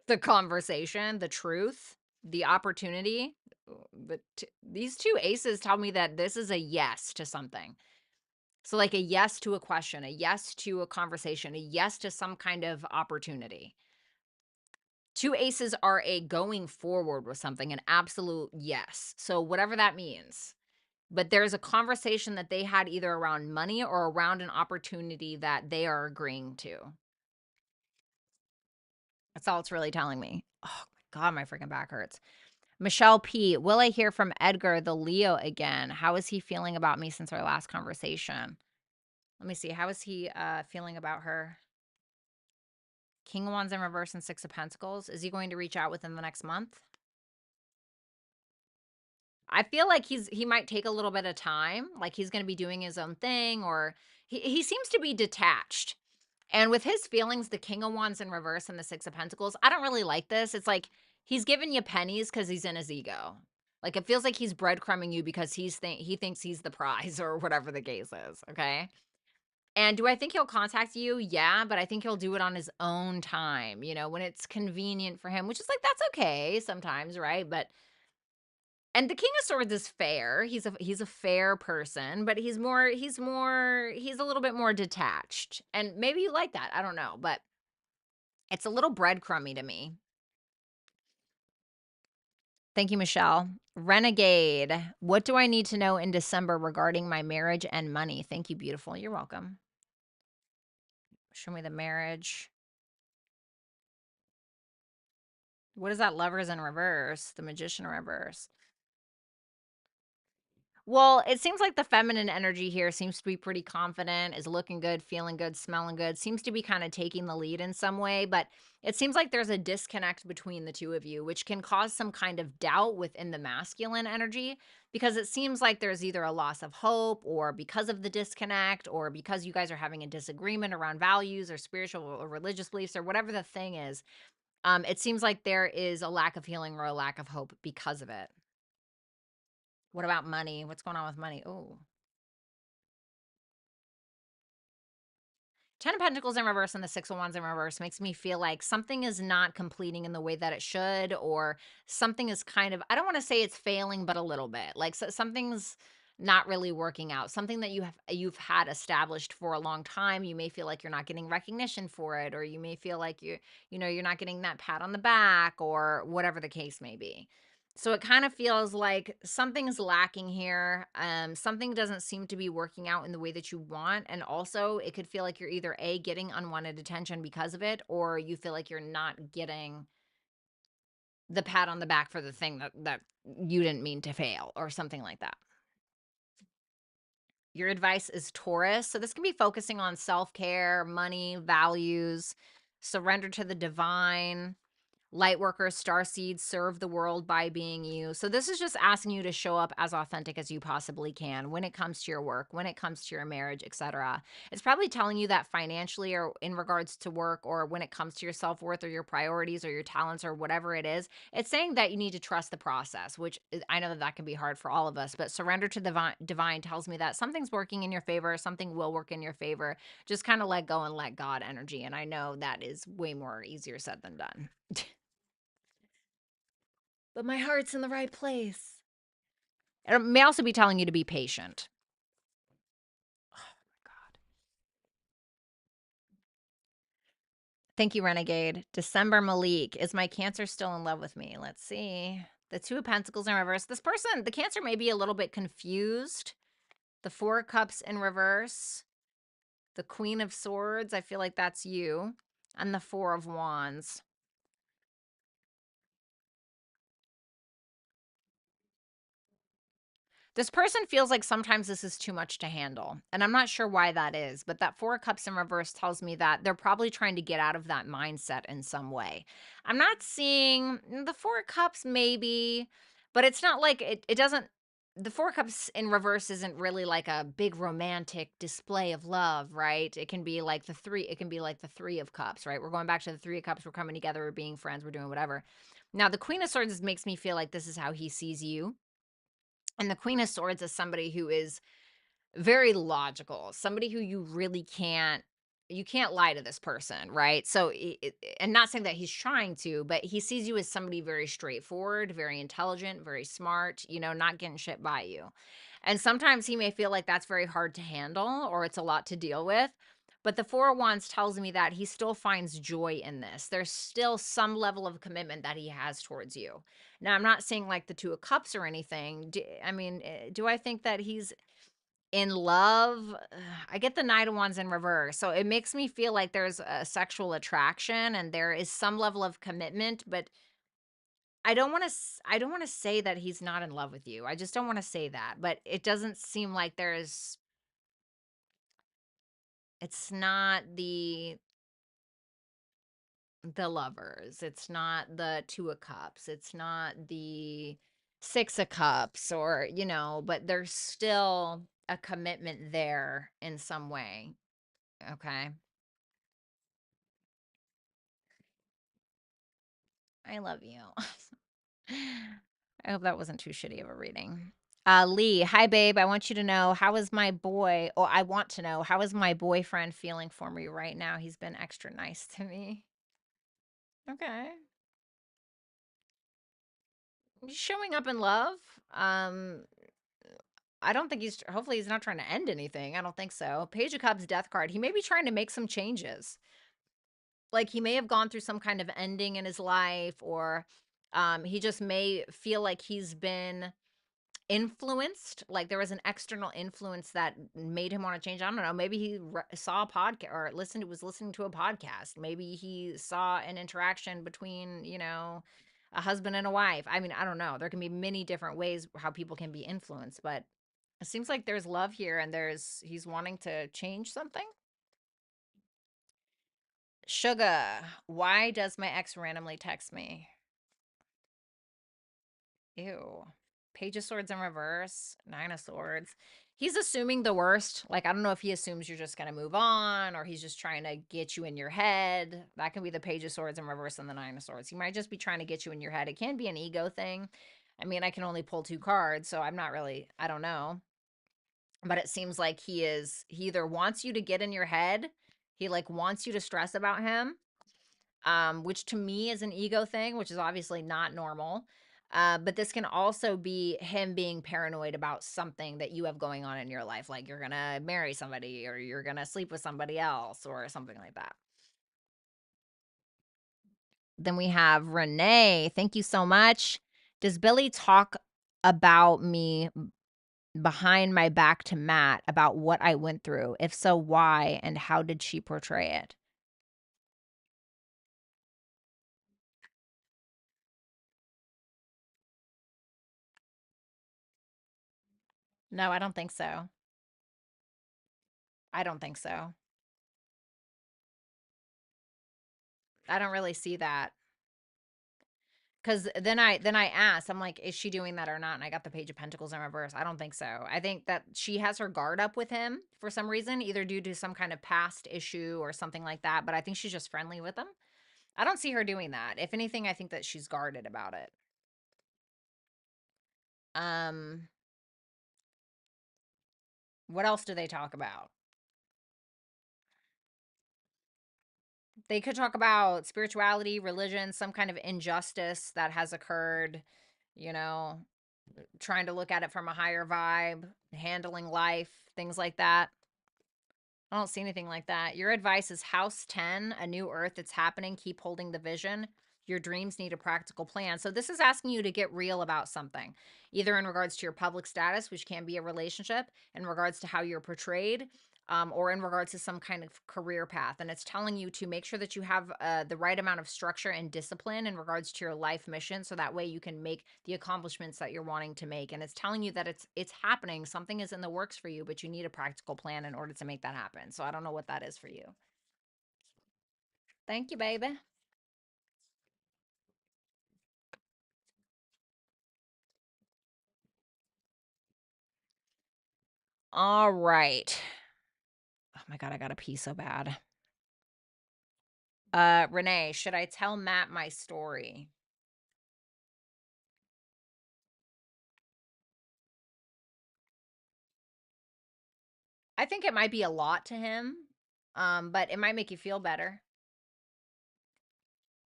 The conversation, the truth, the opportunity. But these two aces tell me that this is a yes to something. So, like a yes to a question, a yes to a conversation, a yes to some kind of opportunity. Two aces are a going forward with something, an absolute yes. So, whatever that means. But there's a conversation that they had either around money or around an opportunity that they are agreeing to. That's all it's really telling me. Oh my God, my freaking back hurts. Michelle P. Will I hear from Edgar, the Leo, again? How is he feeling about me since our last conversation? Let me see. How is he feeling about her? King of Wands in reverse and 6 of Pentacles. Is he going to reach out within the next month? I feel like he might take a little bit of time, like he's going to be doing his own thing, or he seems to be detached. And with his feelings, the King of Wands in reverse and the 6 of Pentacles, I don't really like this. It's like he's giving you pennies because he's in his ego. Like it feels like he's breadcrumbing you because he thinks he's the prize or whatever the case is. Okay. And do I think he'll contact you? Yeah, but I think he'll do it on his own time, when it's convenient for him, which is like, that's okay sometimes, right? And the King of Swords is fair. He's a fair person, but he's a little bit more detached. And maybe you like that. I don't know, but it's a little breadcrumby to me. Thank you, Michelle. Renegade. What do I need to know in December regarding my marriage and money? Thank you, beautiful. You're welcome. Show me the marriage. What is that? Lovers in reverse, the Magician in reverse. Well, it seems like the feminine energy here seems to be pretty confident, is looking good, feeling good, smelling good, seems to be kind of taking the lead in some way, but it seems like there's a disconnect between the two of you, which can cause some kind of doubt within the masculine energy because it seems like there's either a loss of hope or because of the disconnect or because you guys are having a disagreement around values or spiritual or religious beliefs or whatever the thing is. It seems like there is a lack of healing or a lack of hope because of it. What about money? What's going on with money? Oh. Ten of Pentacles in reverse and the Six of Wands in reverse makes me feel like something is not completing in the way that it should, or something is kind of, I don't want to say it's failing, but a little bit. Like something's not really working out. Something that you've had established for a long time. You may feel like you're not getting recognition for it, or you may feel like you're not getting that pat on the back, or whatever the case may be. So it kind of feels like something's lacking here. Something doesn't seem to be working out in the way that you want. And also, it could feel like you're either A, getting unwanted attention because of it, or you feel like you're not getting the pat on the back for the thing that you didn't mean to fail, or something like that. Your advice is Taurus. So this can be focusing on self-care, money, values, surrender to the divine. Light workers, star seeds, serve the world by being you. So this is just asking you to show up as authentic as you possibly can when it comes to your work, when it comes to your marriage, etc. It's probably telling you that financially or in regards to work or when it comes to your self-worth or your priorities or your talents or whatever it is, it's saying that you need to trust the process, which I know that that can be hard for all of us, but surrender to the divine tells me that something's working in your favor, something will work in your favor. Just kind of let go and let God energy. And I know that is way more easier said than done. But my heart's in the right place. It may also be telling you to be patient. Oh my God. Thank you, Renegade. December Malik. Is my Cancer still in love with me? Let's see. The Two of Pentacles in reverse. This person, the Cancer may be a little bit confused. The Four of Cups in reverse. The Queen of Swords. I feel like that's you. And the Four of Wands. This person feels like sometimes this is too much to handle, and I'm not sure why that is, but that Four of Cups in reverse tells me that they're probably trying to get out of that mindset in some way. I'm not seeing the Four of Cups maybe, but it's not like it doesn't the Four of Cups in reverse isn't really like a big romantic display of love, right? It can be like the Three of Cups, right? We're going back to the Three of Cups, we're coming together, we're being friends, we're doing whatever. Now, the Queen of Swords makes me feel like this is how he sees you. And the Queen of Swords is somebody who is very logical, somebody who you can't lie to this person, right? So, and not saying that he's trying to, but he sees you as somebody very straightforward, very intelligent, very smart, not getting shit by you. And sometimes he may feel like that's very hard to handle or it's a lot to deal with. But the Four of Wands tells me that he still finds joy in this. There's still some level of commitment that he has towards you. Now, I'm not saying like the Two of Cups or anything. Do I think that he's in love? I get the Knight of Wands in reverse. So it makes me feel like there's a sexual attraction and there is some level of commitment, but I don't want to say that he's not in love with you. I just don't want to say that, but it doesn't seem like it's not the lovers. It's not the Two of Cups. It's not the Six of Cups or, but there's still a commitment there in some way. Okay. I love you. I hope that wasn't too shitty of a reading. Lee, hi babe. I want you to know I want to know how is my boyfriend feeling for me right now? He's been extra nice to me. Okay. He's showing up in love. Um, I don't think hopefully he's not trying to end anything. I don't think so. Page of Cups, Death card. He may be trying to make some changes. Like he may have gone through some kind of ending in his life, or he just may feel like he's been influenced, like there was an external influence that made him want to change. I don't know. Maybe he saw a podcast or was listening to a podcast. Maybe he saw an interaction between, a husband and a wife. I mean, I don't know. There can be many different ways how people can be influenced, but It seems like there's love here and he's wanting to change something. Sugar, why does my ex randomly text me? Ew. Page of Swords in reverse, Nine of Swords. He's assuming the worst. Like, I don't know if he assumes you're just going to move on or he's just trying to get you in your head. That can be the Page of Swords in reverse and the Nine of Swords. He might just be trying to get you in your head. It can be an ego thing. I mean, I can only pull 2 cards, so I'm not really, I don't know. But it seems like he either wants you to get in your head, he like wants you to stress about him, which to me is an ego thing, which is obviously not normal. But this can also be him being paranoid about something that you have going on in your life, like you're gonna marry somebody or you're gonna sleep with somebody else or something like that. Then we have Renee. Thank you so much. Does Billy talk about me behind my back to Matt about what I went through? If so, why and how did she portray it? No, I don't think so. I don't think so. I don't really see that. Because then I asked, I'm like, is she doing that or not? And I got the Page of Pentacles in reverse. I don't think so. I think that she has her guard up with him for some reason, either due to some kind of past issue or something like that. But I think she's just friendly with him. I don't see her doing that. If anything, I think that she's guarded about it. Um, what else do they talk about? They could talk about spirituality, religion, some kind of injustice that has occurred, you know, trying to look at it from a higher vibe, handling life, things like that. I don't see anything like that. Your advice is house 10, a new earth that's happening. Keep holding the vision. Your dreams need a practical plan. So this is asking you to get real about something, either in regards to your public status, which can be a relationship, in regards to how you're portrayed, or in regards to some kind of career path. And it's telling you to make sure that you have the right amount of structure and discipline in regards to your life mission, so that way you can make the accomplishments that you're wanting to make. And it's telling you that it's happening. Something is in the works for you, but you need a practical plan in order to make that happen. So I don't know what that is for you. Thank you, baby. All right. Oh my God, I got to pee so bad. Renee, should I tell Matt my story? I think it might be a lot to him, but it might make you feel better.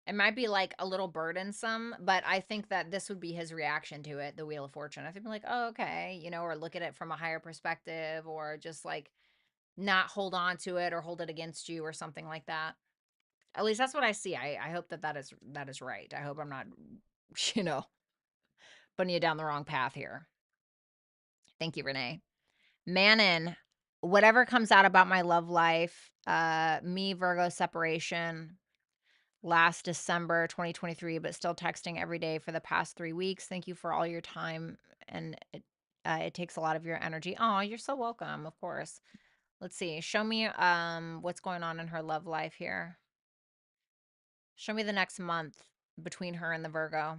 It might be like a little burdensome, but I think that this would be his reaction to it, the Wheel of Fortune. I think like, oh, okay, or look at it from a higher perspective, or just like not hold on to it or hold it against you or something like that. At least that's what I see. I hope that is right. I hope I'm not, you know, putting you down the wrong path here. Thank you, Renee. Manon, whatever comes out about my love life, me, Virgo separation, last December 2023, but still texting every day for the past 3 weeks. Thank you for all your time. And it takes a lot of your energy. Oh, you're so welcome. Of course. Let's see. Show me what's going on in her love life here. Show me the next month between her and the Virgo.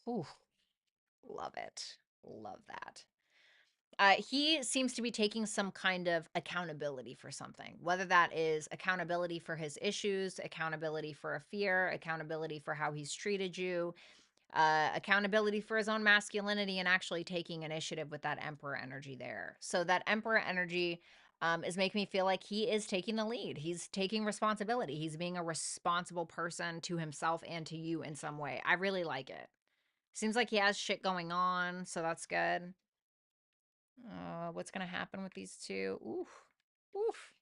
Ooh, love it. Love that. He seems to be taking some kind of accountability for something, whether that is accountability for his issues, accountability for a fear, accountability for how he's treated you, accountability for his own masculinity, and actually taking initiative with that Emperor energy there. So that Emperor energy is making me feel like he is taking the lead. He's taking responsibility. He's being a responsible person to himself and to you in some way. I really like it. Seems like he has shit going on, so that's good. What's gonna happen with these two? Oof. Oof.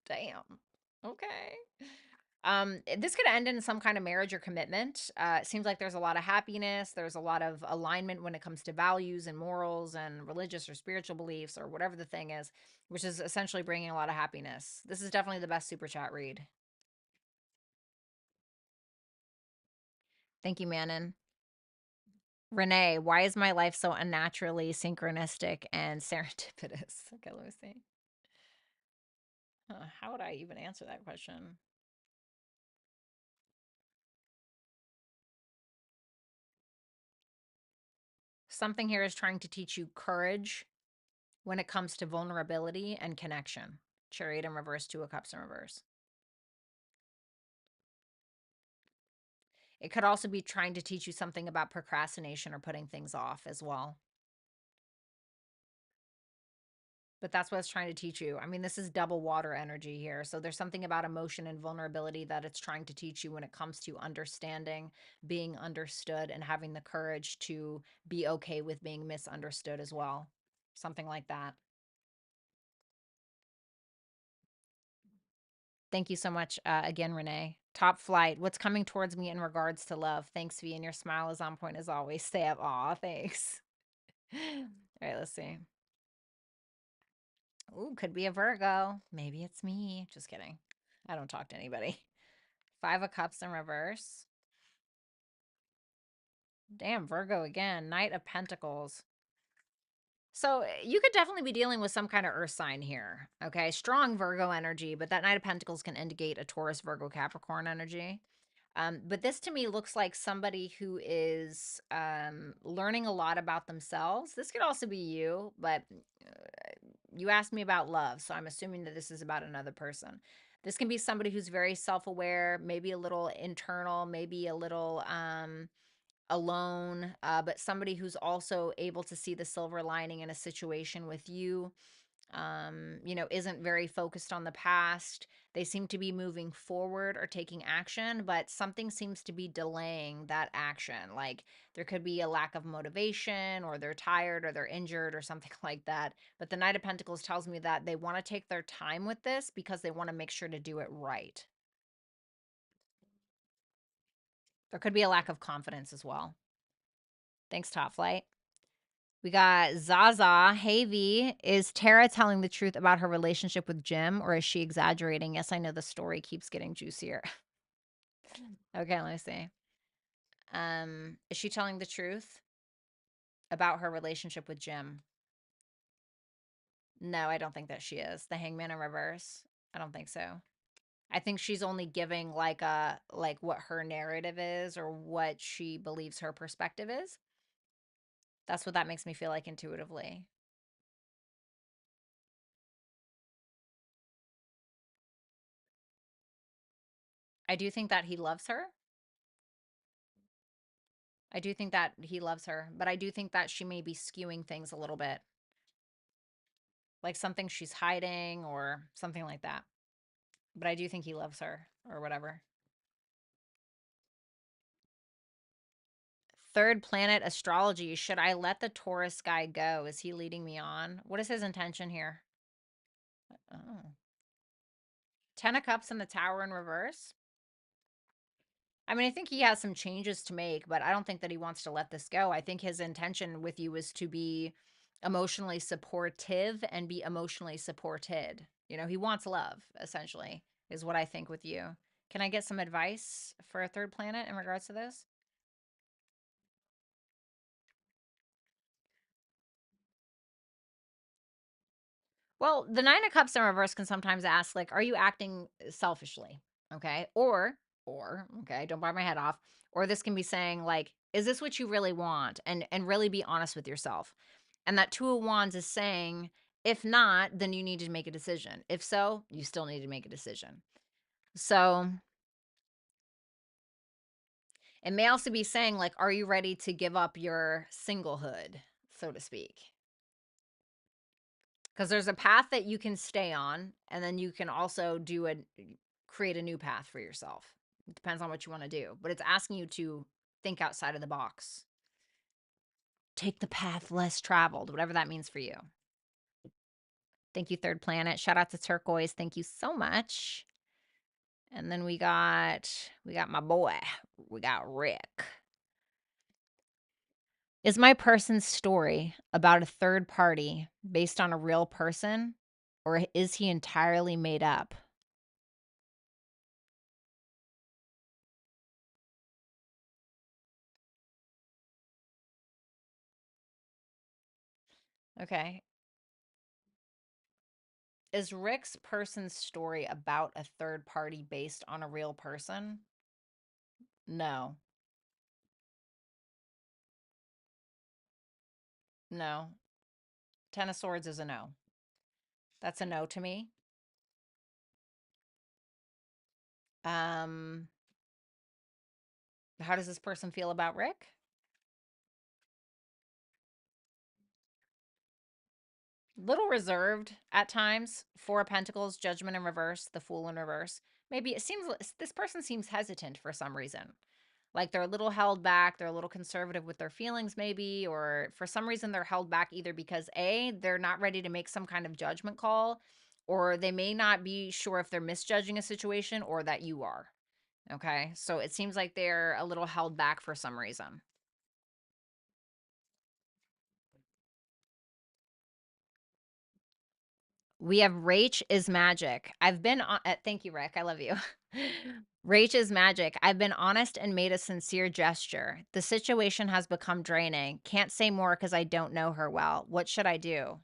Damn. Okay. This could end in some kind of marriage or commitment. It seems like there's a lot of happiness. There's a lot of alignment when it comes to values and morals and religious or spiritual beliefs or whatever the thing is, which is essentially bringing a lot of happiness. This is definitely the best super chat read. Thank you, Manon. Renee, why is my life so unnaturally synchronistic and serendipitous? Okay, let me see. How would I even answer that question? Something here is trying to teach you courage when it comes to vulnerability and connection. Chariot in reverse, Two of Cups in reverse. It could also be trying to teach you something about procrastination or putting things off as well. But that's what it's trying to teach you. I mean, this is double water energy here. So there's something about emotion and vulnerability that it's trying to teach you when it comes to understanding, being understood, and having the courage to be okay with being misunderstood as well. Something like that. Thank you so much again, Renee. Top flight. What's coming towards me in regards to love? Thanks, V. And your smile is on point as always. Stay up. Aw, thanks. All right, let's see. Ooh, could be a Virgo. Maybe it's me. Just kidding. I don't talk to anybody. Five of Cups in reverse. Damn, Virgo again. Knight of Pentacles. So you could definitely be dealing with some kind of earth sign here. Okay. Strong Virgo energy, but that Knight of Pentacles can indicate a Taurus, Virgo, Capricorn energy. But this to me looks like somebody who is learning a lot about themselves. This could also be you, but you asked me about love, so I'm assuming that this is about another person. This can be somebody who's very self-aware, maybe a little internal, maybe a little alone, but somebody who's also able to see the silver lining in a situation with you. Isn't very focused on the past. They seem to be moving forward or taking action, but something seems to be delaying that action. Like there could be a lack of motivation, or they're tired, or they're injured, or something like that. But the Knight of Pentacles tells me that they want to take their time with this because they want to make sure to do it right. There could be a lack of confidence as well. Thanks, Top Flight. We got Zaza. Hey, V. Is Tara telling the truth about her relationship with Jim, or is she exaggerating? Yes, I know the story keeps getting juicier. Okay, let me see. Is she telling the truth about her relationship with Jim? No, I don't think that she is. The Hangman in reverse. I don't think so. I think she's only giving like what her narrative is, or what she believes her perspective is. That's what that makes me feel like intuitively. I do think that he loves her. I do think that he loves her, but I do think that she may be skewing things a little bit. Like something she's hiding or something like that. But I do think he loves her or whatever. Third planet astrology. Should I let the Taurus guy go? Is he leading me on? What is his intention here? Oh. 10 of Cups in the Tower in reverse. I mean, I think he has some changes to make, but I don't think that he wants to let this go. I think his intention with you is to be emotionally supportive and be emotionally supported. He wants love, essentially, is what I think with you. Can I get some advice for a third planet in regards to this? Well, the Nine of Cups in reverse can sometimes ask, like, are you acting selfishly? Okay. Or, okay, don't bite my head off. Or this can be saying, like, is this what you really want? And really be honest with yourself. And that Two of Wands is saying, if not, then you need to make a decision. If so, you still need to make a decision. So it may also be saying, like, are you ready to give up your singlehood, so to speak? Because there's a path that you can stay on, and then you can also create a new path for yourself. It depends on what you want to do, but it's asking you to think outside of the box. Take the path less traveled, whatever that means for you. Thank you, Third Planet. Shout out to Turquoise. Thank you so much. And then we got my boy. We got Rick. Is my person's story about a third party based on a real person, or is he entirely made up? Okay. Is Rick's person's story about a third party based on a real person? No. No. Ten of Swords is a no. That's a no to me. Um, how does this person feel about Rick? Little reserved at times. Four of Pentacles, Judgment in reverse, the Fool in reverse. Maybe it seems this person seems hesitant for some reason. Like they're a little held back, they're a little conservative with their feelings maybe, or for some reason they're held back either because A, they're not ready to make some kind of judgment call, or they may not be sure if they're misjudging a situation or that you are. Okay? So it seems like they're a little held back for some reason. We have Rach is magic. I've been on thank you, Rick. I love you. Rach is magic. I've been honest and made a sincere gesture. The situation has become draining. Can't say more because I don't know her well. What should I do?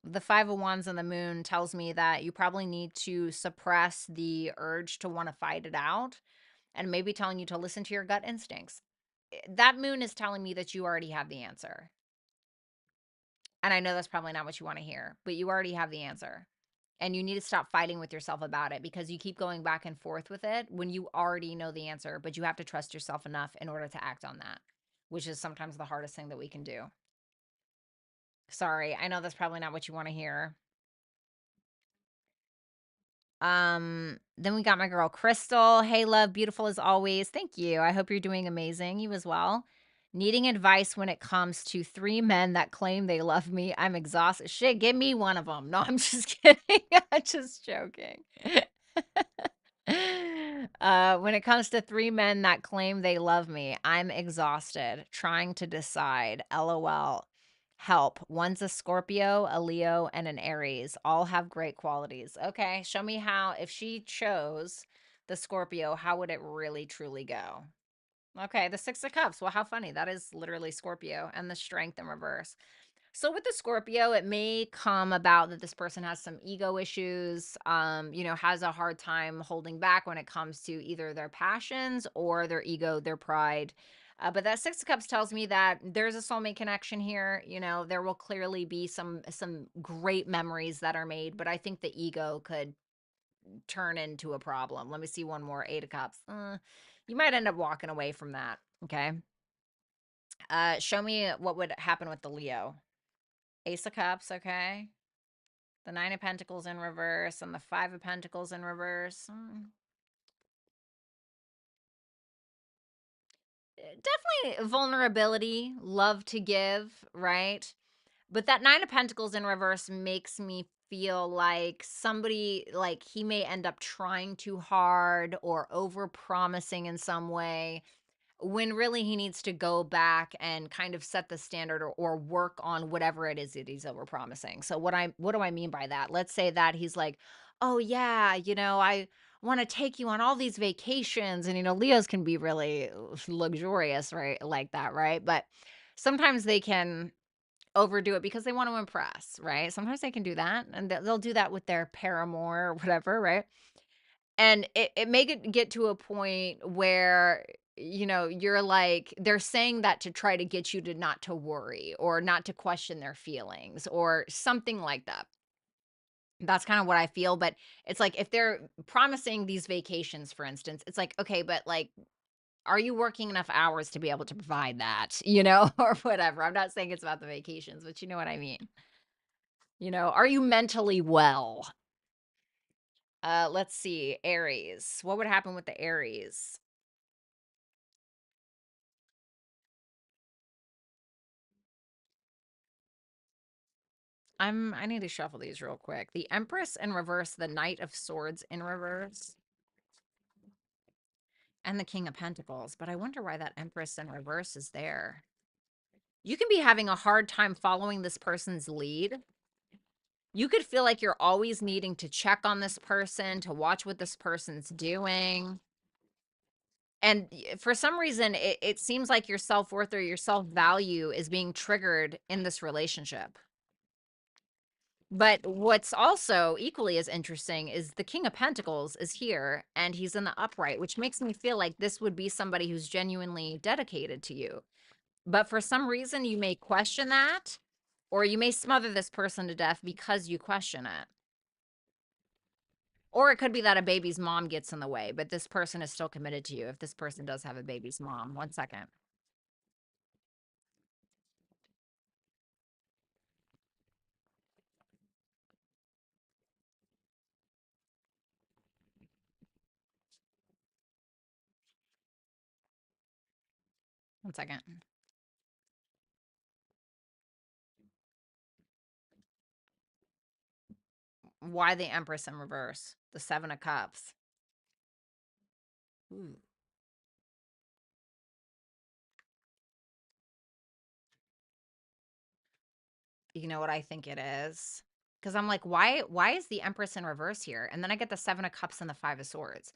The Five of Wands and the Moon tells me that you probably need to suppress the urge to want to fight it out, and maybe telling you to listen to your gut instincts. That moon is telling me that you already have the answer. And I know that's probably not what you want to hear, but you already have the answer. And you need to stop fighting with yourself about it because you keep going back and forth with it when you already know the answer, but you have to trust yourself enough in order to act on that, which is sometimes the hardest thing that we can do. Sorry, I know that's probably not what you want to hear. Then we got my girl Crystal. Hey, love, beautiful as always. Thank you. I hope you're doing amazing. You as well. Needing advice when it comes to three men that claim they love me. I'm exhausted. Shit, give me one of them. No, I'm just kidding. I'm just joking. When it comes to three men that claim they love me, I'm exhausted trying to decide. LOL. Help. One's a Scorpio, a Leo, and an Aries. All have great qualities. Okay, show me how, if she chose the Scorpio, how would it really truly go? Okay, the Six of Cups. Well, how funny. That is literally Scorpio and the Strength in reverse. So with the Scorpio, it may come about that this person has some ego issues, has a hard time holding back when it comes to either their passions or their ego, their pride. But that Six of Cups tells me that there's a soulmate connection here. There will clearly be some great memories that are made, but I think the ego could turn into a problem. Let me see one more. Eight of Cups. You might end up walking away from that. Okay. Show me what would happen with the Leo. Ace of Cups, okay. The Nine of Pentacles in reverse and the Five of Pentacles in reverse. Definitely vulnerability, love to give, right? But that Nine of Pentacles in reverse makes me feel like somebody, like he may end up trying too hard or over promising in some way, when really he needs to go back and kind of set the standard or work on whatever it is that he's overpromising. So what do I mean by that? Let's say that he's like, "Oh yeah, I want to take you on all these vacations." And Leos can be really luxurious, right? Like that, right? But sometimes they can overdo it because they want to impress, right? Sometimes they can do that, and they'll do that with their paramour or whatever, right? And it may get to a point where, you're like, they're saying that to try to get you to not to worry or not to question their feelings or something like that. That's kind of what I feel. But it's like if they're promising these vacations, for instance, it's like, okay, but like, are you working enough hours to be able to provide that, or whatever? I'm not saying it's about the vacations, but you know what I mean. Are you mentally well? Let's see. Aries. What would happen with the Aries? I need to shuffle these real quick. The Empress in reverse, the Knight of Swords in reverse, and the King of Pentacles. But I wonder why that Empress in reverse is there. You can be having a hard time following this person's lead. You could feel like you're always needing to check on this person, to watch what this person's doing. And for some reason, it seems like your self-worth or your self-value is being triggered in this relationship. But what's also equally as interesting is the King of Pentacles is here and he's in the upright, which makes me feel like this would be somebody who's genuinely dedicated to you. But for some reason, you may question that, or you may smother this person to death because you question it. Or it could be that a baby's mom gets in the way, but this person is still committed to you if this person does have a baby's mom. 1 second. One second. Why the Empress in reverse? The Seven of Cups. Ooh. You know what I think it is? Because I'm like, why is the Empress in reverse here? And then I get the Seven of Cups and the Five of Swords.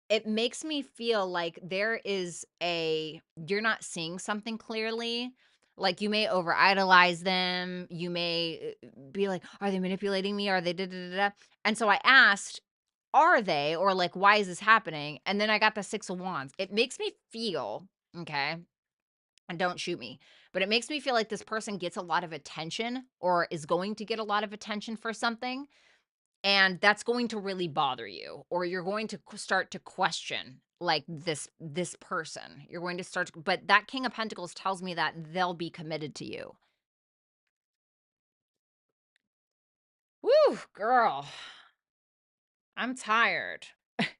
It makes me feel like there is you're not seeing something clearly. Like you may over idolize them. You may be like, are they manipulating me? Are they da da da da? And so I asked, are they? Or like, why is this happening? And then I got the Six of Wands. It makes me feel, okay, and don't shoot me, but it makes me feel like this person gets a lot of attention or is going to get a lot of attention for something. And that's going to really bother you, or you're going to start to question like this person. You're going to start, but that King of Pentacles tells me that they'll be committed to you. Woo, girl. I'm tired.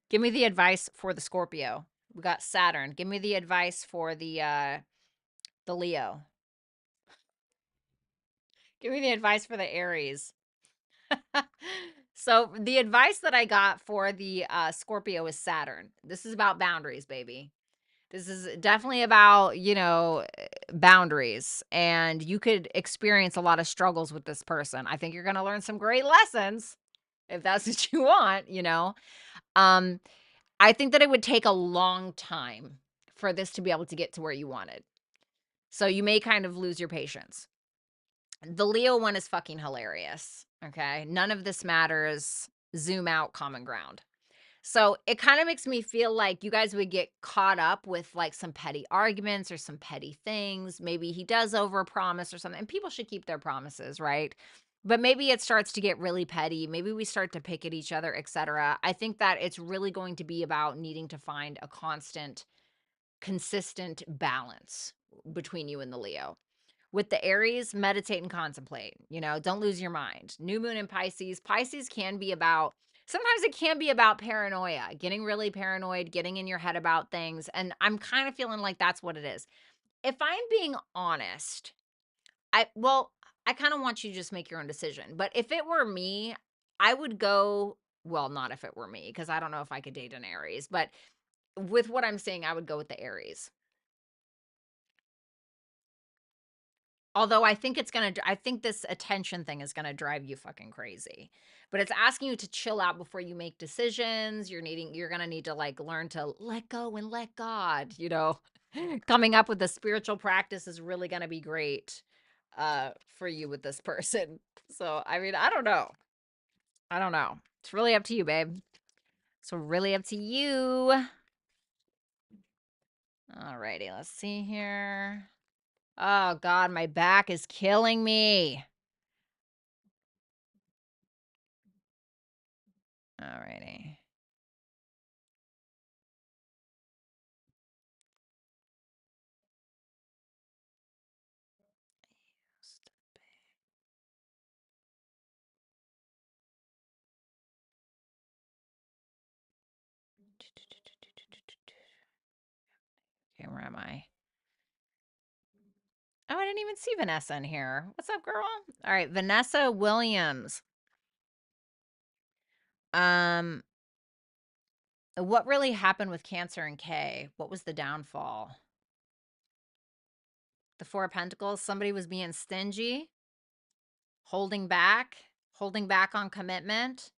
Give me the advice for the Scorpio. We got Saturn. Give me the advice for the Leo. Give me the advice for the Aries. So the advice that I got for the Scorpio is Saturn. This is about boundaries, baby. This is definitely about, boundaries, and you could experience a lot of struggles with this person. I think you're going to learn some great lessons if that's what you want. Um, I think that it would take a long time for this to be able to get to where you wanted. So you may kind of lose your patience. The Leo one is fucking hilarious. Okay. None of this matters. Zoom out, common ground. So it kind of makes me feel like you guys would get caught up with like some petty arguments or some petty things. Maybe he does overpromise or something. And people should keep their promises, right? But maybe it starts to get really petty. Maybe we start to pick at each other, etc. I think that it's really going to be about needing to find a constant, consistent balance between you and the Leo. With the Aries, meditate and contemplate. Don't lose your mind. New moon in Pisces. Pisces can be about, sometimes it can be about paranoia, getting really paranoid, getting in your head about things. And I'm kind of feeling like that's what it is. If I'm being honest, I kind of want you to just make your own decision. But if it were me, I would go, well, not if it were me, because I don't know if I could date an Aries. But with what I'm saying, I would go with the Aries. Although I think this attention thing is gonna drive you fucking crazy. But it's asking you to chill out before you make decisions. You're gonna need to like learn to let go and let God. Coming up with a spiritual practice is really gonna be great for you with this person. So I mean, I don't know. I don't know. It's really up to you, babe. So really up to you. Alrighty, let's see here. Oh God, my back is killing me. Alrighty. Okay, where am I? Oh, I didn't even see Vanessa in here. What's up, girl? All right, Vanessa Williams. Um, what really happened with Cancer and K? What was the downfall? The Four of Pentacles. Somebody was being stingy, holding back on commitment.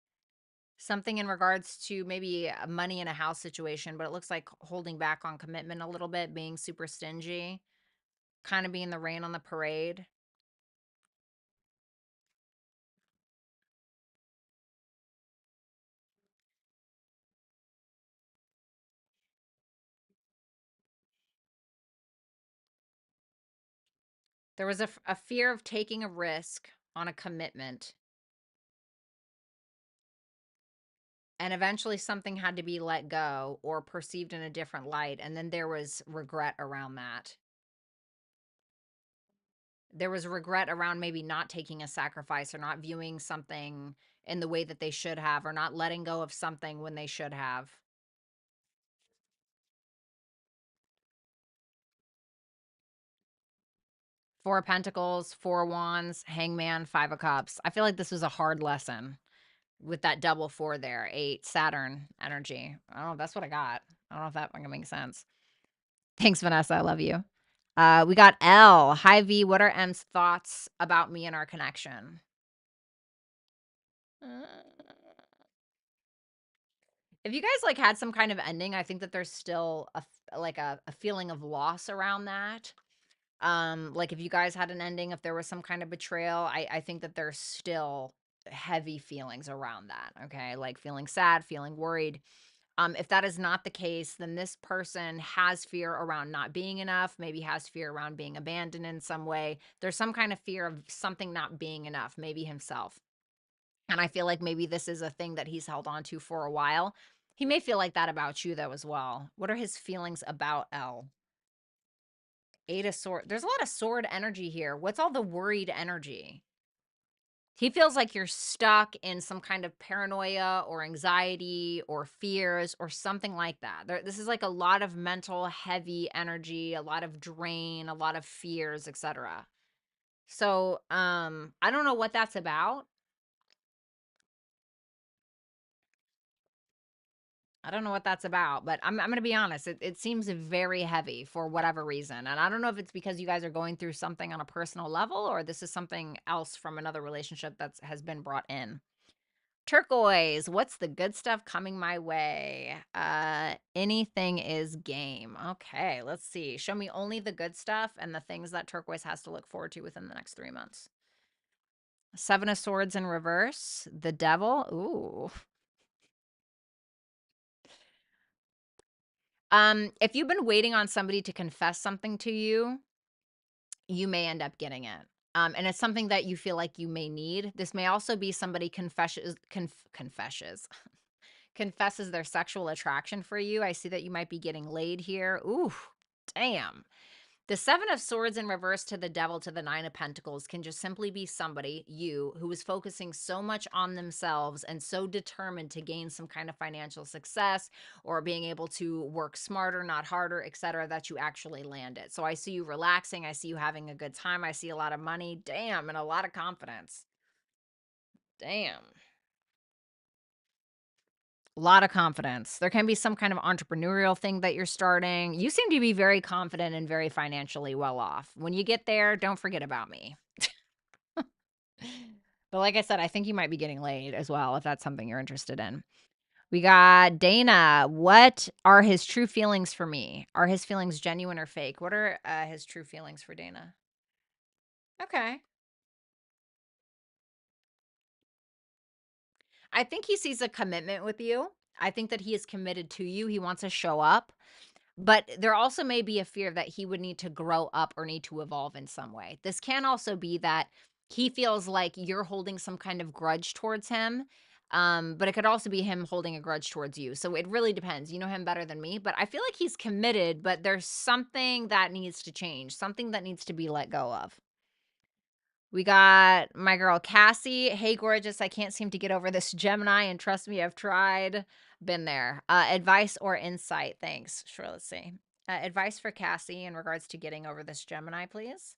Something in regards to maybe money in a house situation, but it looks like holding back on commitment a little bit, being super stingy, kind of being the rain on the parade. There was a fear of taking a risk on a commitment, and eventually something had to be let go or perceived in a different light, and then there was regret around that. There was regret around maybe not taking a sacrifice or not viewing something in the way that they should have or not letting go of something when they should have. Four of Pentacles, Four of Wands, Hangman, Five of Cups. I feel like this was a hard lesson with that double four there. 8, Saturn energy. I don't know. That's what I got. I don't know if that one makes sense. Thanks, Vanessa. I love you. We got L. Hi, V. What are M's thoughts about me and our connection? If you guys like had some kind of ending, I think that there's still a feeling of loss around that. Like if you guys had an ending, if there was some kind of betrayal, I think that there's still heavy feelings around that. Okay. Like feeling sad, feeling worried. If that is not the case, then this person has fear around not being enough, maybe has fear around being abandoned in some way. There's some kind of fear of something not being enough, maybe himself. And I feel like maybe this is a thing that he's held on to for a while. He may feel like that about you, though, as well. What are his feelings about L? 8 of Sword. There's a lot of sword energy here. What's all the worried energy? He feels like you're stuck in some kind of paranoia or anxiety or fears or something like that. This is like a lot of mental heavy energy, a lot of drain, a lot of fears, etc. So, I don't know what that's about. I don't know what that's about, but I'm gonna be honest. It seems very heavy for whatever reason, and I don't know if it's because you guys are going through something on a personal level, or this is something else from another relationship that has been brought in. Turquoise, what's the good stuff coming my way? Anything is game. Okay, let's see. Show me only the good stuff and the things that turquoise has to look forward to within the next 3 months. 7 of Swords in reverse. The Devil. Ooh. If you've been waiting on somebody to confess something to you, you may end up getting it. And it's something that you feel like you may need. This may also be somebody confesses their sexual attraction for you. I see that you might be getting laid here. Ooh, damn. The 7 of Swords in reverse to the Devil to the 9 of Pentacles can just simply be somebody, you, who is focusing so much on themselves and so determined to gain some kind of financial success or being able to work smarter, not harder, etc., that you actually land it. So I see you relaxing. I see you having a good time. I see a lot of money. Damn, and a lot of confidence. Damn. A lot of confidence. There can be some kind of entrepreneurial thing that you're starting. You seem to be very confident and very financially well off. When you get there, don't forget about me. But like I said, I think you might be getting laid as well if that's something you're interested in. We got Dana. What are his true feelings for me? Are his feelings genuine or fake? What are his true feelings for Dana? Okay. I think he sees a commitment with you. I think that he is committed to you. He wants to show up. But there also may be a fear that he would need to grow up or need to evolve in some way. This can also be that he feels like you're holding some kind of grudge towards him. But it could also be him holding a grudge towards you. So it really depends. You know him better than me, but I feel like he's committed, but there's something that needs to change, something that needs to be let go of. We got my girl Cassie. Hey, gorgeous. I can't seem to get over this Gemini, and trust me, I've tried. Been there. Advice or insight? Thanks. Sure, let's see. Advice for Cassie in regards to getting over this Gemini, please.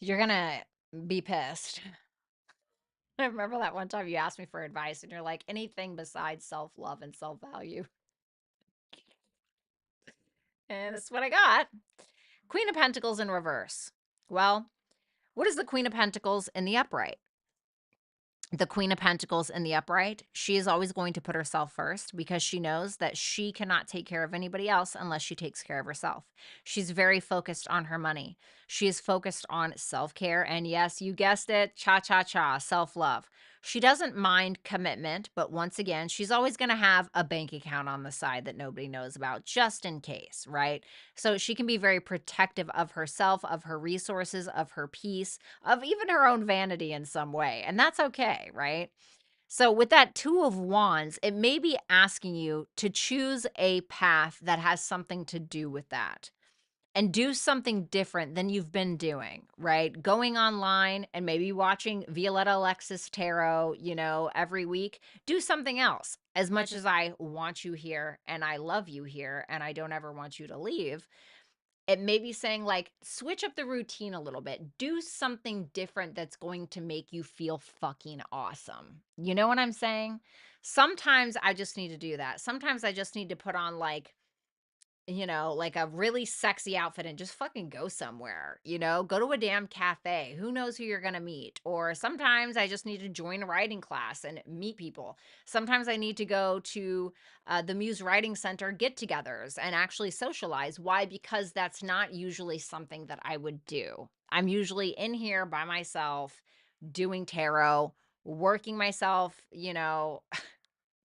You're gonna be pissed. I remember that one time you asked me for advice and you're like, anything besides self-love and self-value. And that's what I got. Queen of Pentacles in reverse. Well, what is the Queen of Pentacles in the upright? The Queen of Pentacles in the upright, she is always going to put herself first because she knows that she cannot take care of anybody else unless she takes care of herself. She's very focused on her money. She is focused on self-care. And yes, you guessed it, cha-cha-cha, self-love. She doesn't mind commitment, but once again, she's always going to have a bank account on the side that nobody knows about just in case, right? So she can be very protective of herself, of her resources, of her peace, of even her own vanity in some way. And that's okay, right? So with that Two of Wands, it may be asking you to choose a path that has something to do with that and do something different than you've been doing, right? Going online and maybe watching Violetta Alexis Tarot, every week. Do something else. As much as I want you here and I love you here and I don't ever want you to leave, it may be saying, like, switch up the routine a little bit. Do something different that's going to make you feel fucking awesome. You know what I'm saying? Sometimes I just need to do that. Sometimes I just need to put on, like a really sexy outfit and just fucking go somewhere, go to a damn cafe. Who knows who you're going to meet? Or sometimes I just need to join a writing class and meet people. Sometimes I need to go to the Muse Writing Center get togethers and actually socialize. Why? Because that's not usually something that I would do. I'm usually in here by myself doing tarot, working myself,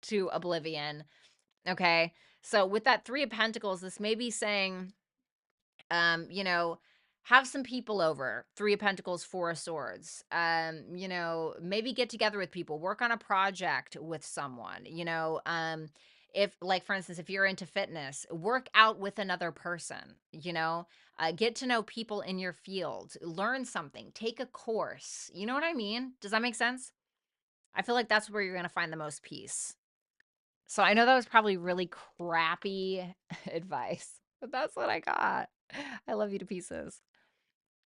to oblivion. Okay. So with that Three of Pentacles, this may be saying, um, you know, have some people over. Three of Pentacles, Four of Swords. Maybe get together with people, work on a project with someone, if, like, for instance, if you're into fitness, work out with another person, get to know people in your field, learn something, take a course. You know what I mean? Does that make sense? I feel like that's where you're going to find the most peace. So I know that was probably really crappy advice, but that's what I got. I love you to pieces.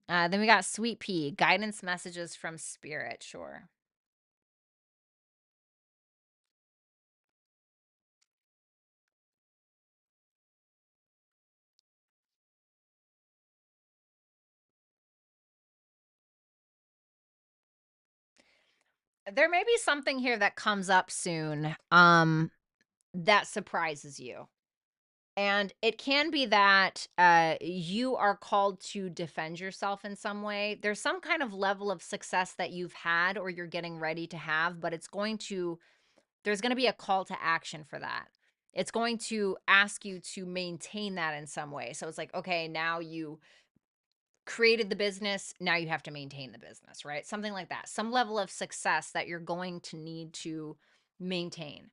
Then we got Sweet Pea, guidance messages from spirit. Sure. There may be something here that comes up soon that surprises you. And it can be that you are called to defend yourself in some way. There's some kind of level of success that you've had or you're getting ready to have, but there's going to be a call to action for that. It's going to ask you to maintain that in some way. So it's like, okay, now you created the business, now you have to maintain the business, right? Something like that. Some level of success that you're going to need to maintain.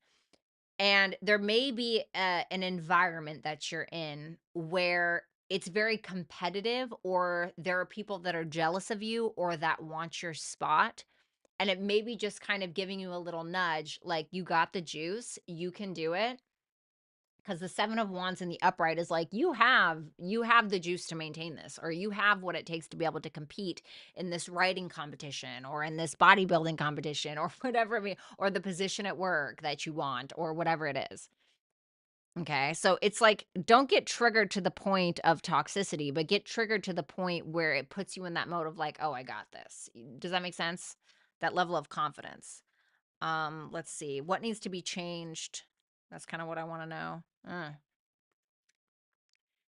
And there may be an environment that you're in where it's very competitive, or there are people that are jealous of you or that want your spot. And it may be just kind of giving you a little nudge, like, you got the juice, you can do it. Because the Seven of Wands in the upright is like, you have the juice to maintain this, or you have what it takes to be able to compete in this writing competition or in this bodybuilding competition or whatever it may, or the position at work that you want or whatever it is. Okay. So it's like, don't get triggered to the point of toxicity, but get triggered to the point where it puts you in that mode of like, oh, I got this. Does that make sense? That level of confidence. Let's see. What needs to be changed? That's kind of what I want to know.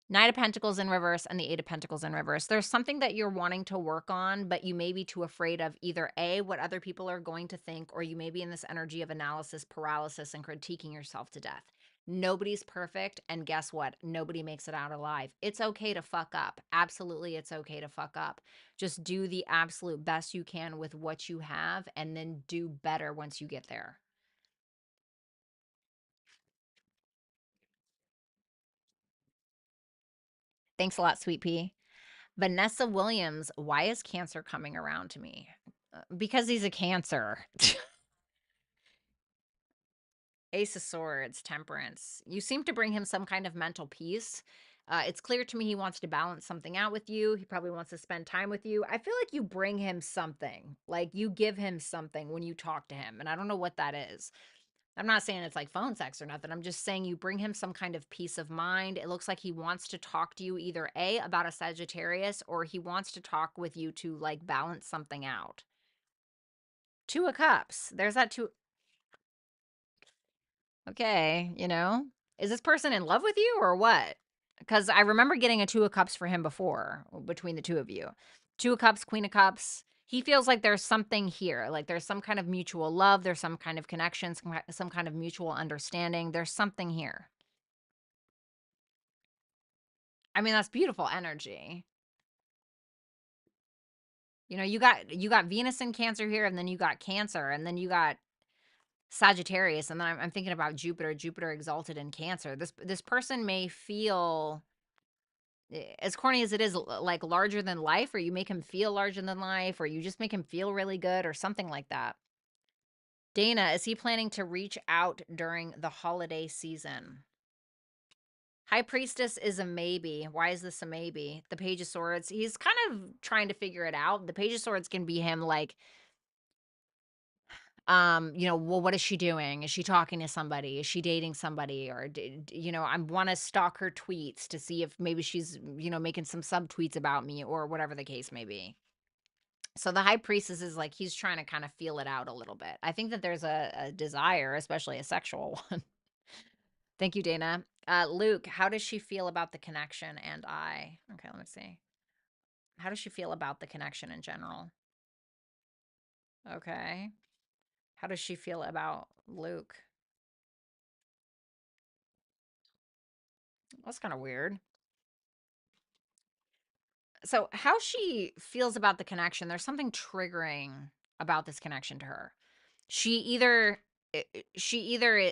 Knight of Pentacles in reverse and the Eight of Pentacles in reverse. There's something that you're wanting to work on, but you may be too afraid of either A, what other people are going to think, or you may be in this energy of analysis paralysis and critiquing yourself to death. Nobody's perfect, and guess what? Nobody makes it out alive. It's okay to fuck up. Absolutely, it's okay to fuck up. Just do the absolute best you can with what you have, and then do better once you get there. Thanks a lot, Sweet Pea. Vanessa Williams, why is Cancer coming around to me? Because he's a Cancer. Ace of Swords, Temperance. You seem to bring him some kind of mental peace. It's clear to me he wants to balance something out with you. He probably wants to spend time with you. I feel like you bring him something, like you give him something when you talk to him. And I don't know what that is. I'm not saying it's like phone sex or nothing. I'm just saying you bring him some kind of peace of mind. It looks like he wants to talk to you either A, about a Sagittarius, or he wants to talk with you to like balance something out. Two of Cups. There's that two. Okay, is this person in love with you or what? Because I remember getting a Two of Cups for him before, between the two of you. Two of Cups, Queen of Cups. He feels like there's something here. Like there's some kind of mutual love. There's some kind of connection, some kind of mutual understanding. There's something here. I mean, that's beautiful energy. You got Venus in Cancer here, and then you got Cancer, and then you got Sagittarius, and then I'm thinking about Jupiter exalted in Cancer. This person may feel, as corny as it is, like larger than life, or you make him feel larger than life, or you just make him feel really good, or something like that. Dana, is he planning to reach out during the holiday season? High Priestess is a maybe. Why is this a maybe? The Page of Swords, he's kind of trying to figure it out. The Page of Swords can be him like, well, what is she doing? Is she talking to somebody? Is she dating somebody? Or, I want to stalk her tweets to see if maybe she's, making some subtweets about me or whatever the case may be. So the High Priestess is like, he's trying to kind of feel it out a little bit. I think that there's a desire, especially a sexual one. Thank you, Dana. Luke, how does she feel about the connection and I? Okay, let me see. How does she feel about the connection in general? Okay. How does she feel about Luke? That's kind of weird. So how she feels about the connection, there's something triggering about this connection to her. She either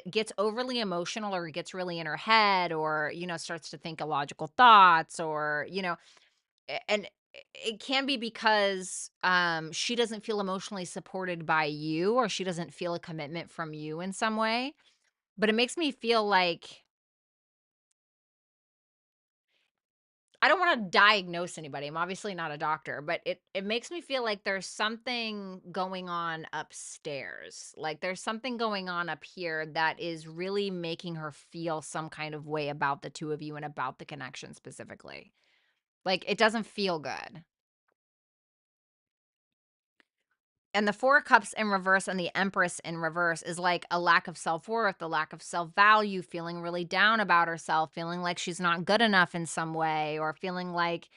gets overly emotional or gets really in her head, or starts to think illogical thoughts, or and it can be because she doesn't feel emotionally supported by you, or she doesn't feel a commitment from you in some way. But it makes me feel like, I don't wanna diagnose anybody, I'm obviously not a doctor, but it makes me feel like there's something going on upstairs. Like, there's something going on up here that is really making her feel some kind of way about the two of you and about the connection specifically. Like, it doesn't feel good. And the Four of Cups in reverse and the Empress in reverse is like a lack of self-worth, a lack of self-value, feeling really down about herself, feeling like she's not good enough in some way, or feeling like,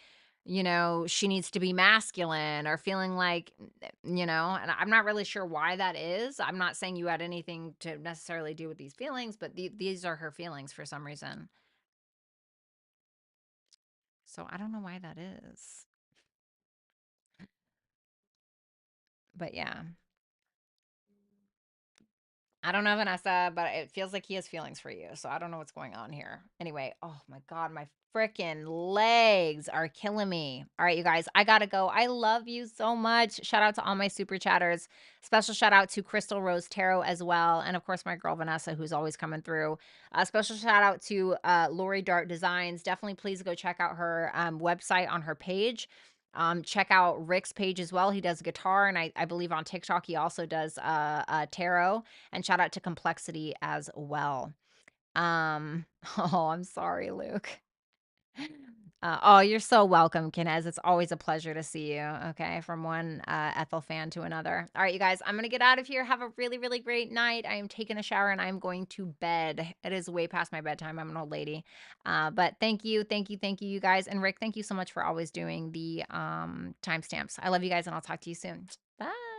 she needs to be masculine, or feeling like, and I'm not really sure why that is. I'm not saying you had anything to necessarily do with these feelings, but these are her feelings for some reason. So I don't know why that is. But yeah. I don't know, Vanessa, but it feels like he has feelings for you. So I don't know what's going on here. Anyway, oh my God, my freaking legs are killing me. All right, you guys, I gotta go. I love you so much. Shout out to all my super chatters. Special shout out to Crystal Rose Tarot as well. And of course, my girl Vanessa, who's always coming through. A special shout out to Lori Dart Designs. Definitely please go check out her website on her page. Check out Rick's page as well. He does guitar, and I believe on TikTok he also does tarot. And shout out to Complexity as well. Oh, I'm sorry, Luke. Oh, you're so welcome, Kinez. It's always a pleasure to see you. Okay, from one Ethel fan to another. All right, you guys, I'm gonna get out of here. Have a really, really great night. I am taking a shower and I'm going to bed. It is way past my bedtime. I'm an old lady. But thank you, thank you, thank you, you guys. And Rick, thank you so much for always doing the timestamps. I love you guys, and I'll talk to you soon. Bye.